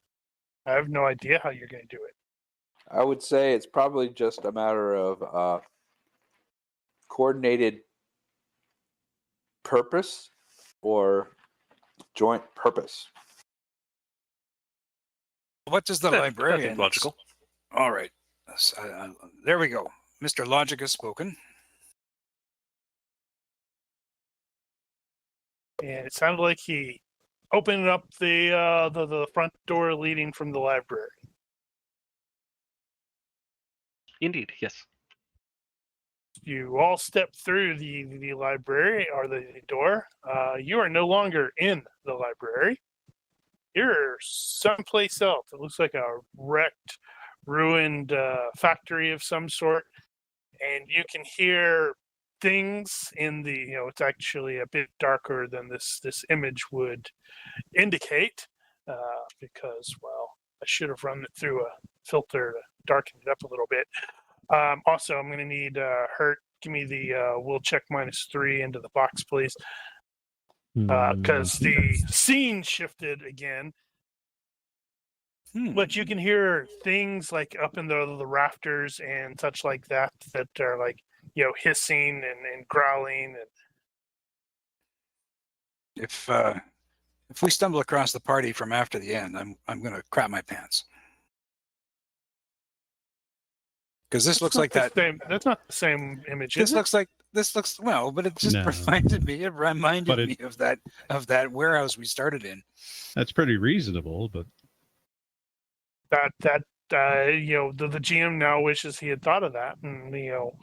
[SPEAKER 2] I have no idea how you're going to do it.
[SPEAKER 4] I would say it's probably just a matter of coordinated purpose or joint purpose.
[SPEAKER 3] What does the librarian?
[SPEAKER 6] That seems logical.
[SPEAKER 3] All right. There we go. Mr. Logic has spoken.
[SPEAKER 2] And it sounded like he opened up the front door leading from the library.
[SPEAKER 6] Indeed, yes.
[SPEAKER 2] You all step through the library or the door. You are no longer in the library. You're someplace else. It looks like a wrecked, ruined factory of some sort. And you can hear things in the, it's actually a bit darker than this image would indicate, because, well, I should have run it through a filter to darken it up a little bit. Also, I'm going to need Hurt. Give me the will check -3 into the box, please. Because the scene shifted again. But you can hear things like up in the rafters and such like that are like, hissing and growling. And
[SPEAKER 3] if we stumble across the party from after the end, I'm going to crap my pants. Because this looks like that.
[SPEAKER 2] That's not the same image.
[SPEAKER 3] This looks well, but it just reminded me. It reminded me of that warehouse we started in.
[SPEAKER 5] That's pretty reasonable, but
[SPEAKER 2] the GM now wishes he had thought of that and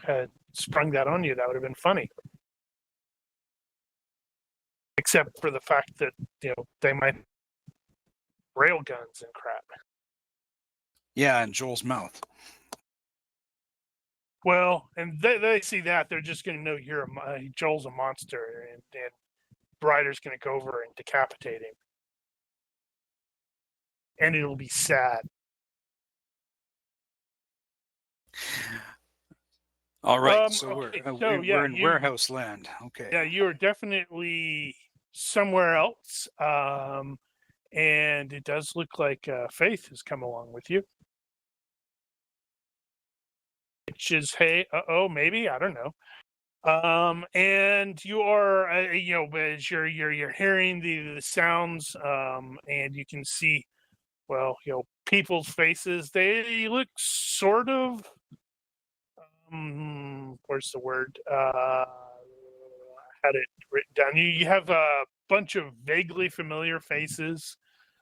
[SPEAKER 2] had sprung that on you. That would have been funny. Except for the fact that they might rail guns and crap.
[SPEAKER 3] Yeah, in Joel's mouth.
[SPEAKER 2] Well, and they see that, they're just going to know Joel's a monster, and Ryder's going to go over and decapitate him. And it'll be sad.
[SPEAKER 3] All right, so we're in warehouse land. Okay.
[SPEAKER 2] Yeah, you are definitely somewhere else. and it does look like Faith has come along with you. Which is, hey, maybe, I don't know. And you are, as you're hearing the sounds, and you can see, well, people's faces. They look sort of, where's the word? I had it written down. You have a bunch of vaguely familiar faces.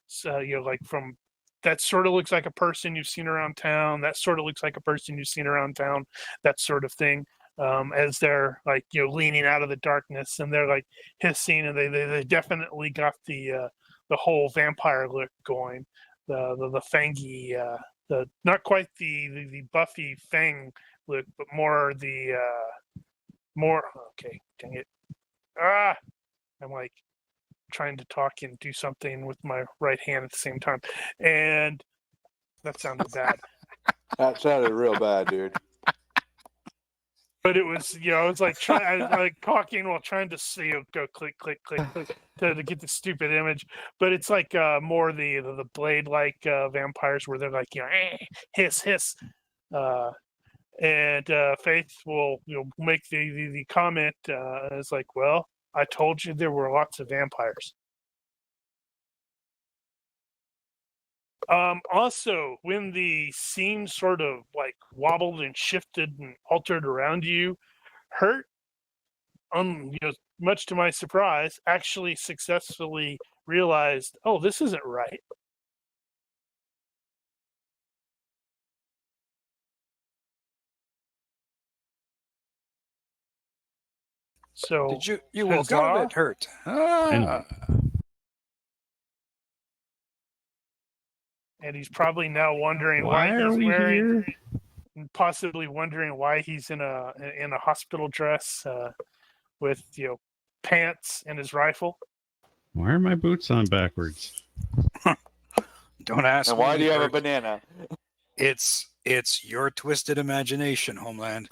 [SPEAKER 2] So, like from that sort of looks like a person you've seen around town. That sort of looks like a person you've seen around town. That sort of thing. As they're like leaning out of the darkness, and they're like hissing, and they definitely got the whole vampire look going. The fangy, the not quite the Buffy fang look, but more the more. Okay, dang it! I'm like trying to talk and do something with my right hand at the same time, and that sounded bad.
[SPEAKER 4] That sounded real bad, dude.
[SPEAKER 2] But it was, I was like talking while trying to see go click, click, click, click to get the stupid image. But it's like more the blade like vampires where they're like hiss hiss, and Faith will make the comment. It's like, well, I told you there were lots of vampires. Also, when the scene sort of like wobbled and shifted and altered around you, Hurt, much to my surprise, actually successfully realized, oh, this isn't right. So
[SPEAKER 3] Did you woke up a bit hurt?
[SPEAKER 2] And he's probably now wondering
[SPEAKER 5] Why
[SPEAKER 2] why
[SPEAKER 5] are
[SPEAKER 2] he's
[SPEAKER 5] we
[SPEAKER 2] wearing,
[SPEAKER 5] here?
[SPEAKER 2] and possibly wondering why he's in a hospital dress with pants and his rifle.
[SPEAKER 5] Why are my boots on backwards?
[SPEAKER 3] Don't ask.
[SPEAKER 4] And why
[SPEAKER 3] me,
[SPEAKER 4] do you have a
[SPEAKER 3] Hurt.
[SPEAKER 4] banana?
[SPEAKER 3] It's your twisted imagination, Homeland.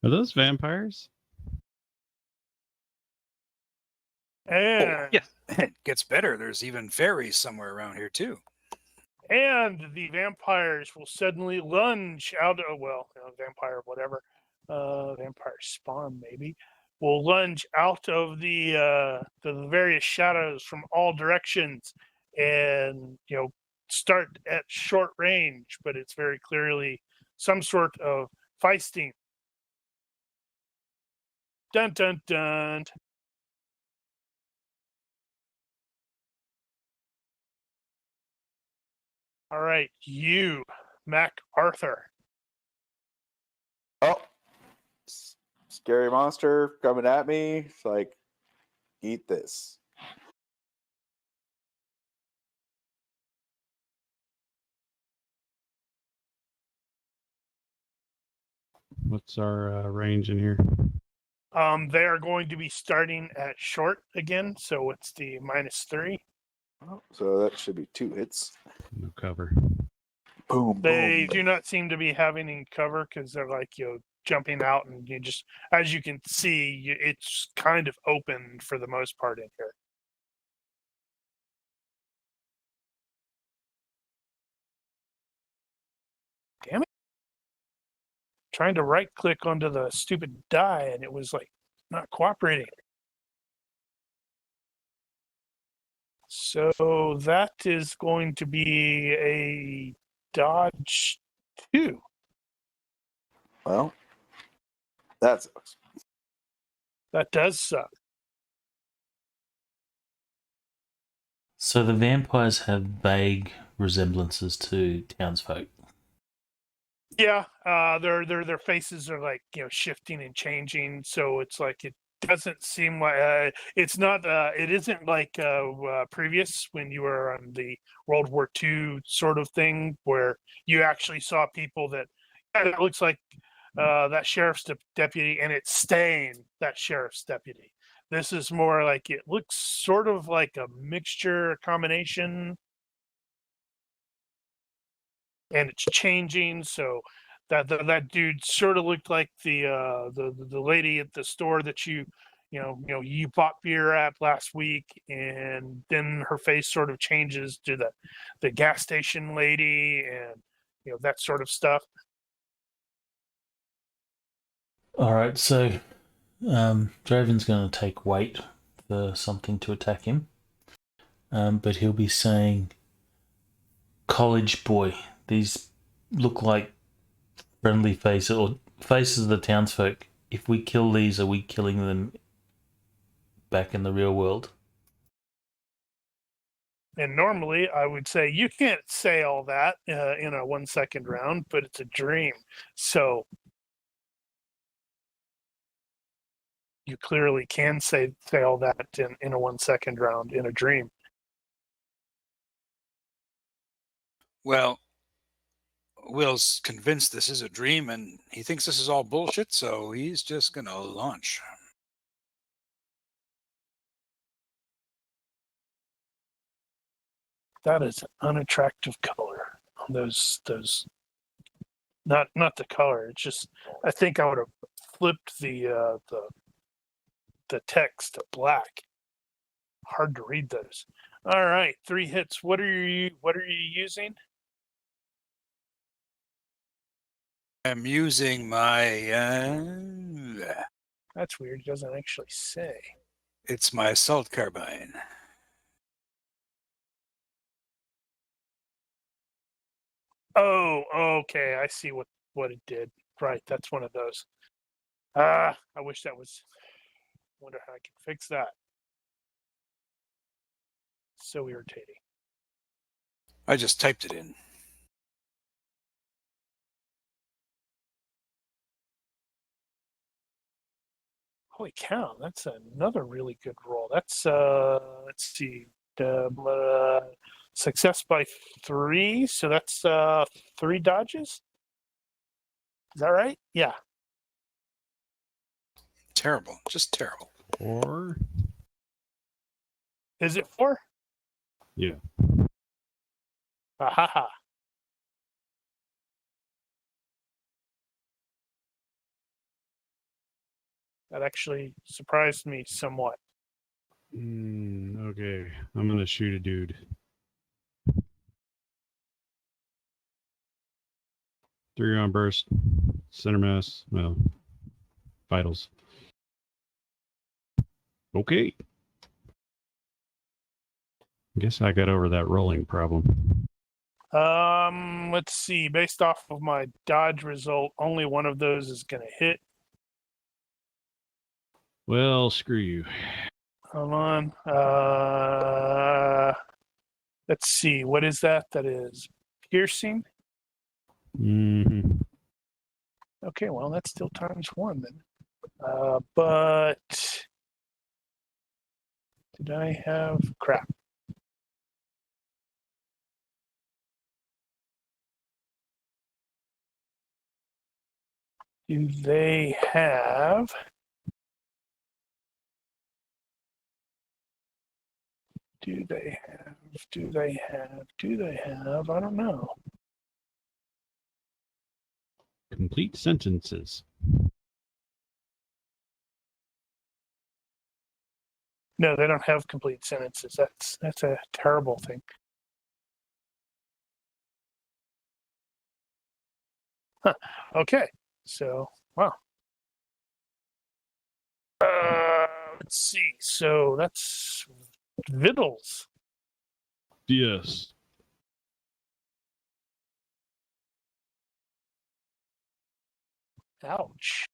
[SPEAKER 5] Are those vampires?
[SPEAKER 2] And
[SPEAKER 6] Yes.
[SPEAKER 3] It gets better. There's even fairies somewhere around here too.
[SPEAKER 2] and the vampires will suddenly lunge out of, vampire whatever, vampire spawn maybe, will lunge out of the various shadows from all directions, and start at short range, but it's very clearly some sort of feisting. Dun dun dun. All right, you, MacArthur.
[SPEAKER 4] Oh, scary monster coming at me. It's like, eat this.
[SPEAKER 5] What's our range in here?
[SPEAKER 2] They are going to be starting at short again, so it's the -3.
[SPEAKER 4] Oh, so that should be 2 hits.
[SPEAKER 5] No cover.
[SPEAKER 4] Boom,
[SPEAKER 2] They
[SPEAKER 4] boom.
[SPEAKER 2] do not seem to be having any cover because they're like jumping out, and you just, as you can see, it's kind of open for the most part in here. Damn it! Trying to right click onto the stupid die, and it was like not cooperating. So that is going to be a dodge 2.
[SPEAKER 4] Well, that sucks.
[SPEAKER 2] That does suck.
[SPEAKER 1] So the vampires have vague resemblances to townsfolk.
[SPEAKER 2] Yeah, their faces are like shifting and changing, so it's like it doesn't seem like it's not. It isn't like previous when you were on the World War II sort of thing where you actually saw people that it looks like that sheriff's deputy, and it's staying that sheriff's deputy. This is more like it looks sort of like a mixture, a combination, and it's changing. So that dude sort of looked like the lady at the store that you you bought beer at last week, and then her face sort of changes to the gas station lady, and that sort of stuff.
[SPEAKER 1] All right, so Draven's going to take wait for something to attack him, but he'll be saying, "College boy, these look like friendly faces or faces of the townsfolk. If we kill these, are we killing them back in the real world?"
[SPEAKER 2] And normally I would say you can't say all that in a 1 second round, but it's a dream. So you clearly can say all that in a 1 second round in a dream.
[SPEAKER 3] Well, Will's convinced this is a dream, and he thinks this is all bullshit, so he's just going to launch.
[SPEAKER 2] That is an unattractive color. Those not the color. It's just I think I would have flipped the text to black. Hard to read those. All right, 3 hits. What are you using?
[SPEAKER 3] I'm using my
[SPEAKER 2] That's weird. It doesn't actually say.
[SPEAKER 3] it's my assault carbine.
[SPEAKER 2] Oh, okay. I see what it did. Right, that's one of those. I wish that was. Wonder how I can fix that. So irritating.
[SPEAKER 3] I just typed it in.
[SPEAKER 2] Holy cow, that's another really good roll. That's let's see, success by 3, so that's 3 dodges. Is that right? Yeah.
[SPEAKER 3] Terrible, just terrible.
[SPEAKER 5] Or
[SPEAKER 2] Is it 4?
[SPEAKER 5] yeah.
[SPEAKER 2] Ha ha. That actually surprised me somewhat.
[SPEAKER 5] Okay, I'm gonna shoot a dude. 3-round burst, center mass, well, vitals. Okay. Guess I got over that rolling problem.
[SPEAKER 2] Let's see. Based off of my dodge result, only one of those is going to hit.
[SPEAKER 5] Well, screw you.
[SPEAKER 2] Hold on. Let's see. What is that? That is piercing.
[SPEAKER 5] Mm-hmm.
[SPEAKER 2] Okay, well, that's still ×1 then. But did I have crap? Do they have? Do they have? Do they have? Do they have? I don't know.
[SPEAKER 5] Complete sentences.
[SPEAKER 2] No, they don't have complete sentences. That's a terrible thing. Huh. Okay, so wow. Let's see. So that's Vittles.
[SPEAKER 5] Yes.
[SPEAKER 2] Ouch.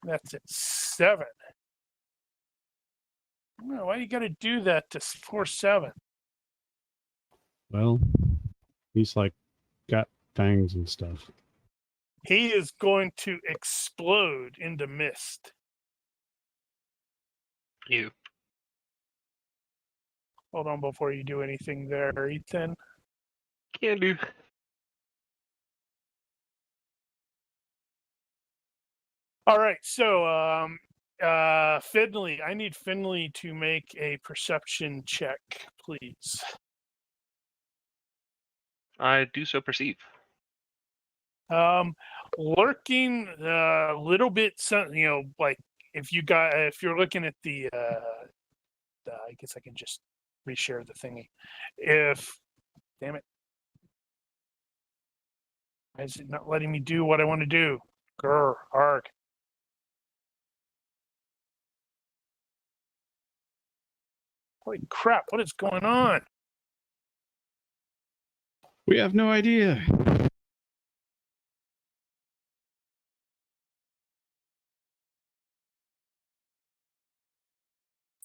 [SPEAKER 2] That's at 7. Well, why you got to do that to 4/7?
[SPEAKER 5] Well, he's like got fangs and stuff.
[SPEAKER 2] He is going to explode into mist.
[SPEAKER 6] You.
[SPEAKER 2] Hold on before you do anything there, Ethan.
[SPEAKER 6] Can do.
[SPEAKER 2] All right, so Finley, I need Finley to make a perception check, please.
[SPEAKER 6] I do so perceive.
[SPEAKER 2] Lurking a little bit, like if you're looking at I guess I can just reshare the thingy. Damn it. Why is it not letting me do what I want to do? Grr, arg. Holy crap, what is going on?
[SPEAKER 5] We have no idea.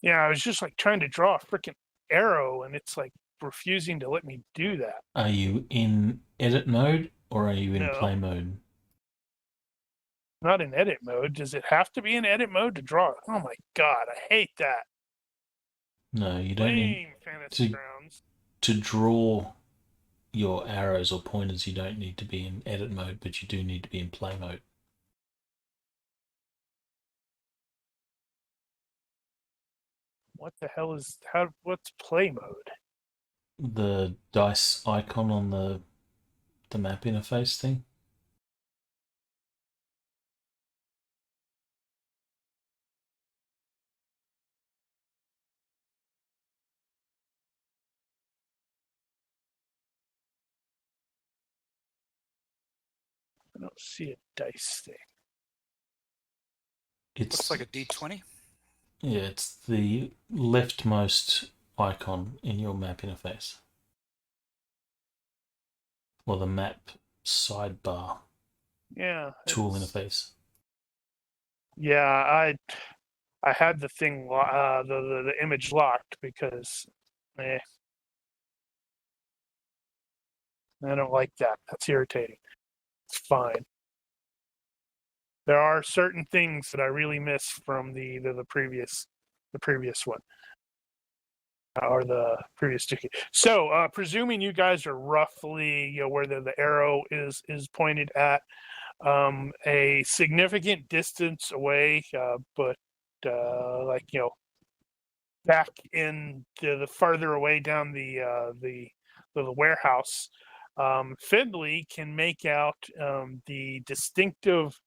[SPEAKER 2] Yeah, I was just like trying to draw a freaking arrow and it's like refusing to let me do that.
[SPEAKER 1] Are you in edit mode or are you in
[SPEAKER 2] No.
[SPEAKER 1] play mode?
[SPEAKER 2] Not in edit mode. Does it have to be in edit mode to draw it? Oh my god, I hate that.
[SPEAKER 1] No, you don't need
[SPEAKER 2] Lame Fantasy
[SPEAKER 1] to-
[SPEAKER 2] Grounds.
[SPEAKER 1] to draw your arrows or pointers. You don't need to be in edit mode, but you do need to be in play mode.
[SPEAKER 2] What the hell is what's play mode?
[SPEAKER 1] The dice icon on the map interface thing.
[SPEAKER 2] I don't see a dice thing.
[SPEAKER 1] It's
[SPEAKER 3] Looks like a D20.
[SPEAKER 1] yeah, it's the leftmost icon in your map interface. Or the map sidebar
[SPEAKER 2] Yeah.
[SPEAKER 1] tool
[SPEAKER 2] it's-
[SPEAKER 1] interface.
[SPEAKER 2] Yeah, I had the thing the image locked because I don't like that. That's irritating. It's fine. There are certain things that I really miss from the previous one. Or the previous ticket. So, presuming you guys are roughly, where the arrow is pointed at, a significant distance away, but like back in the farther away down the warehouse, Findley can make out the distinctive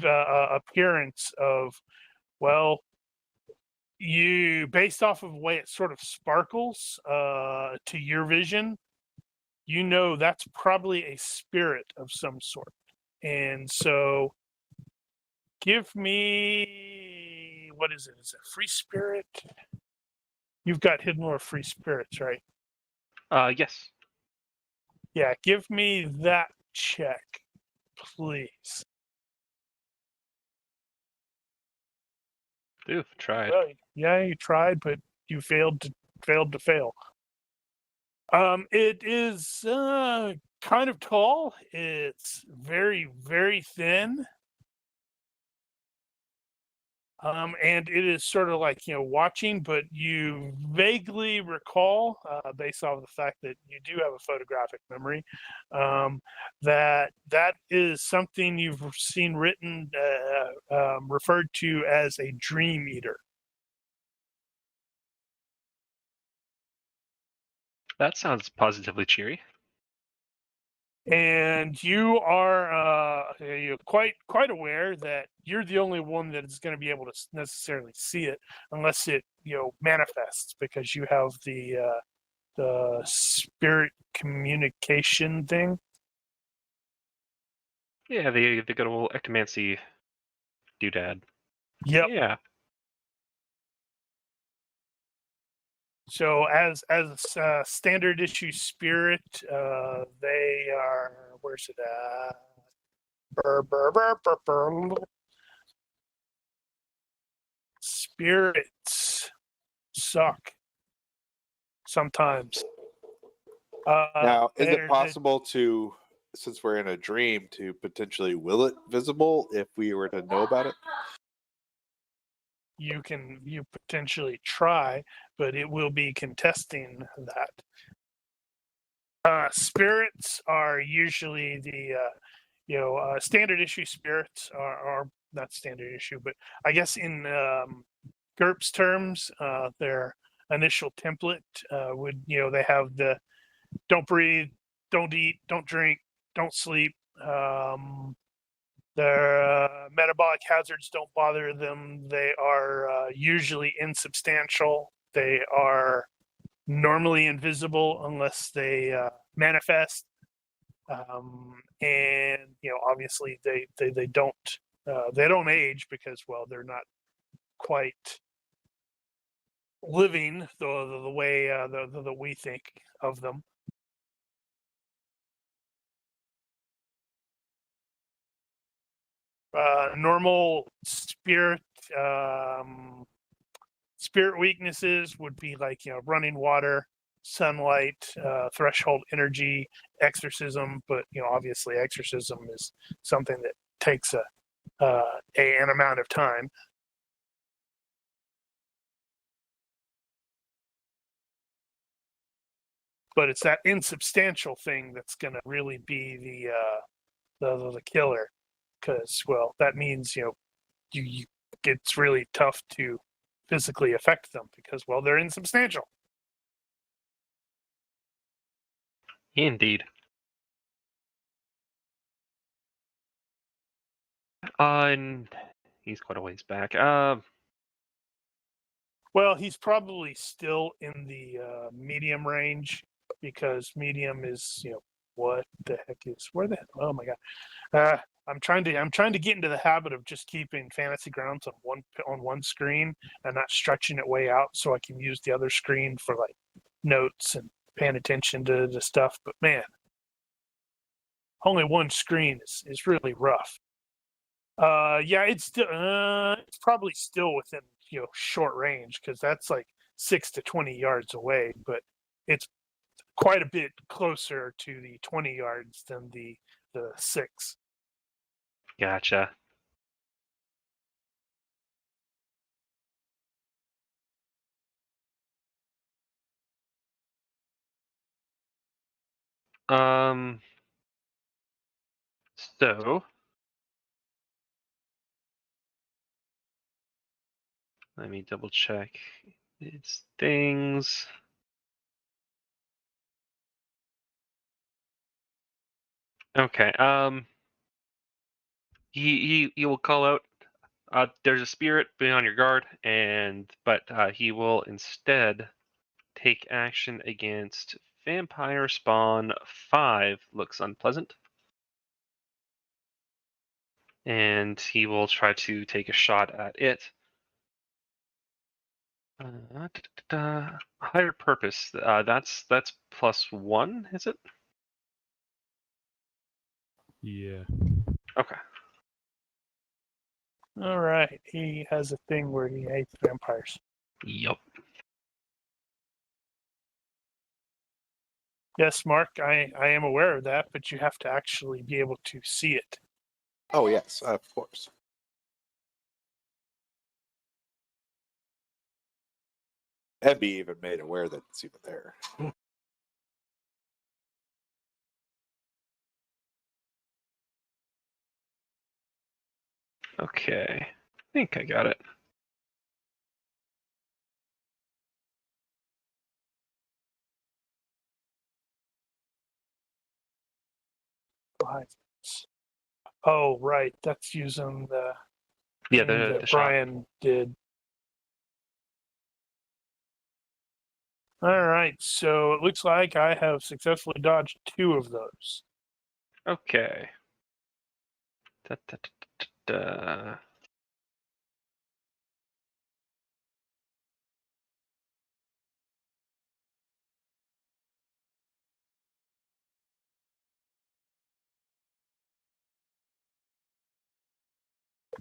[SPEAKER 2] appearance of, well, you, based off of the way it sort of sparkles to your vision, that's probably a spirit of some sort. And so give me, what is it? Is it free spirit? You've got hidden lore free spirits, right?
[SPEAKER 6] Yes.
[SPEAKER 2] Yeah, give me that check, please.
[SPEAKER 6] Ooh, tried.
[SPEAKER 2] Well, yeah, you tried, but you failed to fail. It is kind of tall. It's very, very thin. And it is sort of like, watching, but you vaguely recall, based off the fact that you do have a photographic memory, that is something you've seen written, referred to as a dream eater.
[SPEAKER 6] That sounds positively cheery.
[SPEAKER 2] And you are you're quite aware that you're the only one that is going to be able to necessarily see it unless it manifests, because you have the spirit communication thing.
[SPEAKER 6] Yeah, the good old ectomancy doodad.
[SPEAKER 2] Yep.
[SPEAKER 6] Yeah.
[SPEAKER 2] So as a standard issue spirit, they are, where's it at? Spirits suck sometimes.
[SPEAKER 4] Now, is it
[SPEAKER 2] they're-
[SPEAKER 4] possible to, since we're in a dream, to potentially will it visible if we were to know about it?
[SPEAKER 2] you potentially try, but it will be contesting that. Spirits are usually the standard issue spirits are not standard issue, but I guess in GURPS terms, their initial template would, they have the don't breathe, don't eat, don't drink, don't sleep, Their metabolic hazards don't bother them. They are usually insubstantial. They are normally invisible unless they manifest. And obviously they don't age because, well, they're not quite living the way that we think of them. Normal spirit weaknesses would be like running water, sunlight, threshold energy, exorcism. But obviously exorcism is something that takes an amount of time. But it's that insubstantial thing that's going to really be the killer, because, well, that means you it's really tough to physically affect them because, well, they're insubstantial.
[SPEAKER 6] Indeed. And he's quite a ways back.
[SPEAKER 2] Well, he's probably still in the medium range, because medium is, what the heck is, where the, oh my god. I'm trying to get into the habit of just keeping Fantasy Grounds on one screen and not stretching it way out, so I can use the other screen for like notes and paying attention to the stuff. But man, only one screen is really rough. Yeah, it's probably still within short range, because that's like 6 to 20 yards away, but it's quite a bit closer to the 20 yards than the 6.
[SPEAKER 6] Gotcha. So let me double check its things. Okay. He will call out. There's a spirit, be on your guard, but he will instead take action against Vampire Spawn 5. Looks unpleasant. And he will try to take a shot at it. Higher purpose. That's +1, is it?
[SPEAKER 5] Yeah.
[SPEAKER 6] Okay.
[SPEAKER 2] All right, he has a thing where he hates vampires.
[SPEAKER 6] Yup.
[SPEAKER 2] Yes, Mark, I am aware of that, but you have to actually be able to see it.
[SPEAKER 4] Oh yes, of course. I'd be even made aware that it's even there.
[SPEAKER 6] Okay. I think I got it.
[SPEAKER 2] Oh, right, that's using the
[SPEAKER 6] Yeah,
[SPEAKER 2] thing
[SPEAKER 6] the
[SPEAKER 2] that
[SPEAKER 6] shot.
[SPEAKER 2] Brian did. All right, so it looks like I have successfully dodged 2 of those.
[SPEAKER 6] Okay. Da, da, da, da, da.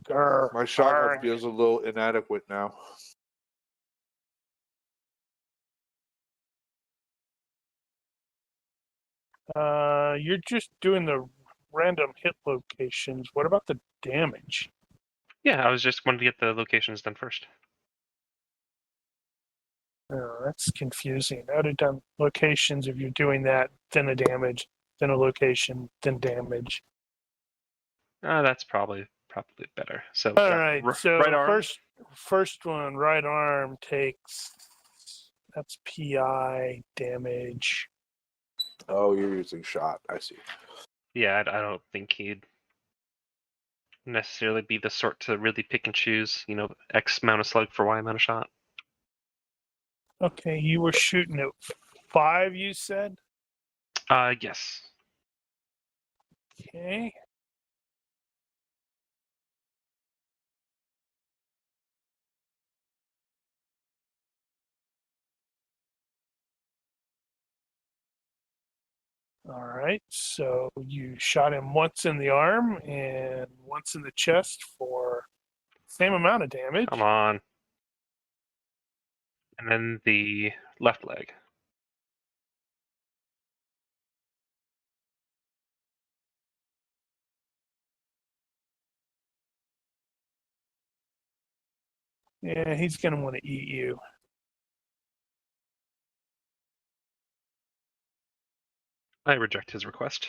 [SPEAKER 2] Grr,
[SPEAKER 4] My shotgun
[SPEAKER 2] arg.
[SPEAKER 4] feels a little inadequate now.
[SPEAKER 2] You're just doing the random hit locations. What about the damage?
[SPEAKER 6] Yeah, I was just wanting to get the locations done first.
[SPEAKER 2] Oh, that's confusing. I would have done locations if you're doing that, then a damage, then a location, then damage.
[SPEAKER 6] That's probably better. So
[SPEAKER 2] All right, so
[SPEAKER 6] right arm.
[SPEAKER 2] first one, right arm takes, that's PI damage.
[SPEAKER 4] Oh, you're using shot. I see.
[SPEAKER 6] Yeah, I don't think he'd necessarily be the sort to really pick and choose, X amount of slug for Y amount of shot.
[SPEAKER 2] Okay, you were shooting at 5, you said?
[SPEAKER 6] Yes.
[SPEAKER 2] Okay. All right, so you shot him once in the arm and once in the chest for same amount of damage.
[SPEAKER 6] Come on. And then the left leg.
[SPEAKER 2] Yeah, he's going to want to eat you.
[SPEAKER 6] I reject his request.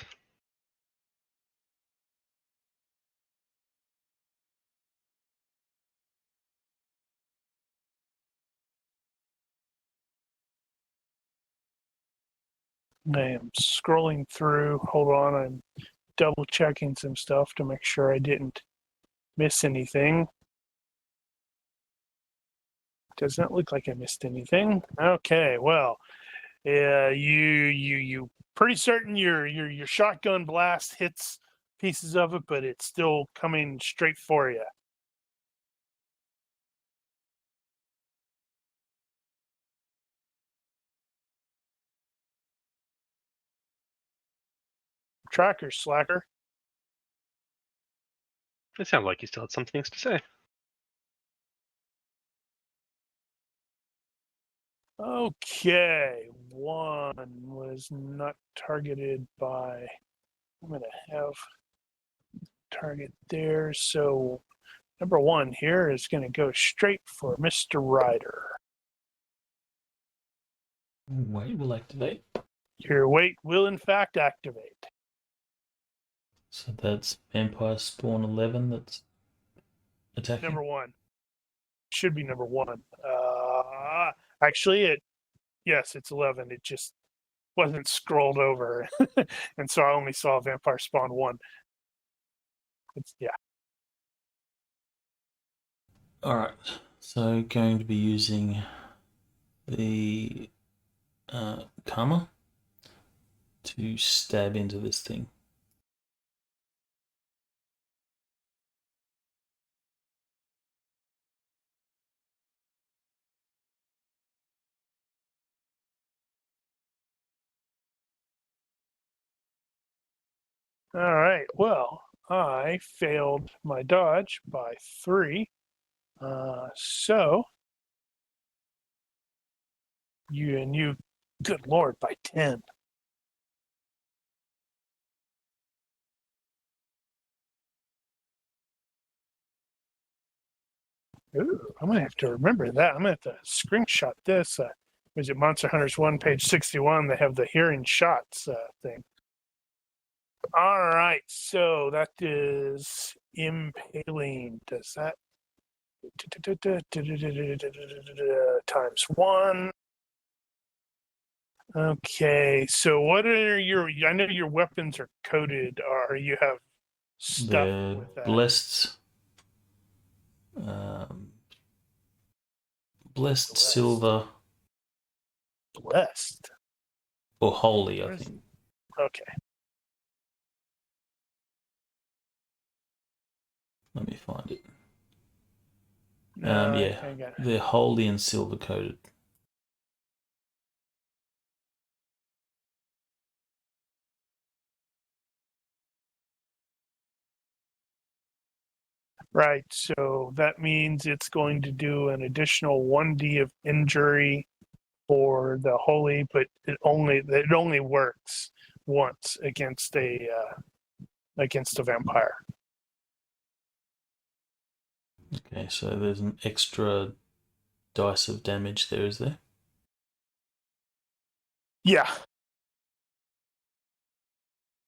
[SPEAKER 2] I am scrolling through. Hold on, I'm double checking some stuff to make sure I didn't miss anything. Does not look like I missed anything. Okay, well, you pretty certain your shotgun blast hits pieces of it, but it's still coming straight for you. Tracker, slacker.
[SPEAKER 6] It sounded like he still had some things to say.
[SPEAKER 2] Okay, one was not targeted by. I'm going to have target there. So number 1 here is going to go straight for Mr. Ryder.
[SPEAKER 1] Wait will activate.
[SPEAKER 2] Your weight will in fact activate.
[SPEAKER 1] So that's Vampire Spawn 11 that's attacking.
[SPEAKER 2] Number 1 should be number 1. Actually, yes, it's 11. It just wasn't scrolled over, and so I only saw Vampire Spawn 1. Yeah.
[SPEAKER 1] All right. So going to be using the Karma to stab into this thing.
[SPEAKER 2] All right. Well, I failed my dodge by 3. So you, good Lord, by 10. Ooh, I'm gonna have to remember that. I'm gonna have to screenshot this. Was it Monster Hunters 1, page 61? They have the hearing shots thing. All right, so that is impaling. Does that times 1? Okay, so what are your? I know your weapons are coded. Or you have stuff
[SPEAKER 1] They're
[SPEAKER 2] with that.
[SPEAKER 1] blessed, blessed silver
[SPEAKER 2] Blessed.
[SPEAKER 1] or holy, I
[SPEAKER 2] Where's-
[SPEAKER 1] think.
[SPEAKER 2] Okay.
[SPEAKER 1] Let me find it.
[SPEAKER 2] No,
[SPEAKER 1] Yeah,
[SPEAKER 2] I got it.
[SPEAKER 1] they're holy and silver coated.
[SPEAKER 2] Right, so that means it's going to do an additional 1d of injury for the holy, but it only works once against a vampire.
[SPEAKER 1] Okay, so there's an extra dice of damage there, is there?
[SPEAKER 2] Yeah.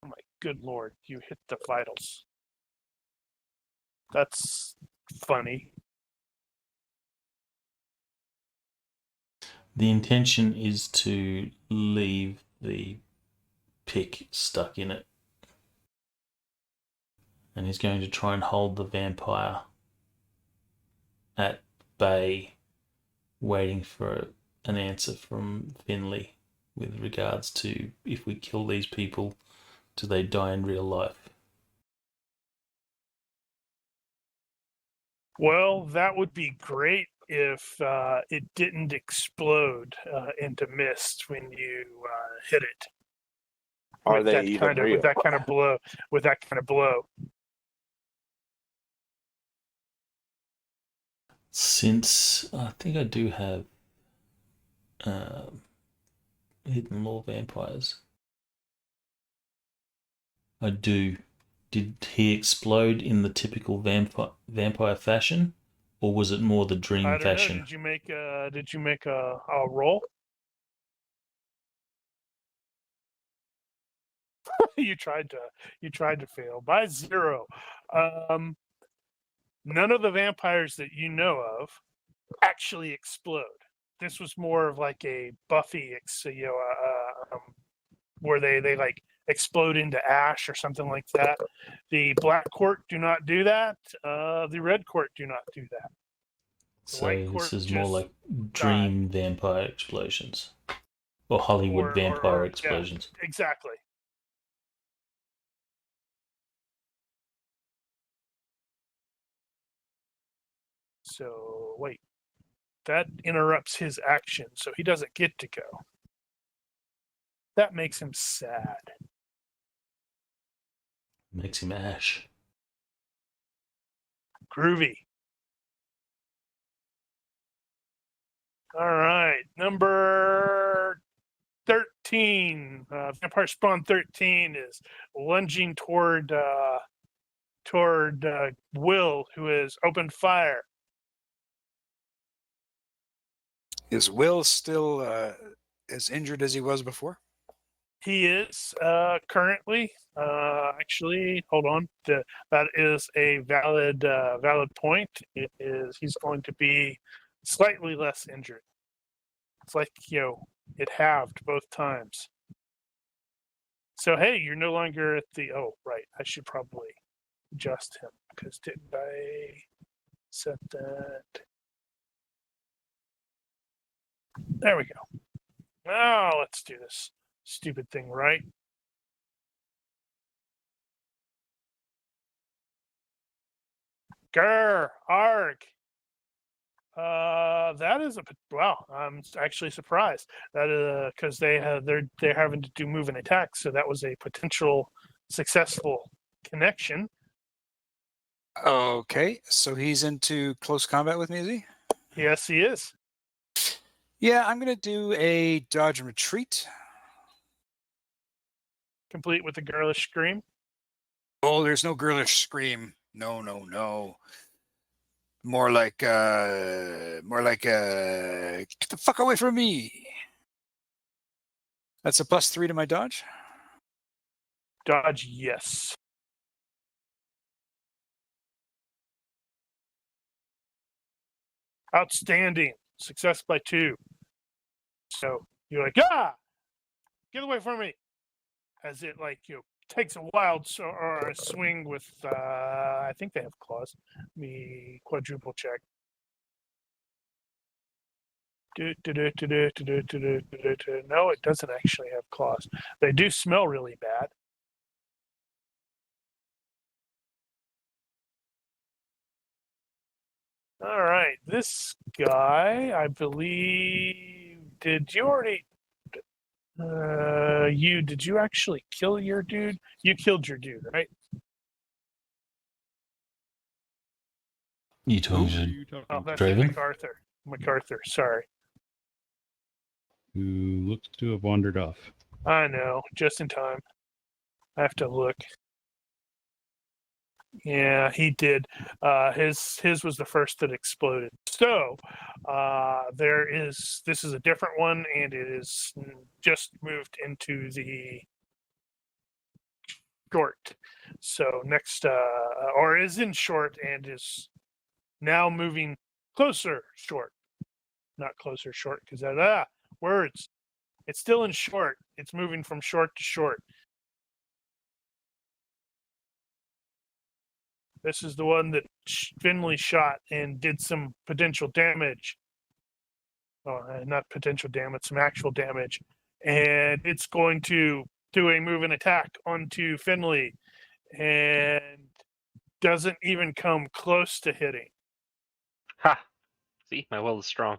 [SPEAKER 2] Oh my good Lord, you hit the vitals. That's funny.
[SPEAKER 1] The intention is to leave the pick stuck in it. and he's going to try and hold the vampire at bay, waiting for an answer from Finley with regards to if we kill these people, do they die in real life?
[SPEAKER 2] Well, that would be great if it didn't explode into mist when you hit it.
[SPEAKER 4] Are
[SPEAKER 2] With
[SPEAKER 4] they
[SPEAKER 2] that
[SPEAKER 4] even
[SPEAKER 2] kind of
[SPEAKER 4] real?
[SPEAKER 2] with that kind of blow? With that kind of blow.
[SPEAKER 1] Since I think I do have hidden lore vampires. I do. Did he explode in the typical vampire fashion, or was it more the dream
[SPEAKER 2] I don't
[SPEAKER 1] fashion?
[SPEAKER 2] know. Did you make a roll? you tried to fail by 0. None of the vampires that you know of actually explode. This was more of like a Buffy, where they like explode into ash or something like that. The Black Court do not do that. The Red Court do not do that. The White
[SPEAKER 1] So
[SPEAKER 2] Court
[SPEAKER 1] this is more
[SPEAKER 2] just
[SPEAKER 1] like dream vampire explosions, or Hollywood
[SPEAKER 2] or
[SPEAKER 1] vampire
[SPEAKER 2] yeah,
[SPEAKER 1] explosions.
[SPEAKER 2] exactly. So wait, that interrupts his action, so he doesn't get to go. That makes him sad.
[SPEAKER 1] Makes him ash.
[SPEAKER 2] Groovy. All right, number 13. Vampire Spawn 13 is lunging toward Will, who has opened fire.
[SPEAKER 3] Is Will still as injured as he was before?
[SPEAKER 2] He is currently. Actually, hold on. That is a valid point. It is. He's going to be slightly less injured. It's like it halved both times. So hey, you're no longer at the. Oh right, I should probably adjust him because didn't I set that? There we go. Now let's do this stupid thing right. Grr, arg. That is wow. I'm actually surprised that because they're having to do move and attack, so that was a potential successful connection.
[SPEAKER 3] Okay, so he's into close combat with me, is he?
[SPEAKER 2] Yes, he is.
[SPEAKER 3] Yeah, I'm gonna do a dodge and retreat.
[SPEAKER 2] Complete with a girlish scream.
[SPEAKER 3] Oh, there's no girlish scream. No. More like get the fuck away from me. That's a +3 to my dodge.
[SPEAKER 2] Dodge, yes. Outstanding. Success by 2. So you're like, get away from me. As it takes a wild or a swing with I think they have claws. Me quadruple check. No, it doesn't actually have claws. They do smell really bad. All right, this guy, I believe. Did you already? Did you actually kill your dude? You killed your dude, right?
[SPEAKER 1] You
[SPEAKER 5] Who
[SPEAKER 1] talking
[SPEAKER 5] are
[SPEAKER 1] to
[SPEAKER 5] you talking
[SPEAKER 2] Oh,
[SPEAKER 5] to?
[SPEAKER 2] that's
[SPEAKER 1] Draven?
[SPEAKER 2] MacArthur, sorry.
[SPEAKER 5] Who looks to have wandered off.
[SPEAKER 2] I know, just in time. I have to look. Yeah, he did. His was the first that exploded. So this is a different one, and it is just moved into the short. So next, or is in short and is now moving closer short, not closer short because that words. It's still in short. It's moving from short to short. This is the one that Finley shot and did some potential damage. Not potential damage, some actual damage. And it's going to do a move and attack onto Finley and doesn't even come close to hitting.
[SPEAKER 6] Ha! See, my will is strong.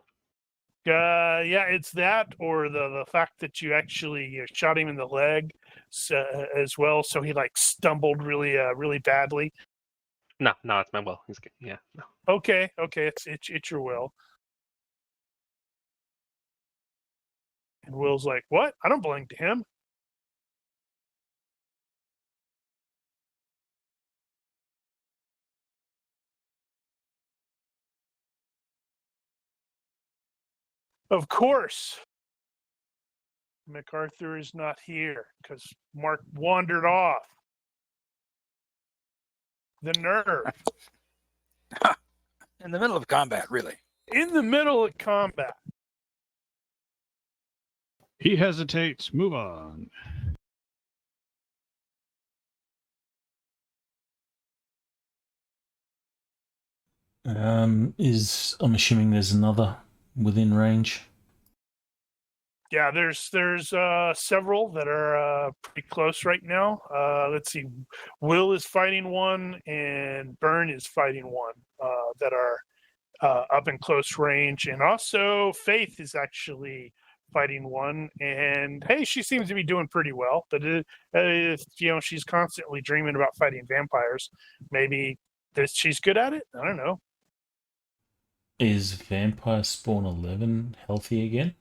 [SPEAKER 2] Yeah, it's that, or the fact that you actually shot him in the leg as well, so he like stumbled really badly.
[SPEAKER 6] No, it's my will. He's good. Yeah, no.
[SPEAKER 2] Okay, it's your will. And Will's like, what? I don't belong to him. Of course, MacArthur is not here because Mark wandered off. The nerve.
[SPEAKER 3] In the middle of combat, really.
[SPEAKER 2] In the middle of combat.
[SPEAKER 5] He hesitates. Move on.
[SPEAKER 1] I'm assuming there's another within range.
[SPEAKER 2] Yeah, there's several that are pretty close right now. Let's see, Will is fighting one, and Byrne is fighting one that are up in close range, and also Faith is actually fighting one. And hey, she seems to be doing pretty well. But she's constantly dreaming about fighting vampires. Maybe she's good at it. I don't know.
[SPEAKER 1] Is Vampire Spawn 11 healthy again?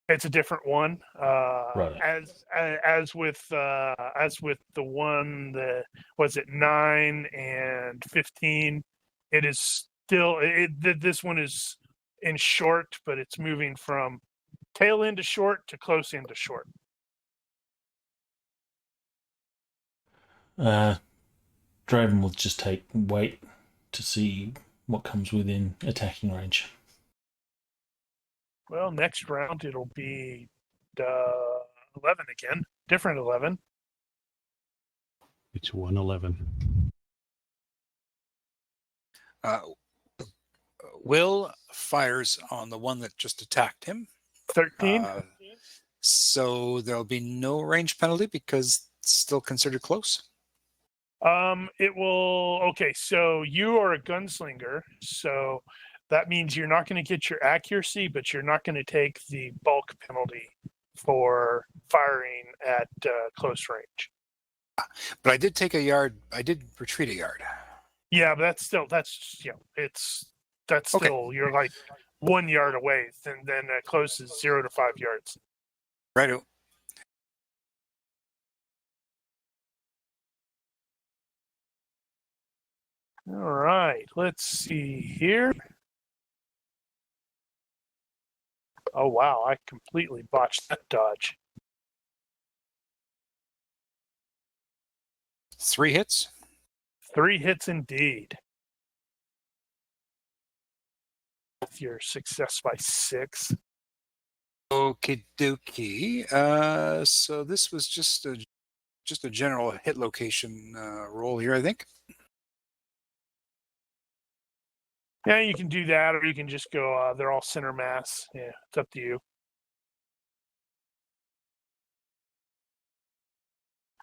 [SPEAKER 2] It's a different one.
[SPEAKER 1] Right.
[SPEAKER 2] As with the one that was it 9 and 15, it is still this one is in short, but it's moving from tail end to short to close end to short.
[SPEAKER 1] Draven will just wait to see what comes within attacking range.
[SPEAKER 2] Well, next round it'll be 11 again, different 11.
[SPEAKER 5] It's 111.
[SPEAKER 3] Will fires on the one that just attacked him.
[SPEAKER 2] 13.
[SPEAKER 3] So there'll be no range penalty because it's still considered close.
[SPEAKER 2] It will. Okay, so you are a gunslinger, so that means you're not going to get your accuracy, but you're not going to take the bulk penalty for firing at close range.
[SPEAKER 3] But I did take a yard. I did retreat a yard.
[SPEAKER 2] Yeah, but that's still you're like 1 yard away. Then close is 0 to 5 yards.
[SPEAKER 3] Righto.
[SPEAKER 2] All right, let's see here. Oh wow, I completely botched that dodge.
[SPEAKER 3] 3 hits.
[SPEAKER 2] 3 hits indeed. With your success by 6.
[SPEAKER 3] Okie dokie. So this was just a general hit location roll here, I think.
[SPEAKER 2] Yeah, you can do that, or you can just go. They're all center mass. Yeah, it's up to you.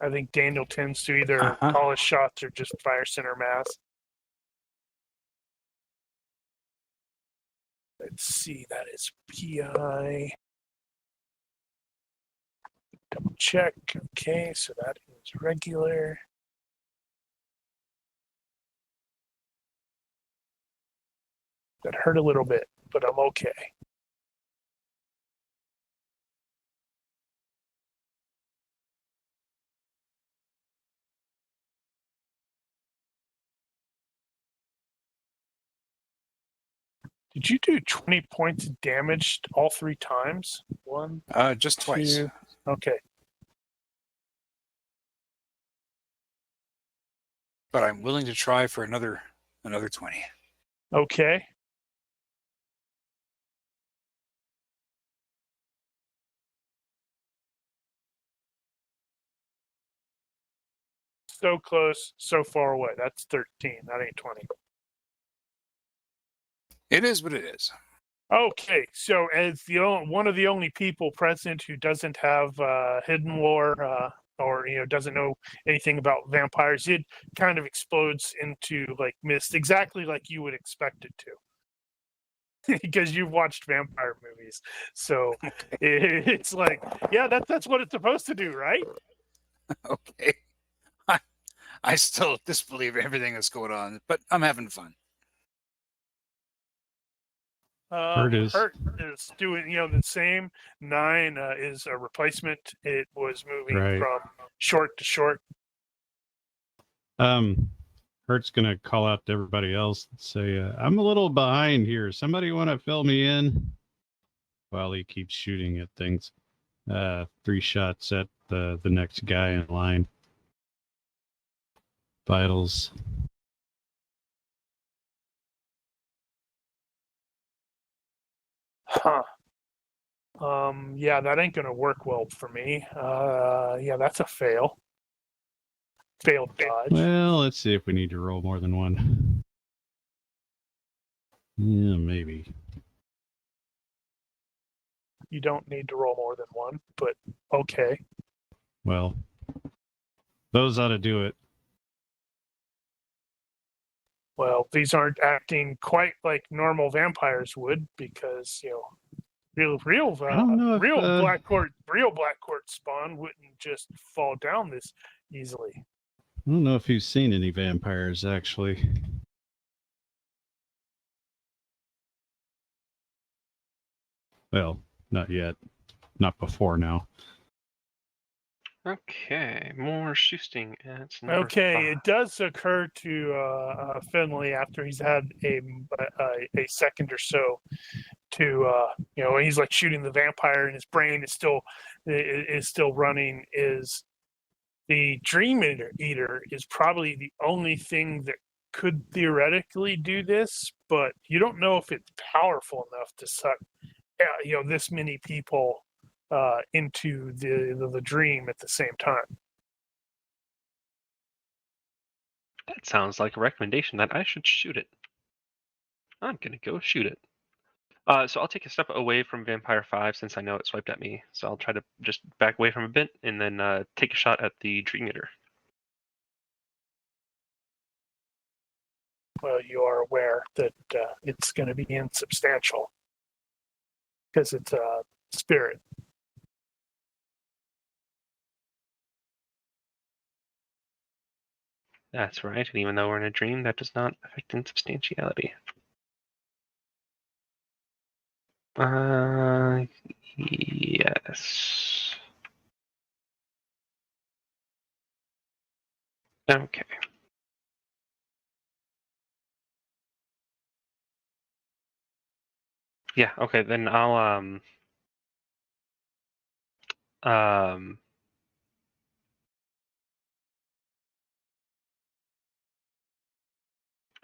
[SPEAKER 2] I think Daniel tends to either call his shots or just fire center mass. Let's see, that is PI. Double check. Okay, so that is regular. That hurt a little bit, but I'm okay. Did you do 20 points of damage all 3 times? 1,
[SPEAKER 3] Just twice.
[SPEAKER 2] 2. Okay.
[SPEAKER 3] But I'm willing to try for another 20.
[SPEAKER 2] Okay. so close, so far away. That's 13. That ain't 20.
[SPEAKER 3] It is what it is.
[SPEAKER 2] Okay, so as one of the only people present who doesn't have hidden lore or doesn't know anything about vampires, it kind of explodes into like mist, exactly like you would expect it to, because you've watched vampire movies. So it's like, yeah, that's what it's supposed to do, right?
[SPEAKER 3] Okay. I still disbelieve everything that's going on, but I'm having fun.
[SPEAKER 5] Hurt is.
[SPEAKER 2] Hurt is doing the same. 9 is a replacement. It was moving
[SPEAKER 5] Right.
[SPEAKER 2] from short to short.
[SPEAKER 5] Hurt's gonna call out to everybody else and say, "I'm a little behind here. Somebody want to fill me in?" While he keeps shooting at things. 3 shots at the next guy in line. Vitals.
[SPEAKER 2] Huh. Yeah, that ain't gonna work well for me. Yeah, that's a fail. Failed dodge.
[SPEAKER 5] Well, let's see if we need to roll more than one. Yeah, maybe.
[SPEAKER 2] You don't need to roll more than one, but okay.
[SPEAKER 5] Well, those ought to do it.
[SPEAKER 2] Well, these aren't acting quite like normal vampires would, because real
[SPEAKER 5] I don't know if,
[SPEAKER 2] black court spawn wouldn't just fall down this easily.
[SPEAKER 5] I don't know if you've seen any vampires, actually. Well, not yet. Not before now.
[SPEAKER 6] Okay, more shooting at number
[SPEAKER 2] Okay,
[SPEAKER 6] 5.
[SPEAKER 2] it does occur to Finley after he's had a second or so to he's like shooting the vampire and his brain is still running. Is the dream eater is probably the only thing that could theoretically do this, but you don't know if it's powerful enough to suck this many people into the dream at the same time.
[SPEAKER 6] That sounds like a recommendation that I should shoot it. I'm gonna go shoot it. So I'll take a step away from Vampire 5 since I know it swiped at me. So I'll try to just back away from a bit and then take a shot at the Dream Eater.
[SPEAKER 2] Well, you are aware that it's going to be insubstantial because it's a spirit.
[SPEAKER 6] That's right, and even though we're in a dream, that does not affect insubstantiality. Yes. Okay. Yeah, okay, then I'll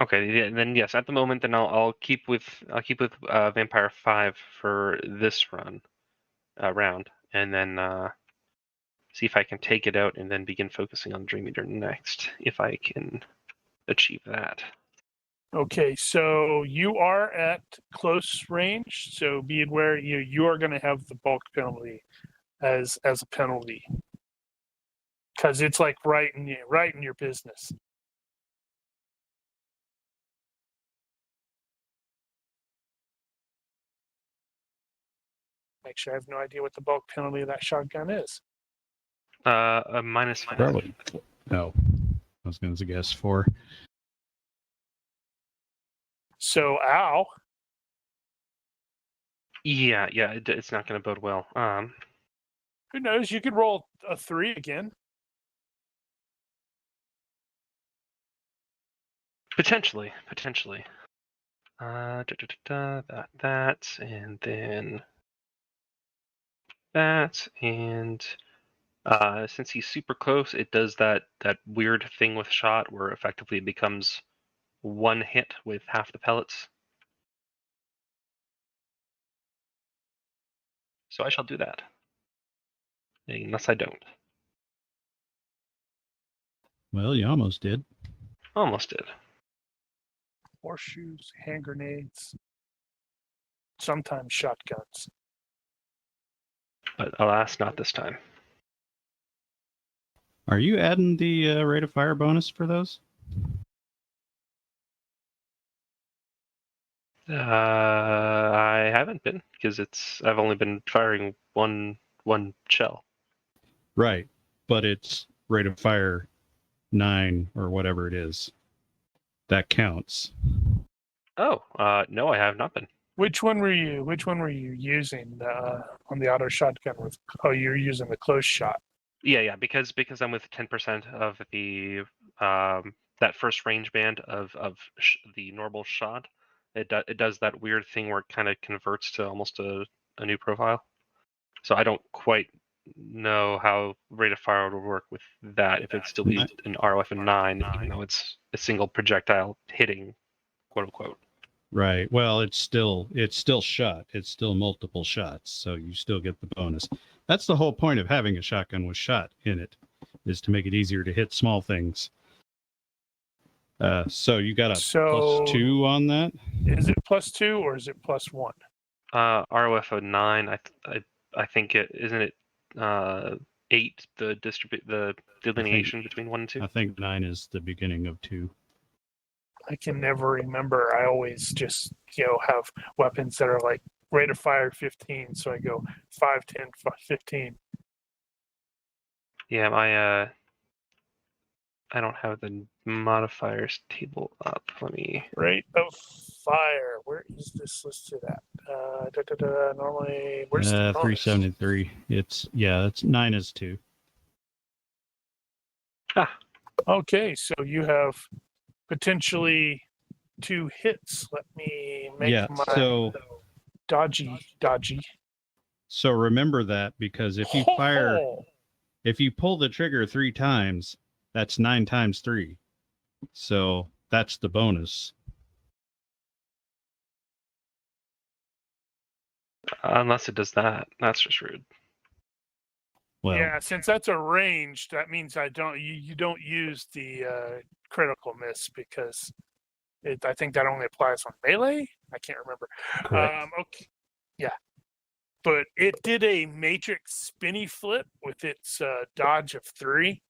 [SPEAKER 6] okay, yeah, then yes, at the moment then I'll keep with Vampire 5 for this round, and then see if I can take it out and then begin focusing on Dream Eater next, if I can achieve that.
[SPEAKER 2] Okay, so you are at close range, so be aware you are going to have the bulk penalty as a penalty because it's like right in your business. Actually, I have no idea what the bulk penalty of that shotgun is.
[SPEAKER 6] A -5.
[SPEAKER 5] Probably. No. I was going to guess 4.
[SPEAKER 2] So, Al.
[SPEAKER 6] Yeah, it's not going to bode well.
[SPEAKER 2] Who knows? You could roll a 3 again.
[SPEAKER 6] Potentially. That, and then that, and since he's super close, it does that weird thing with shot where effectively it becomes one hit with half the pellets. So I shall do that. Unless I don't.
[SPEAKER 5] Well, you almost did.
[SPEAKER 6] Almost did.
[SPEAKER 2] Horseshoes, hand grenades, sometimes shotguns.
[SPEAKER 6] But alas, not this time.
[SPEAKER 5] Are you adding the rate of fire bonus for those?
[SPEAKER 6] I haven't been because I've only been firing one shell.
[SPEAKER 5] Right, but it's rate of fire 9 or whatever it is. That counts.
[SPEAKER 6] Oh, no, I have not been.
[SPEAKER 2] Which one were you using on the auto shotgun with? Oh, you're using the close shot.
[SPEAKER 6] Yeah, because I'm with 10% of the that first range band of the normal shot. It does that weird thing where it kind of converts to almost a new profile. So I don't quite know how rate of fire would work with that if it'd still be an ROF of 9, even though it's a single projectile hitting, quote unquote.
[SPEAKER 5] Right. Well, it's still shot. It's still multiple shots, so you still get the bonus. That's the whole point of having a shotgun with shot in it, is to make it easier to hit small things. So you got a +2 on that?
[SPEAKER 2] Is it +2 or is it +1?
[SPEAKER 6] ROF of 9, I think it isn't it 8 the delineation between 1 and 2.
[SPEAKER 5] I think 9 is the beginning of 2.
[SPEAKER 2] I can never remember. I always just have weapons that are like rate of fire 15, so I go 5, 10, 15.
[SPEAKER 6] Yeah, I don't have the modifiers table up. Let me.
[SPEAKER 2] Rate of fire. Where is this listed at? Normally, where's the bonus?
[SPEAKER 5] 373. It's 9 is 2.
[SPEAKER 2] Okay, so you have potentially 2 hits. Let me make my dodgy.
[SPEAKER 5] So remember that, because if you pull the trigger 3 times, that's 9 times 3. So that's the bonus.
[SPEAKER 6] Unless it does that, that's just rude.
[SPEAKER 5] Well,
[SPEAKER 2] yeah, since that's a range, that means you don't use the critical miss because I think that only applies on melee. I can't remember.
[SPEAKER 1] Correct.
[SPEAKER 2] Okay, yeah, but it did a matrix spinny flip with its dodge of 3.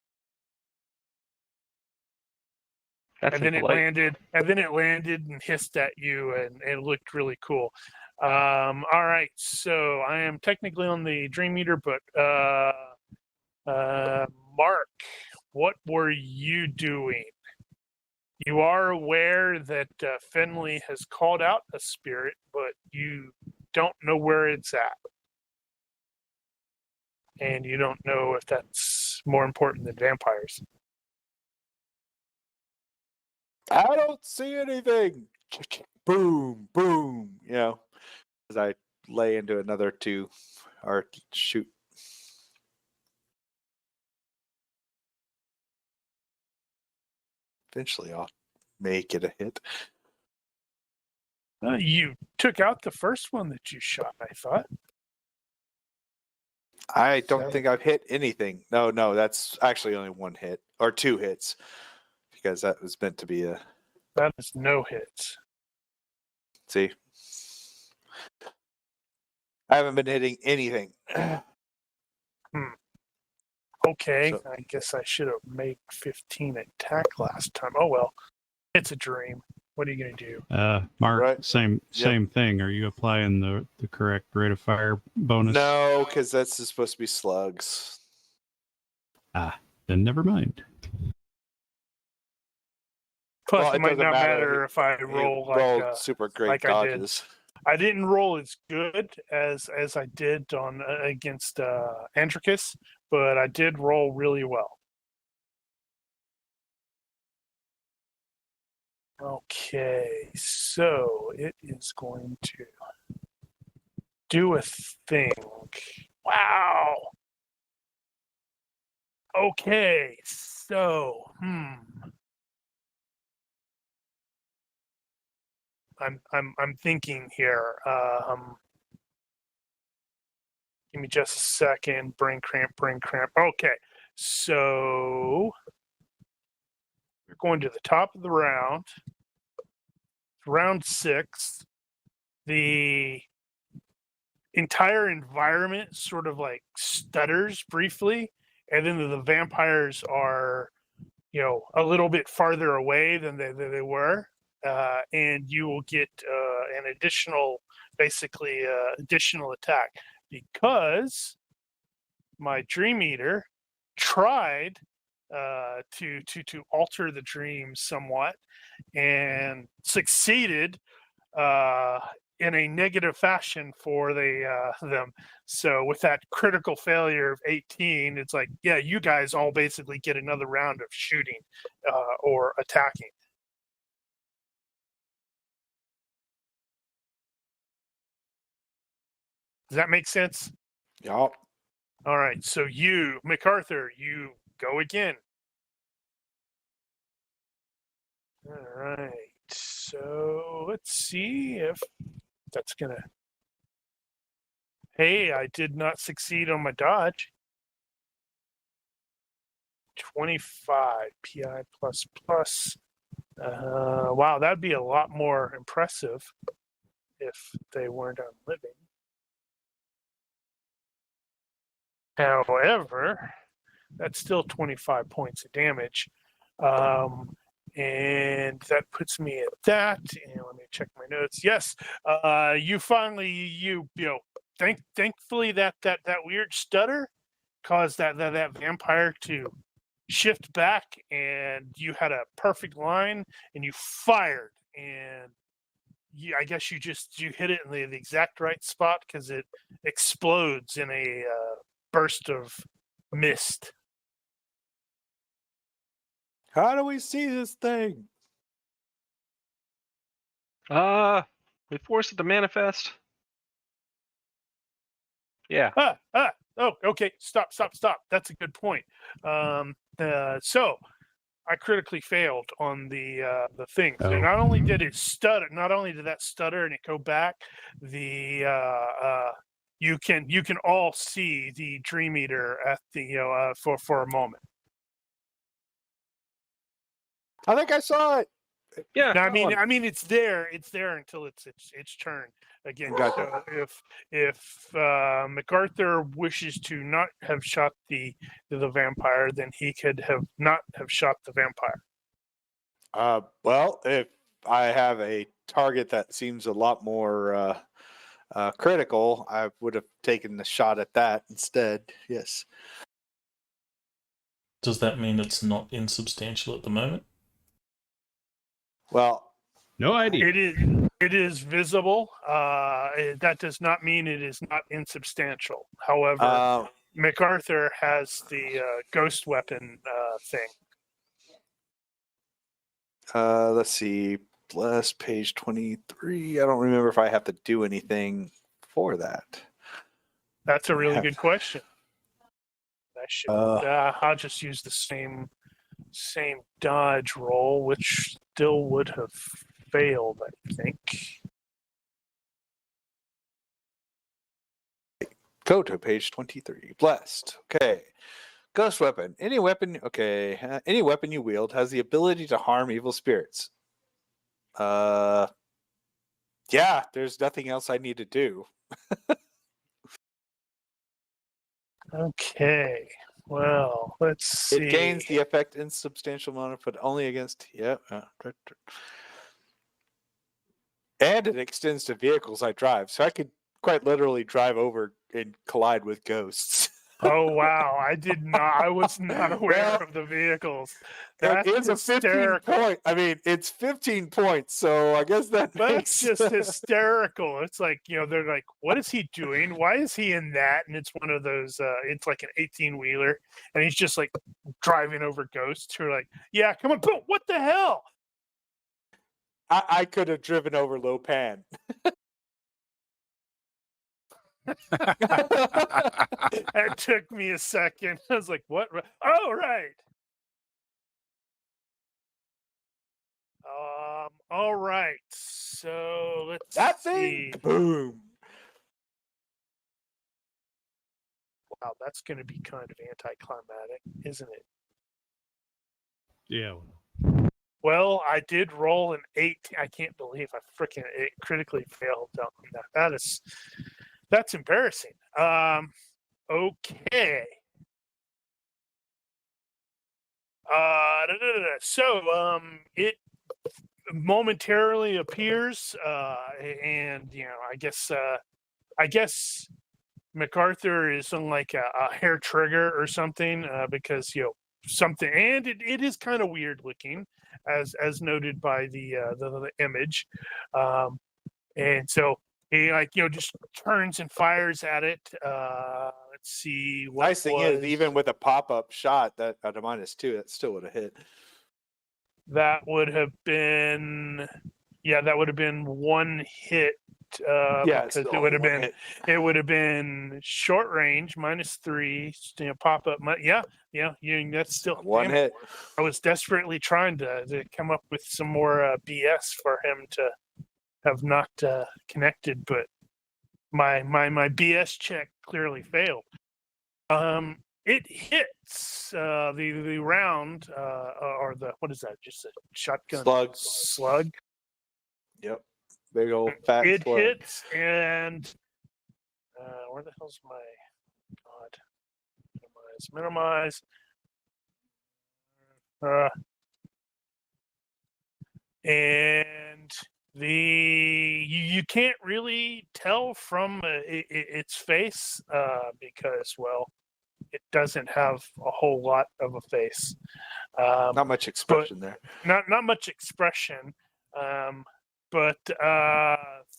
[SPEAKER 6] That's
[SPEAKER 2] and then
[SPEAKER 6] impolite.
[SPEAKER 2] it landed and hissed at you, and it looked really cool. All right, so I am technically on the Dream Meter, but Mark, what were you doing? You are aware that Finley has called out a spirit, but you don't know where it's at. And you don't know if that's more important than vampires.
[SPEAKER 4] I don't see anything. Boom, boom. As I lay into another 2 or shoot. Eventually, I'll make it a hit.
[SPEAKER 2] You took out the first one that you shot, I thought.
[SPEAKER 4] I don't think I've hit anything. No, that's actually only 1 hit or 2 hits, because that was meant to be a.
[SPEAKER 2] That is no hits.
[SPEAKER 4] See, I haven't been hitting anything.
[SPEAKER 2] Okay,
[SPEAKER 4] So-
[SPEAKER 2] I guess I should have made 15 attack last time. Oh well, it's a dream. What are you gonna do?
[SPEAKER 5] Mark,
[SPEAKER 4] Right.
[SPEAKER 5] same thing. Are you applying the correct rate of fire bonus?
[SPEAKER 4] No, because that's supposed to be slugs.
[SPEAKER 5] Then never mind.
[SPEAKER 2] Plus,
[SPEAKER 4] Well,
[SPEAKER 2] it might
[SPEAKER 4] doesn't
[SPEAKER 2] not matter if I
[SPEAKER 4] He
[SPEAKER 2] roll
[SPEAKER 4] rolled super great
[SPEAKER 2] like I did.
[SPEAKER 4] dodges.
[SPEAKER 2] I didn't roll as good as I did on against Andricus, but I did roll really well. Okay, so it is going to do a thing. Wow. Okay, so I'm thinking here. Give me just a second. Brain cramp. Okay, so We're going to the top of the round. Round 6. The entire environment sort of like stutters briefly, and then the vampires are, a little bit farther away than they were, and you will get an additional attack because my Dream Eater tried to alter the dream somewhat and succeeded in a negative fashion for them. So with that critical failure of 18, it's like, yeah, you guys all basically get another round of shooting or attacking. Does that make sense?
[SPEAKER 4] Yup.
[SPEAKER 2] All right. So you, MacArthur, you go again. All right. So let's see if that's gonna. Hey, I did not succeed on my dodge. 25 PI plus plus. Wow, that'd be a lot more impressive if they weren't on living. However, that's still 25 points of damage. And that puts me at that. And let me check my notes. Yes, you finally, thankfully that weird stutter caused that vampire to shift back, and you had a perfect line, and you fired, and I guess you hit it in the exact right spot because it explodes in a burst of mist.
[SPEAKER 4] How do we see this thing?
[SPEAKER 6] We force it to manifest. Yeah.
[SPEAKER 2] Oh, okay. Stop. That's a good point. So I critically failed on the thing. So
[SPEAKER 5] Oh.
[SPEAKER 2] not only did it stutter, not only did that stutter and it go back, you can all see the Dream Eater at the for a moment.
[SPEAKER 4] I think I saw it.
[SPEAKER 6] Yeah.
[SPEAKER 2] No, I mean it's there until it's turn again.
[SPEAKER 4] Gotcha.
[SPEAKER 2] So if MacArthur wishes to not have shot the vampire, then he could not have shot the vampire.
[SPEAKER 4] Well, if I have a target that seems a lot more critical, I would have taken the shot at that instead. Yes.
[SPEAKER 1] Does that mean it's not insubstantial at the moment?
[SPEAKER 4] Well,
[SPEAKER 5] No idea.
[SPEAKER 2] It is visible. That does not mean it is not insubstantial. However, MacArthur has the ghost weapon thing.
[SPEAKER 4] Let's see. Bless page 23. I don't remember if I have to do anything for that.
[SPEAKER 2] That's a really good question. I should. I'll just use the same dodge roll, which still would have failed, I think.
[SPEAKER 4] Go to page 23. Blessed. Okay. Ghost weapon. Any weapon. Okay. Any weapon you wield has the ability to harm evil spirits. Yeah. There's nothing else I need to do.
[SPEAKER 2] Okay. Well, let's see.
[SPEAKER 4] It gains the effect insubstantial mana, but only against. Yeah. And it extends to vehicles I drive, so I could quite literally drive over and collide with ghosts.
[SPEAKER 2] Oh wow! I was not aware of the vehicles. That's
[SPEAKER 4] it is hysterical. A 15 point. I mean, it's 15 points, so I guess
[SPEAKER 2] that's just hysterical. It's like, they're like, what is he doing? Why is he in that? And it's one of those. It's like an 18-wheeler, and he's just like driving over ghosts. Who are like, yeah, come on, boom! What the hell?
[SPEAKER 4] I could have driven over Lopan.
[SPEAKER 2] It took me a second. I was like, what? Oh, right. All right. So let's see.
[SPEAKER 4] Boom.
[SPEAKER 2] Wow, that's going to be kind of anticlimactic, isn't it?
[SPEAKER 5] Yeah.
[SPEAKER 2] Well, I did roll an 8. I can't believe I freaking critically failed on that. That's embarrassing. Okay. So, it momentarily appears, and I guess MacArthur is on like a hair trigger or something, because something, and it is kind of weird looking, as noted by the image, and so he just turns and fires at it. Let's see what
[SPEAKER 4] Nice thing is, even with a pop-up shot that at a -2, that still would have hit.
[SPEAKER 2] that would have been, that would have been one hit, because
[SPEAKER 4] still
[SPEAKER 2] it would have
[SPEAKER 4] one
[SPEAKER 2] been
[SPEAKER 4] hit.
[SPEAKER 2] it would have been short range -3, pop up. That's still
[SPEAKER 4] One hit.
[SPEAKER 2] I was desperately trying to come up with some more BS for him to have not connected, but my BS check clearly failed. It hits the round, or the, what is that? Just a shotgun slug.
[SPEAKER 4] Yep. Big old fat
[SPEAKER 2] It
[SPEAKER 4] slug.
[SPEAKER 2] hits, and where the hell's my god? Minimize. And you can't really tell from its face, because, well, it doesn't have a whole lot of a face.
[SPEAKER 4] Not much expression there.
[SPEAKER 2] Not much expression. But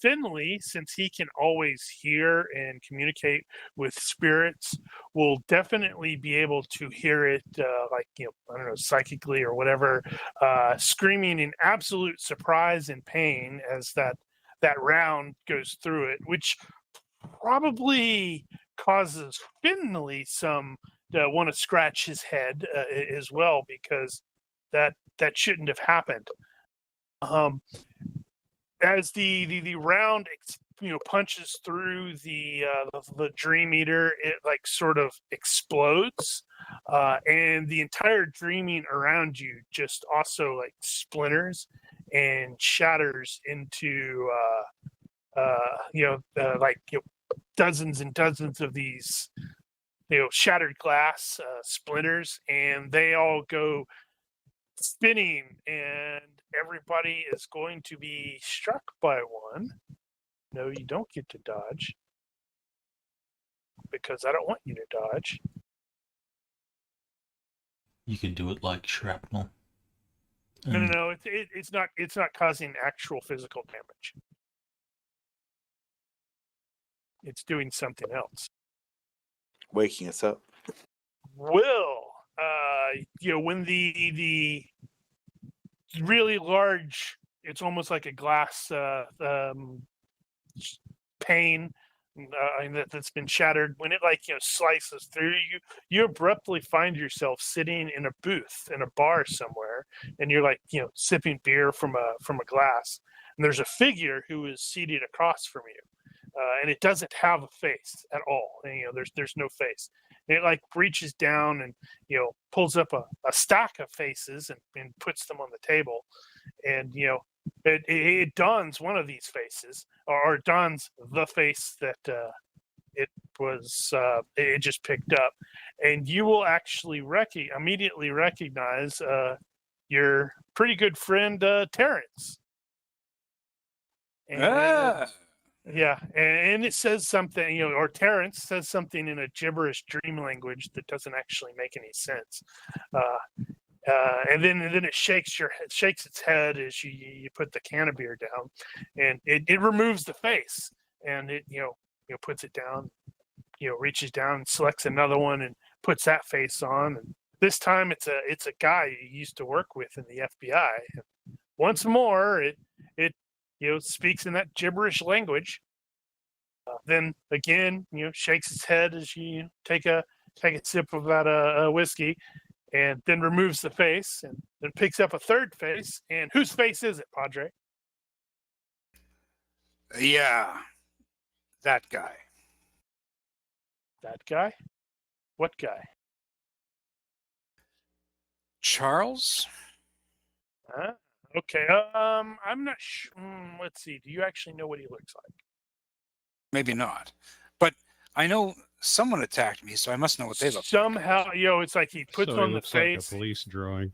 [SPEAKER 2] Finley, since he can always hear and communicate with spirits, will definitely be able to hear it, I don't know, psychically or whatever, screaming in absolute surprise and pain as that round goes through it, which probably causes Finley some want to scratch his head as well, because that shouldn't have happened. As the round punches through the dream eater, it like sort of explodes, and the entire dreaming around you just also like splinters and shatters into dozens and dozens of these shattered glass splinters, and they all go spinning, and everybody is going to be struck by one. No, you don't get to dodge, because I don't want you to dodge.
[SPEAKER 1] You could do it like shrapnel.
[SPEAKER 2] No. It's not causing actual physical damage. It's doing something else.
[SPEAKER 4] Waking us up.
[SPEAKER 2] Will, when the really large, it's almost like a glass pane that's been shattered, when it slices through you, you abruptly find yourself sitting in a booth in a bar somewhere, and you're sipping beer from a glass, and there's a figure who is seated across from you, and it doesn't have a face at all, and, there's no face. And it reaches down and pulls up a stack of faces and puts them on the table, and it dons one of these faces, or dons the face that it just picked up, and you will actually immediately recognize your pretty good friend Terrence. And, yeah, and it says something, or Terrence says something in a gibberish dream language that doesn't actually make any sense. And then it shakes its head as you put the can of beer down, and it removes the face, and it puts it down, reaches down and selects another one and puts that face on, and this time it's a guy you used to work with in the FBI. Once more, it speaks in that gibberish language. Then again, shakes its head as you take a sip of that whiskey, and then removes the face, and then picks up a third face. And whose face is it, Padre?
[SPEAKER 3] Yeah, that guy.
[SPEAKER 2] That guy? What guy?
[SPEAKER 3] Charles?
[SPEAKER 2] Okay. I'm not sure. Let's see. Do you actually know what he looks like?
[SPEAKER 3] Maybe not. But I know someone attacked me, so I must know what they look like.
[SPEAKER 2] Somehow, it's like he puts
[SPEAKER 5] So
[SPEAKER 2] on
[SPEAKER 5] he
[SPEAKER 2] the
[SPEAKER 5] looks like a
[SPEAKER 2] face.
[SPEAKER 5] police drawing.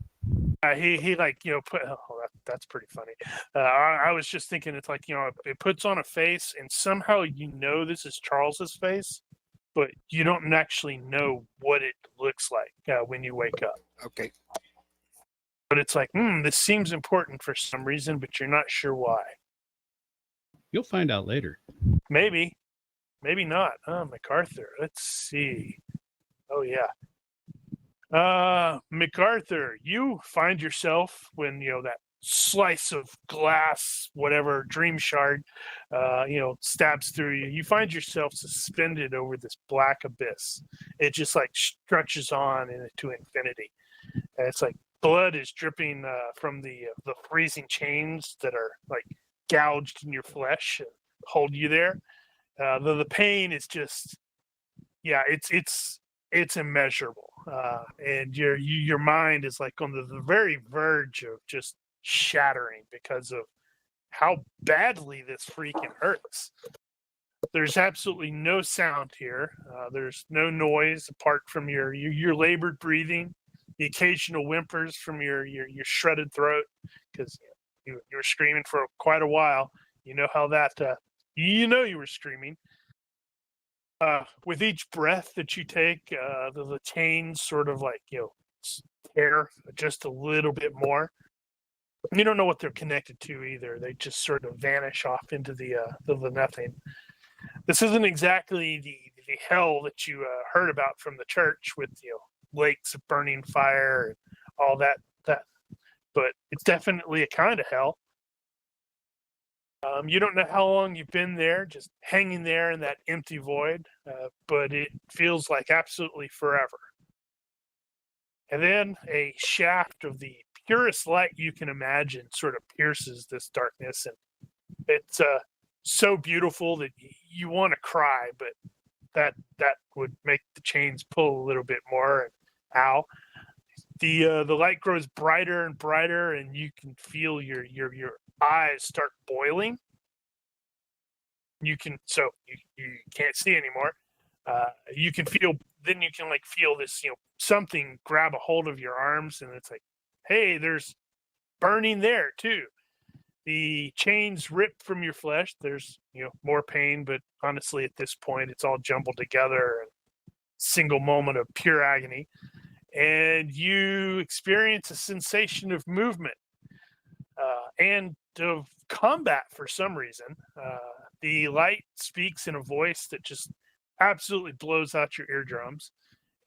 [SPEAKER 2] He like put. Oh, that's pretty funny. I was just thinking it's like it puts on a face, and somehow this is Charles's face, but you don't actually know what it looks like when you wake up.
[SPEAKER 3] Okay.
[SPEAKER 2] But it's like, this seems important for some reason, but you're not sure why.
[SPEAKER 5] You'll find out later.
[SPEAKER 2] Maybe not. MacArthur. Let's see. Oh yeah. MacArthur, you find yourself when that slice of glass, whatever dream shard, stabs through you. You find yourself suspended over this black abyss. It just like stretches on into infinity. And it's like blood is dripping from the freezing chains that are like gouged in your flesh and hold you there. The pain is just, it's immeasurable, and your mind is like on the very verge of just shattering because of how badly this freaking hurts. There's absolutely no sound here. There's no noise apart from your labored breathing, the occasional whimpers from your shredded throat, because you were screaming for quite a while. You know how that. You were screaming. With each breath that you take, the chains sort of like tear just a little bit more. You don't know what they're connected to either. They just sort of vanish off into the nothing. This isn't exactly the hell that you heard about from the church with lakes of burning fire and all that, but it's definitely a kind of hell. You don't know how long you've been there, just hanging there in that empty void, but it feels like absolutely forever. And then a shaft of the purest light you can imagine sort of pierces this darkness, and it's so beautiful that you want to cry, but that would make the chains pull a little bit more. And ow! The light grows brighter and brighter, and you can feel your eyes start boiling. You can't see anymore. You can feel this something grab a hold of your arms, and it's like, hey, there's burning there too. The chains rip from your flesh. There's more pain, but honestly at this point it's all jumbled together, and single moment of pure agony. And you experience a sensation of movement and of combat for some reason. The light speaks in a voice that just absolutely blows out your eardrums.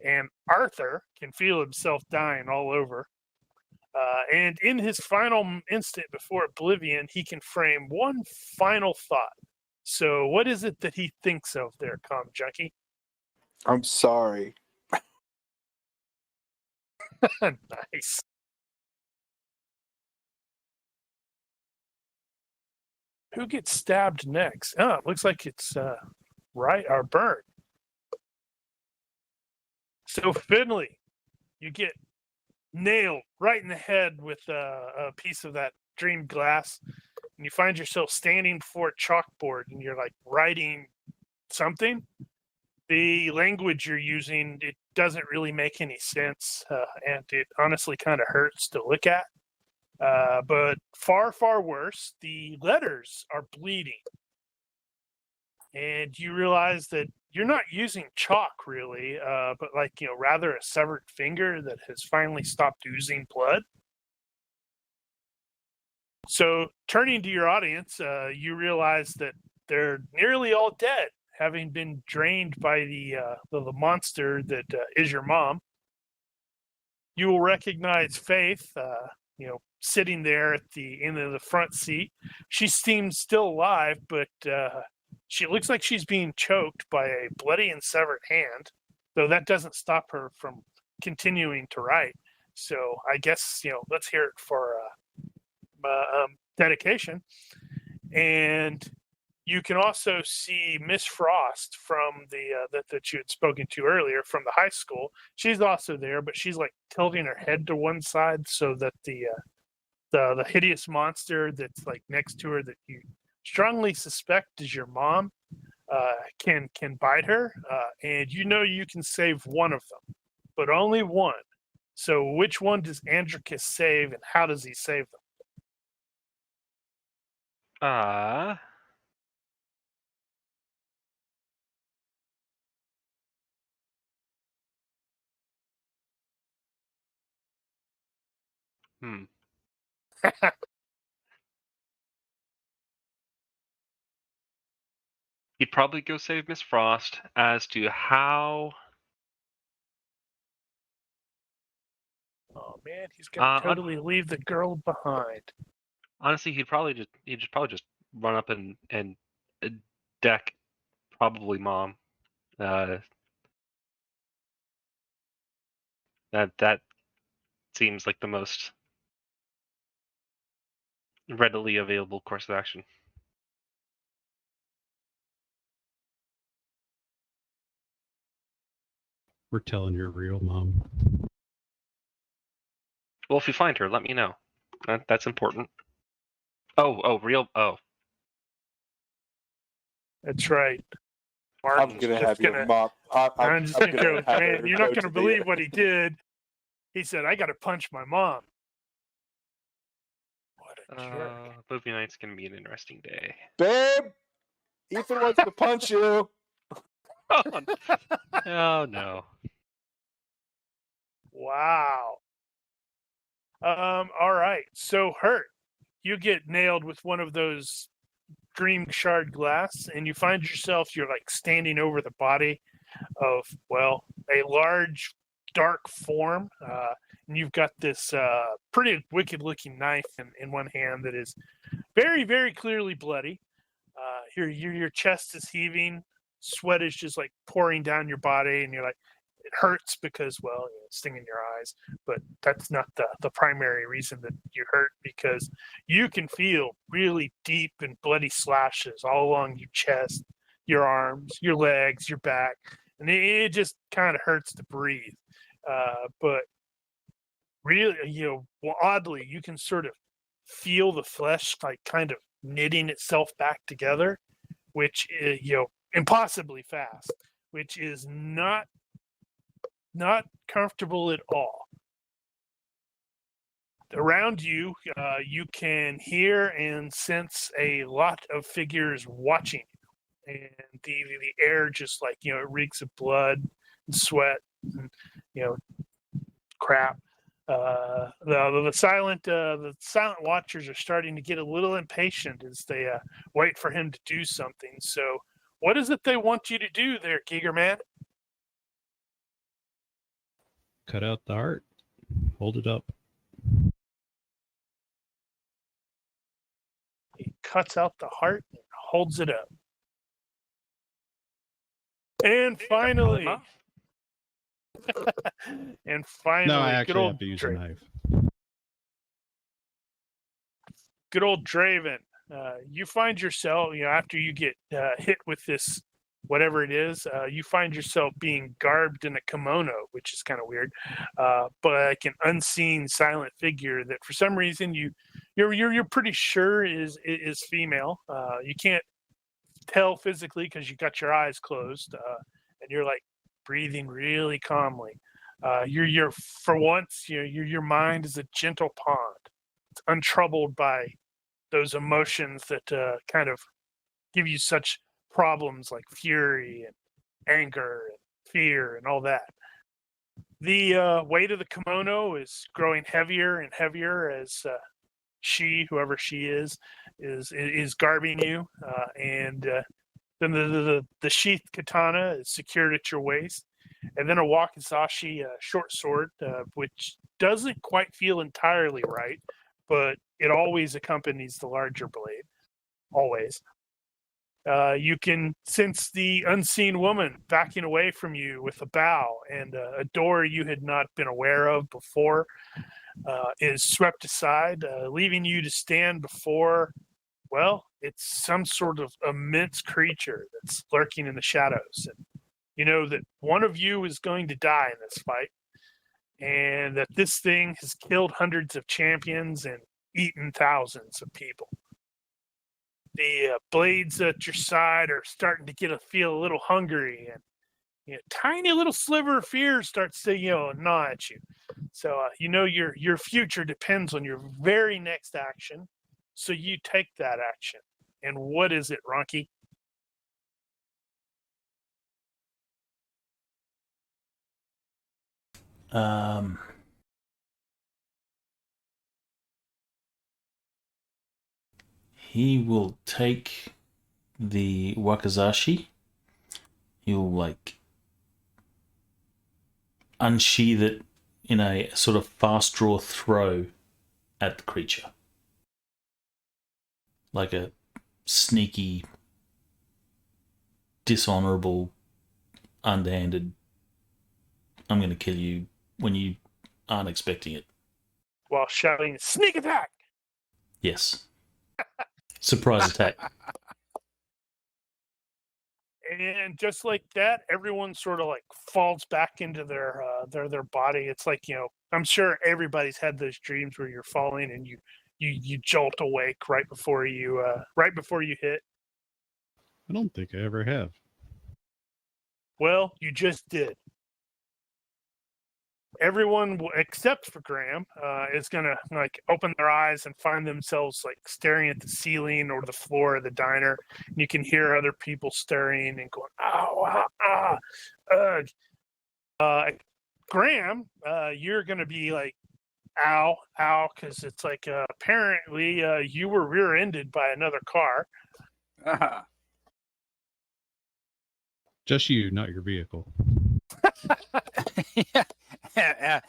[SPEAKER 2] And Arthur can feel himself dying all over. And in his final instant before oblivion, he can frame one final thought. So what is it that he thinks of there, Comm Junkie?
[SPEAKER 4] I'm sorry.
[SPEAKER 2] Nice. Who gets stabbed next? Oh, it looks like it's our Burn. So Finley, you get nailed right in the head with a piece of that dream glass, and you find yourself standing before a chalkboard, and you're like writing something. The language you're using, it doesn't really make any sense, and it honestly kind of hurts to look at. But far, far worse, the letters are bleeding. And you realize that you're not using chalk really, but rather a severed finger that has finally stopped oozing blood. So turning to your audience, you realize that they're nearly all dead, having been drained by the monster that is your mom. You will recognize Faith, sitting there at the end of the front seat. She seems still alive, but she looks like she's being choked by a bloody and severed hand, though that doesn't stop her from continuing to write. So I guess, let's hear it for dedication. And you can also see Miss Frost from the that you had spoken to earlier from the high school. She's also there, but she's like tilting her head to one side so that the the hideous monster that's like next to her that you strongly suspect is your mom can bite her, and you know you can save one of them, but only one. So which one does Androcus save, and how does he save them?
[SPEAKER 6] Hmm. He'd probably go save Miss Frost. As to how,
[SPEAKER 2] Oh man, he's gonna totally leave the girl behind.
[SPEAKER 6] honestly, he'd probably just run up and deck probably mom. That seems like the most readily available course of action.
[SPEAKER 5] We're telling your real mom.
[SPEAKER 6] Well, if you find her, let me know. That's important. Real. Oh,
[SPEAKER 2] That's right.
[SPEAKER 4] I'm
[SPEAKER 2] Martin's
[SPEAKER 4] gonna
[SPEAKER 2] just
[SPEAKER 4] have your mom.
[SPEAKER 2] I'm just gonna go,
[SPEAKER 4] have
[SPEAKER 2] man,
[SPEAKER 4] her
[SPEAKER 2] you're not
[SPEAKER 4] go
[SPEAKER 2] gonna
[SPEAKER 4] to
[SPEAKER 2] believe
[SPEAKER 4] the,
[SPEAKER 2] what he did. He said, I gotta punch my mom. What a jerk.
[SPEAKER 6] movie night's gonna be an interesting day.
[SPEAKER 4] babe. Ethan wants to punch you.
[SPEAKER 6] Oh no.
[SPEAKER 2] Wow. All right. So Hurt, you get nailed with one of those dream shard glass, and you find yourself, you're like standing over the body of, well, a large dark form. And you've got this pretty wicked looking knife in one hand that is very, very clearly bloody. Your chest is heaving, sweat is just like pouring down your body, and you're like, it hurts because, well, it's stinging your eyes, but that's not the primary reason that you hurt, because you can feel really deep and bloody slashes all along your chest, your arms, your legs, your back, and it just kind of hurts to breathe. But really, oddly, you can sort of feel the flesh like kind of knitting itself back together, which is, impossibly fast, which is not comfortable at all. Around you, you can hear and sense a lot of figures watching you, and the air just like, it reeks of blood and sweat and, crap. The silent watchers are starting to get a little impatient as they wait for him to do something. So, what is it they want you to do there, Giger Man?
[SPEAKER 5] Cut out the heart. Hold it up.
[SPEAKER 2] He cuts out the heart and holds it up. And finally,
[SPEAKER 5] No, I
[SPEAKER 2] good
[SPEAKER 5] actually
[SPEAKER 2] old
[SPEAKER 5] have to use a knife.
[SPEAKER 2] good old Draven. You find yourself, after you get hit with this, whatever it is, you find yourself being garbed in a kimono, which is kind of weird, but like an unseen silent figure that for some reason you're pretty sure is female. You can't tell physically because you got your eyes closed, and you're like breathing really calmly. You're for once, your mind is a gentle pond. It's untroubled by those emotions that kind of give you such problems like fury and anger and fear and all that. The weight of the kimono is growing heavier and heavier as whoever she is garbing you, and then the sheathed katana is secured at your waist, and then a wakizashi short sword, which doesn't quite feel entirely right, but it always accompanies the larger blade, always. You can sense the unseen woman backing away from you with a bow, and a door you had not been aware of before is swept aside, leaving you to stand before, well, it's some sort of immense creature that's lurking in the shadows. And you know that one of you is going to die in this fight, and that this thing has killed hundreds of champions and eaten thousands of people. The blades at your side are starting to feel a little hungry, and tiny little sliver of fear starts to gnaw at you. So your future depends on your very next action. So you take that action. And what is it, Ronky?
[SPEAKER 1] He will take the wakizashi. He'll unsheath it in a sort of fast draw throw at the creature, like a sneaky, dishonorable, underhanded, I'm going to kill you when you aren't expecting it.
[SPEAKER 2] While shouting, "Sneak attack!"
[SPEAKER 1] Yes. Surprise attack.
[SPEAKER 2] And just like that, everyone sort of falls back into their body. It's I'm sure everybody's had those dreams where you're falling and you jolt awake right before you hit.
[SPEAKER 5] I don't think I ever have.
[SPEAKER 2] Well, you just did. Everyone except for Graham is gonna open their eyes and find themselves staring at the ceiling or the floor of the diner. And you can hear other people staring and going, "Ow, ah, ah, ugh." Graham, you're gonna be "Ow, ow," because it's apparently you were rear-ended by another car.
[SPEAKER 5] Just you, not your vehicle.
[SPEAKER 3] Yeah.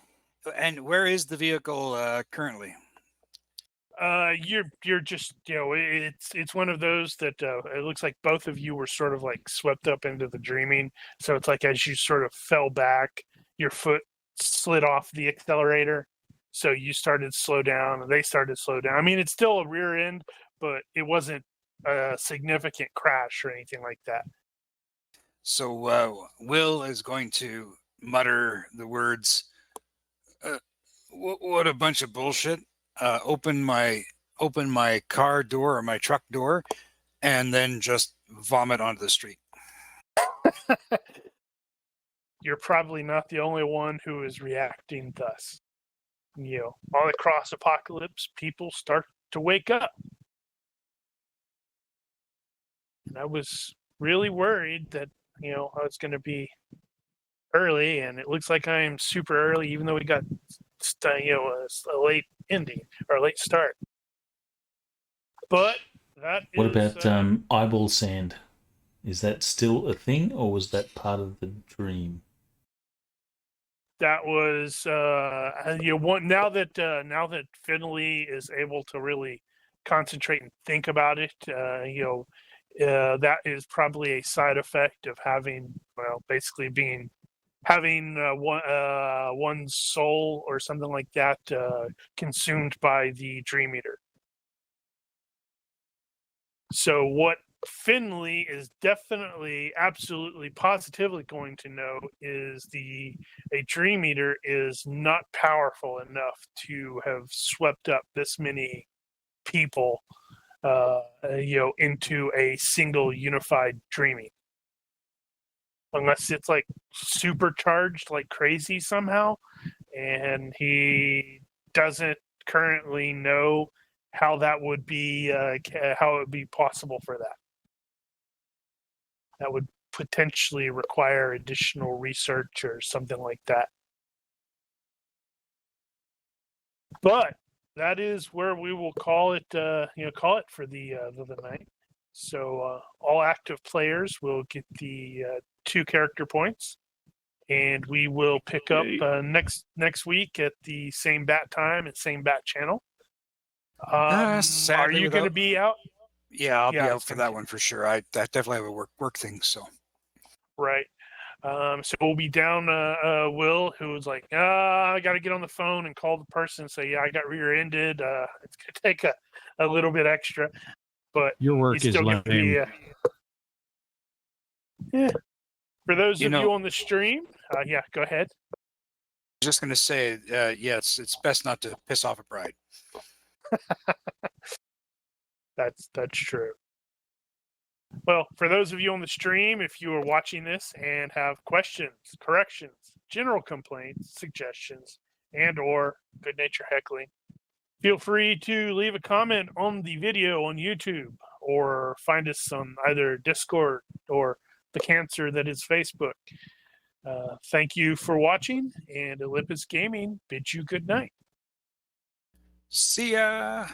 [SPEAKER 3] And where is the vehicle currently?
[SPEAKER 2] You're just it's one of those that it looks like both of you were sort of swept up into the dreaming. So it's as you sort of fell back, your foot slid off the accelerator, so you started to slow down and they started to slow down. I mean, it's still a rear end, but it wasn't a significant crash or anything like that.
[SPEAKER 3] So Will is going to mutter the words, what a bunch of bullshit. Open my car door or my truck door, and then just vomit onto the street.
[SPEAKER 2] You're probably not the only one who is reacting thus. All across Apocalypse, people start to wake up. And I was really worried that, I was going to be early, and it looks like I am super early, even though we got, a late ending or a late start. But that
[SPEAKER 1] What
[SPEAKER 2] is,
[SPEAKER 1] about eyeball sand? Is that still a thing, or was that part of the dream?
[SPEAKER 2] that was now that Finley is able to really concentrate and think about it, that is probably a side effect of having basically having one's soul or something like that consumed by the Dream Eater. So what Finley is definitely, absolutely, positively going to know is a Dream Eater is not powerful enough to have swept up this many people, into a single unified dreaming. Unless it's supercharged like crazy somehow, and he doesn't currently know how that would be, how it would be possible for that. That would potentially require additional research or something like that. But that is where we will call it for the night. So all active players will get the 2 character points, and we will pick up next week at the same bat time and same bat channel. Are you going to be out?
[SPEAKER 3] Yeah, I'll be out for that one for sure. I definitely have a work thing. So
[SPEAKER 2] right. So we'll be down Will, who's I got to get on the phone and call the person and say, yeah, I got rear-ended. It's going to take a little bit extra, but
[SPEAKER 5] your work is lame.
[SPEAKER 2] Yeah. For those of you on the stream, yeah, go ahead.
[SPEAKER 3] I was just going to say, yes, it's best not to piss off a bride.
[SPEAKER 2] That's true. Well, for those of you on the stream, if you are watching this and have questions, corrections, general complaints, suggestions, and or good nature heckling, feel free to leave a comment on the video on YouTube or find us on either Discord or the cancer that is Facebook. Thank you for watching, and Olympus Gaming bids you good night.
[SPEAKER 3] See ya.